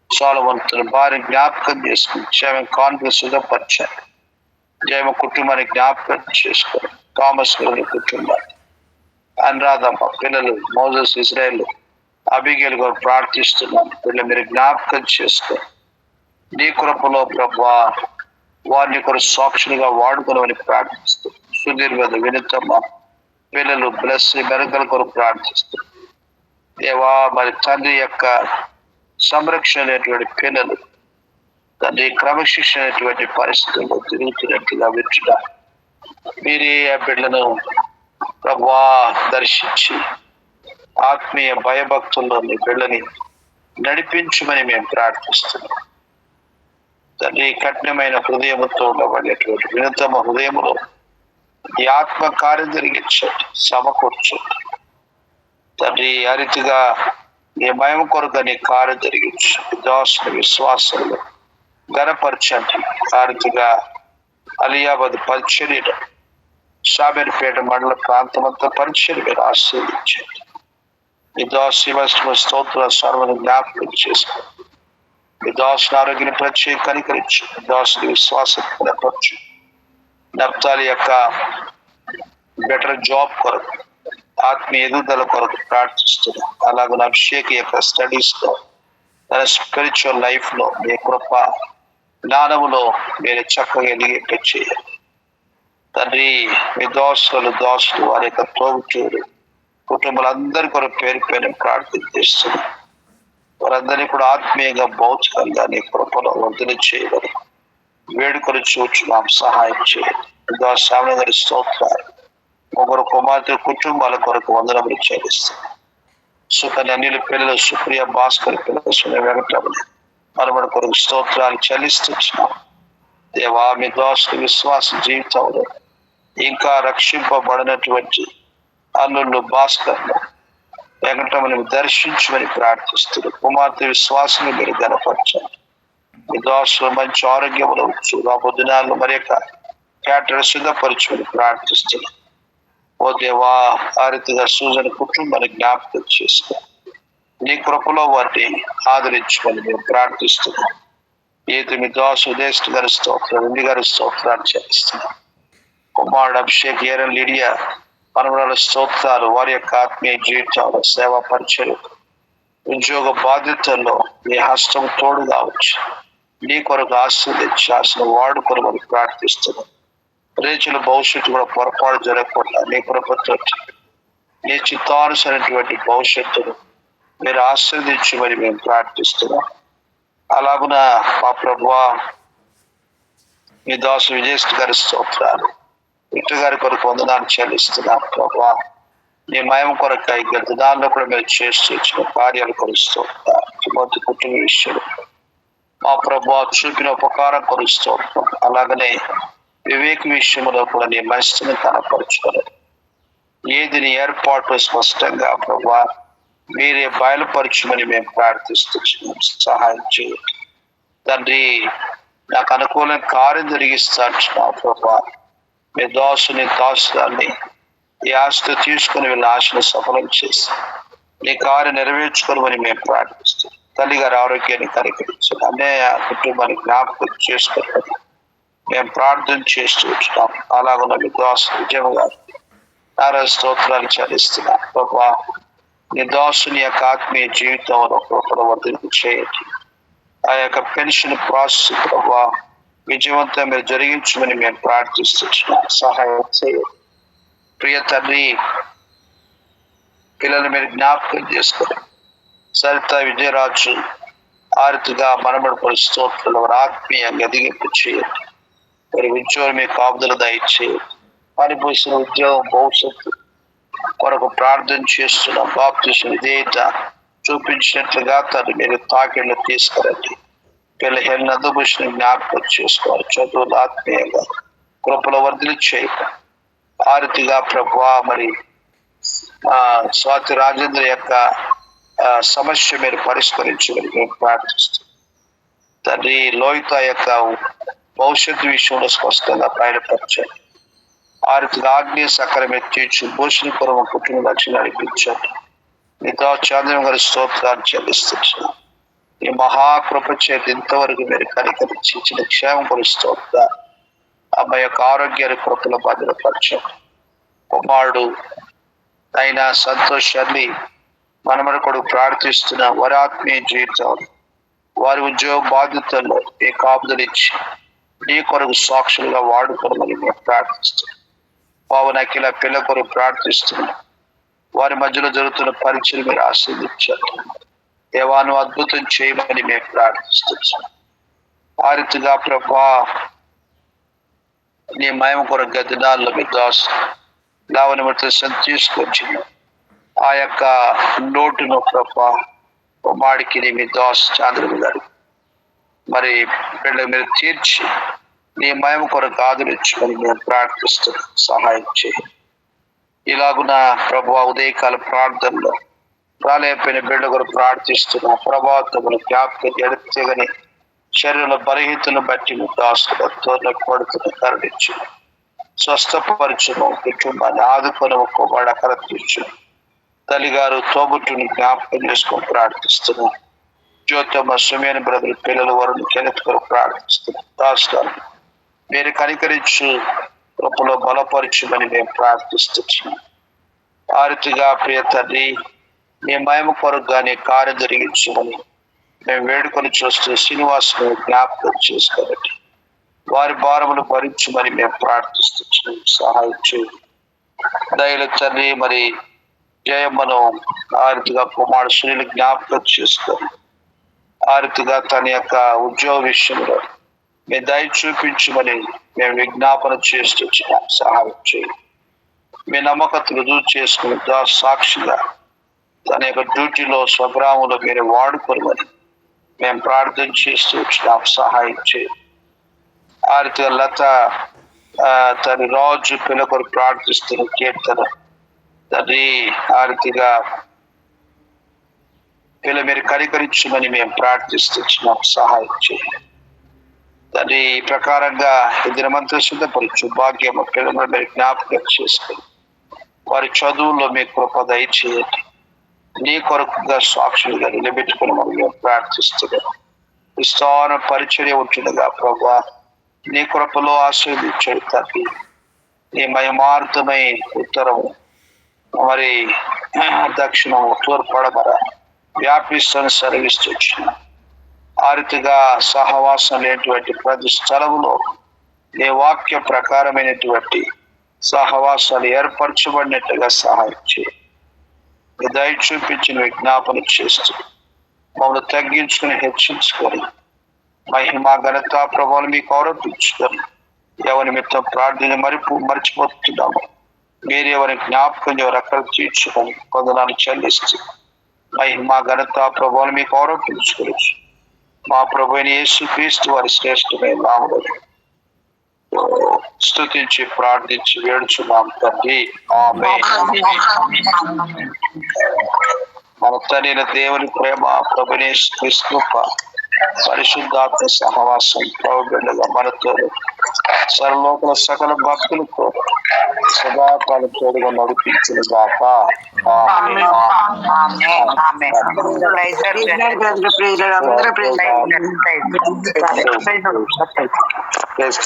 సోలవంతుల భార్య జ్ఞాపకం చేసుకుని క్షేమం కాన్ఫరెన్స్ సిద్ధపరచాలి. జయమ కుటుంబాన్ని జ్ఞాపకం చేసుకోండి. థామస్ గారి కుటుంబాన్ని, అనురాధమ్మ, పిల్లలు మోజస్, ఇజ్రాయేల్, అబిగేల్ గారు ప్రార్థిస్తున్నాను. పిల్లలు మీరు జ్ఞాపకం చేసుకోండి. నీ కృపలో ప్రభువా వారిని కొరకు సాక్షులుగా వాడుకోవాలని ప్రార్థిస్తూ సుధీర్ మీద వినుతమ్మ, పిల్లలు బ్లెస్ మెరుగల కొరకు ప్రార్థిస్తూ దేవా మరి తండ్రి యొక్క సంరక్షణ అనేటువంటి పిల్లలు తండ్రి క్రమశిక్షణ అనేటువంటి పరిస్థితుల్లో తిరుగుతున్నట్టుగా విచ్చుట మీరే ఆ బిడ్డలను ప్రభువా దర్శించి ఆత్మీయ భయభక్తుల్లో మీ బిడ్డని నడిపించమని మేము ప్రార్థిస్తున్నాం. తండ్రి కఠినమైన హృదయంతో ఉండబడేటువంటి వినూతమ హృదయములో ఈ ఆత్మ కార్యం జరిగించండి, సమకూర్చండి. తండ్రి ఆ రీతిగా నీ మహిమ కొరకు నీ కార్యం జరిగించండి. దాసుని విశ్వాసంలో గణపరచండి. ఆ రీతిగా అలియాబాద్ పరిచర్యను, షాబేర్పేట మండల ప్రాంతం అంతా పరిచర్య మీరు ఆశీర్వదించండి. ఈ దాసు స్తోత్ర సర్వను జ్ఞాపకం చేసుకోండి. ఈ దాసుని ఆరోగ్యాన్ని ప్రత్యేక కనికరించు. దాసుని విశ్వాసం కనపరచు. నప్తాలి యొక్క బెటర్ జాబ్ కొరకు, ఆత్మీయ ఎదుగుదల కొరకు ప్రార్థిస్తున్నాం. అలాగే అభిషేక్ యొక్క స్టడీస్ లో, తన స్పిరిచువల్ లైఫ్ లో మీ కృప జ్ఞానములో మీరు చక్కగా ఎదిగేట్టు చేయాలి. తండ్రి మీ దోస్తులు వారి యొక్క తోబుట్టువులు కుటుంబాలందరి కొరకు పేరు పేరు ప్రార్థన చేస్తున్నాం. వారందరినీ కూడా ఆత్మీయంగా, భౌతికంగా నీ కృపలో వర్ధన చేయగలరు వేడుకొని చూచున్నాం. సహాయం చేయండి. సామన గారి స్తోత్రాలు. ఒకరు కుమార్తె కుటుంబాల కొరకు వందనములు చెల్లిస్తాం. సుకన్య అనిల పిల్లలు, సుప్రియ, భాస్కర్ పిల్లలు, సున వెంకటరమణ మనమడ కొరకు స్తోత్రాలు చెల్లిస్తున్నాం. దేవా మీ దోష విశ్వాస జీవితంలో ఇంకా రక్షింపబడినటువంటి అల్లుళ్ళు, భాస్కర్లు, వెంకటరమణ దర్శించమని ప్రార్థిస్తున్నారు. కుమార్తె విశ్వాసం మీరు గనపరచండి. మీ దోష మంచి ఆరోగ్యంలో వచ్చు. రాబోదినాల్లో మరి యొక్క క్యాటర్ సిద్ధపరచమని ప్రార్థిస్తున్నాం. ఓ దేవా ఆ రీతిగా సూజన కుటుంబాన్ని జ్ఞాపకం చేసుకో. నీ కృపలో వారిని ఆదరించుకొని మేము ప్రార్థిస్తున్నాం. ఏది మీ దోష ఉదేశ్ గారి స్తోత్రం, ఇండి గారి స్తోత్రాన్ని చేస్తున్నాం. కుమారుడు అభిషేక్, ఏరన్, లిడియా మనవరాల స్తోత్రాలు. వారి యొక్క ఆత్మీయ జీవితంలో, సేవా పరిచయం, ఉద్యోగ బాధ్యతల్లో నీ హస్తం తోడు కావచ్చు. నీ కొరకు ఆశీర్వదించి ఆశను వాడుకొనమని ప్రార్థిస్తున్నాం. రేచుల భవిష్యత్తు కూడా పొరపాటు జరగకుండా నీ కృపతో నీ చిత్తానుసరైనటువంటి భవిష్యత్తును మీరు ఆశీర్వదించమని మేము ప్రార్థిస్తున్నాం. అలాగున మా ప్రభువా మీ దాసు విజయశ్రీ గారి స్తోత్రాలు, విక్టర్ గారి కొరకు వందనాలు చెల్లిస్తున్నాను ప్రభా. నీ మయం కొరకై గతదాల్లో కూడా మీరు చేస్తూ వచ్చిన కార్యాలు కొలుస్తుంటారు. తిమోతి కుటుంబ విషయంలో మా ప్రభా చూపిన ఉపకారం కొలుస్తుంటాం. అలాగనే వివేక విషయంలో కూడా నీ మనసుని కనపరచుకోలేదు. ఏది నీ ఏర్పాటు స్పష్టంగా ప్రభా మీరే బయలుపరచమని మేము ప్రార్థిస్తున్నాం. సహాయం చేయండి తండ్రి. నాకు అనుకూలం కార్యం జరిగిస్తాను ప్రభా. మీ దాసుని దాసుదాన్ని ఈ ఆశతో తీసుకుని వీళ్ళ ఆశను సఫలం చేసి నీ కార్యం నెరవేర్చుకోమని మేము ప్రార్థిస్తాం. తల్లి గారి ఆరోగ్యాన్ని కనికరించాలి, అన్నయ్య కుటుంబాన్ని జ్ఞాపకం చేసుకోమని మేము ప్రార్థన చేస్తూ వచ్చున్నాం. అలాగున్న మీ దాసు విజయం గారు నారా స్తోత్రాలు చెల్లిస్తున్నాం ప్రభా. నీ దాసుని యొక్క ఆత్మీయ జీవితంలో వర్ధింపు చేయండి. ఆ యొక్క పెన్షన్ ప్రాసెస్ ప్రభా విజయవంతం మీరు జరిగించమని మేము ప్రార్థిస్తున్నాం. సహాయం చేయండి ప్రియ తండ్రి. పిల్లలు మీరు జ్ఞాపకం చేసుకుని సరిత విజయరాజు ఆరుతిగా మనమడు పరిస్థితులు వారి ఆత్మీయంగా ఎదిగింపు చేయండి. వారి ఉద్యోగం మీ కాపుదల దయచేయండి. పనిపోసిన ఉద్యోగం భవిష్యత్తు కొరకు ప్రార్థన చేస్తున్నాం. బాప్తిస్మ విధేయత చూపించినట్లుగా తను మీరు తాకిళ్ళు తీసుకురండి. పిల్ల హెల్నందుభూషణ జ్ఞాపకం చేసుకోవాలి. చదువులు ఆత్మీయంగా కృపలో వర్ధలు చేయక ఆరుతిగా ప్రభువా మరి స్వాతి రాజేంద్ర యొక్క సమస్య మీరు పరిష్కరించమని మేము ప్రార్థిస్తాం తండ్రి. లోహిత యొక్క భవిష్యత్తు విషయంలో స్పష్టంగా బయలుపరచండి. ఆరుతిగా ఆగ్నేయ సకరమే తీర్చి భూషణ కొరమ కుటుంబ రక్షణ నడిపించండి. మీతో చంద్రం గారి స్తోత్రాలు చెల్లిస్తున్నాం. ఈ మహాకృప చేతి ఇంతవరకు మీరు కనికరించి ఇచ్చిన క్షేమం కొలుస్తోంటారు. అమ్మ యొక్క ఆరోగ్యాన్ని కృపలో భద్రపరచండి. కుమారుడు అయినా సంతోషాన్ని మనమని కొడుకు ప్రార్థిస్తున్న వారి ఆత్మీయ జీవితం వారి ఉద్యోగ బాధ్యతల్లో ఏ కాపుదలిచ్చి నీ కొరకు సాక్షులుగా వాడుకోవమని మేము ప్రార్థిస్తున్నాం. పవన్ అఖిల పిల్ల కొరకు ప్రార్థిస్తున్నాం. వారి మధ్యలో జరుగుతున్న పరీక్షలు మీరు ఆశీర్వదించండి. దేవాను అద్భుతం చేయమని మేము ప్రార్థిస్తున్నాం. ఆ రీతిగా ప్రభా నీ మహిమ కొరకు గదినాల్లో మీ దాసు లావని తీసుకొచ్చి ఆ యొక్క నోటును ప్రభా మాడికి మీ దాసు చాంద్రుడు గారు మరి వీళ్ళకి మీరు తీర్చి నీ మహిమ కొరకు ఆదరించుకొని మేము ప్రార్థిస్తున్నాం. సహాయం చేయండి. ఇలాగున ప్రభా ఉదయకాల ప్రార్థనలో రాలేకపోయిన బిడ్డ కొరకు ప్రార్థిస్తున్నా. ప్రభావితములు జ్ఞాపకం ఎడతెగని శరీరంలో బలహీనతను బట్టి మీ దాసులతో పడుతున్న కరుణించు, స్వస్థపరచును, కుటుంబాన్ని ఆదుకొని ఒక్కోవాడు అక్కడ తీర్చు. తల్లిగారు తోబుట్టుని జ్ఞాపకం చేసుకొని ప్రార్థిస్తున్నాం. జ్యోతమ్మ సుమేని బ్రదర్ పిల్లలు వరుణ్ కెనెత్తుకొని ప్రార్థిస్తున్నాం. దాసుగారు మీరు కనికరించు కృపలో బలపరచుమని మేము ప్రార్థిస్తున్నాం. ఆ రీతిగా ప్రియ తండ్రి నీ మహిమ కొరకు నీ కార్యం జరిగించమని మేము వేడుకొని చూస్తూ శ్రీనివాసును జ్ఞాపకం చేసుకోబట్టి వారి భారములు భరించమని మేము ప్రార్థిస్తున్నాం. సహాయం చేయండి. దయలు తండ్రి మరి జయమ్మను ఆ రీతిగా కుమారుడు శ్రీని జ్ఞాపకం చేసుకొని ఆ రీతిగా తన యొక్క ఉద్యోగ విషయంలో మీ దయ చూపించమని మేము విజ్ఞాపన చేస్తున్నాం. సహాయం చేయండి. మీ నమ్మకత రుజువు చేసుకుని సాక్షిగా తన యొక్క డ్యూటీలో స్వగ్రామంలో మీరు వాడుకోమని మేము ప్రార్థన చేస్తూ వచ్చినాం. సహాయం చేయండి. ఆ రీతిగా లత తన రాజు పిల్ల కొరకు ప్రార్థిస్తున్న కీర్తన తండ్రి ఆ రీతిగా పిల్ల మీరు కనికరించమని మేము ప్రార్థిస్తున్నాం. సహాయం చేయండి తండ్రి. ఈ ప్రకారంగా ఈ దినమంతా సిద్ధపరచు భాగ్యం పిల్లలు మీరు జ్ఞాపకం చేసుకుని వారి చదువుల్లో మీ కృప దయచేయండి. నీ కొరకుగా సాక్షులుగా నిలబెట్టుకుని మేము ప్రార్థిస్తున్నాం. విస్తార పరిచర్య ఉంటుండగా ప్రభా నీ కృపలో ఆశీర్వదించండి తండ్రి. నీ మహిమార్థమై ఉత్తరము మరి దక్షిణము తూర్పడమర వ్యాపిస్తూ సర్విస్తూ వచ్చిన ఆ రీతిగా సహవాసం లేనటువంటి ప్రతి స్థలములో నీ వాక్య ప్రకారమైనటువంటి సహవాసాలు ఏర్పరచబడినట్టుగా సహాయం చేయండి. దయ చూపించిన విజ్ఞాపన చేస్తూ మమ్మల్ని తగ్గించుకుని హెచ్చించుకొని మహిమ ఘనత ప్రభావం మీకు ఆరోపించుకొని ఎవరి నిమిత్తం ప్రార్థన మర్చిపోతున్నాము. మీరు ఎవరి జ్ఞాపకం ఎవరు అక్కడ తీర్చుకొని కొందనాలు చెల్లిస్తూ మా ఘనత ప్రభువుని మీకు ఆరోపించుకోవచ్చు. మా ప్రభు అయిన యేసు క్రీస్తు వారి శ్రేష్టమైన నామములో స్తుతించి ప్రార్థించి వేడుచున్నాం తండ్రి, ఆమేన్. మన తండ్రి దేవుని ప్రేమ, ప్రభువైన యేసు క్రీస్తు కృప, పరిశుద్ధాత్మ సహవాసం ప్రభువుగా మనతో సర్వలోకల సకల భక్తులతో సదాకాలం తోడుగా నడిపించిన గాక. ఆమేన్. ఆమేన్. ప్రైజ్ అందరూ ప్రైజ్ Yes.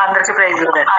అందరికీ ప్రైజ్